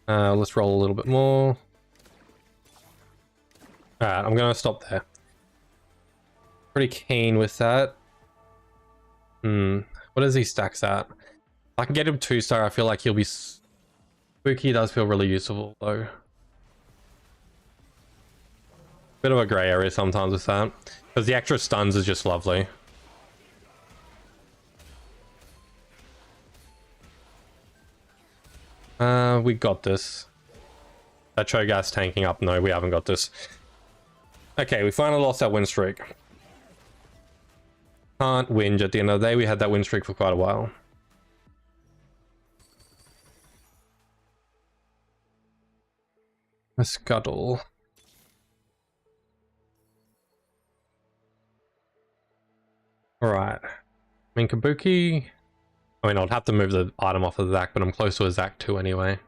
Let's roll a little bit more. Alright, I'm gonna stop there. Pretty keen with that. What does he stacks at? If I can get him 2-star, I feel like he'll be... Spooky does feel really useful though. Bit of a grey area sometimes with that. Because the extra stuns is just lovely. We got this. That Cho'Gath tanking up. No, we haven't got this. Okay, we finally lost that win streak. Can't whinge at the end of the day. We had that win streak for quite a while. A scuttle. Alright. I mean, Kabuki... I mean, I'd have to move the item off of Zac, but I'm close to a Zac 2 anyway.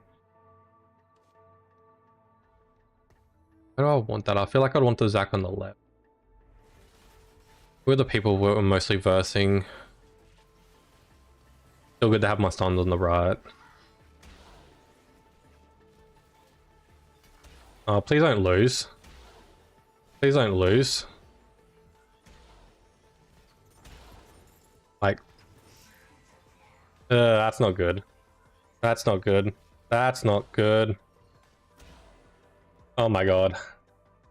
Where do I want that? I feel like I'd want the Zac on the left. Who are the people who are mostly versing? Still good to have my stuns on the right. Oh, please don't lose. Please don't lose. Like... that's not good. That's not good. That's not good. Oh my god.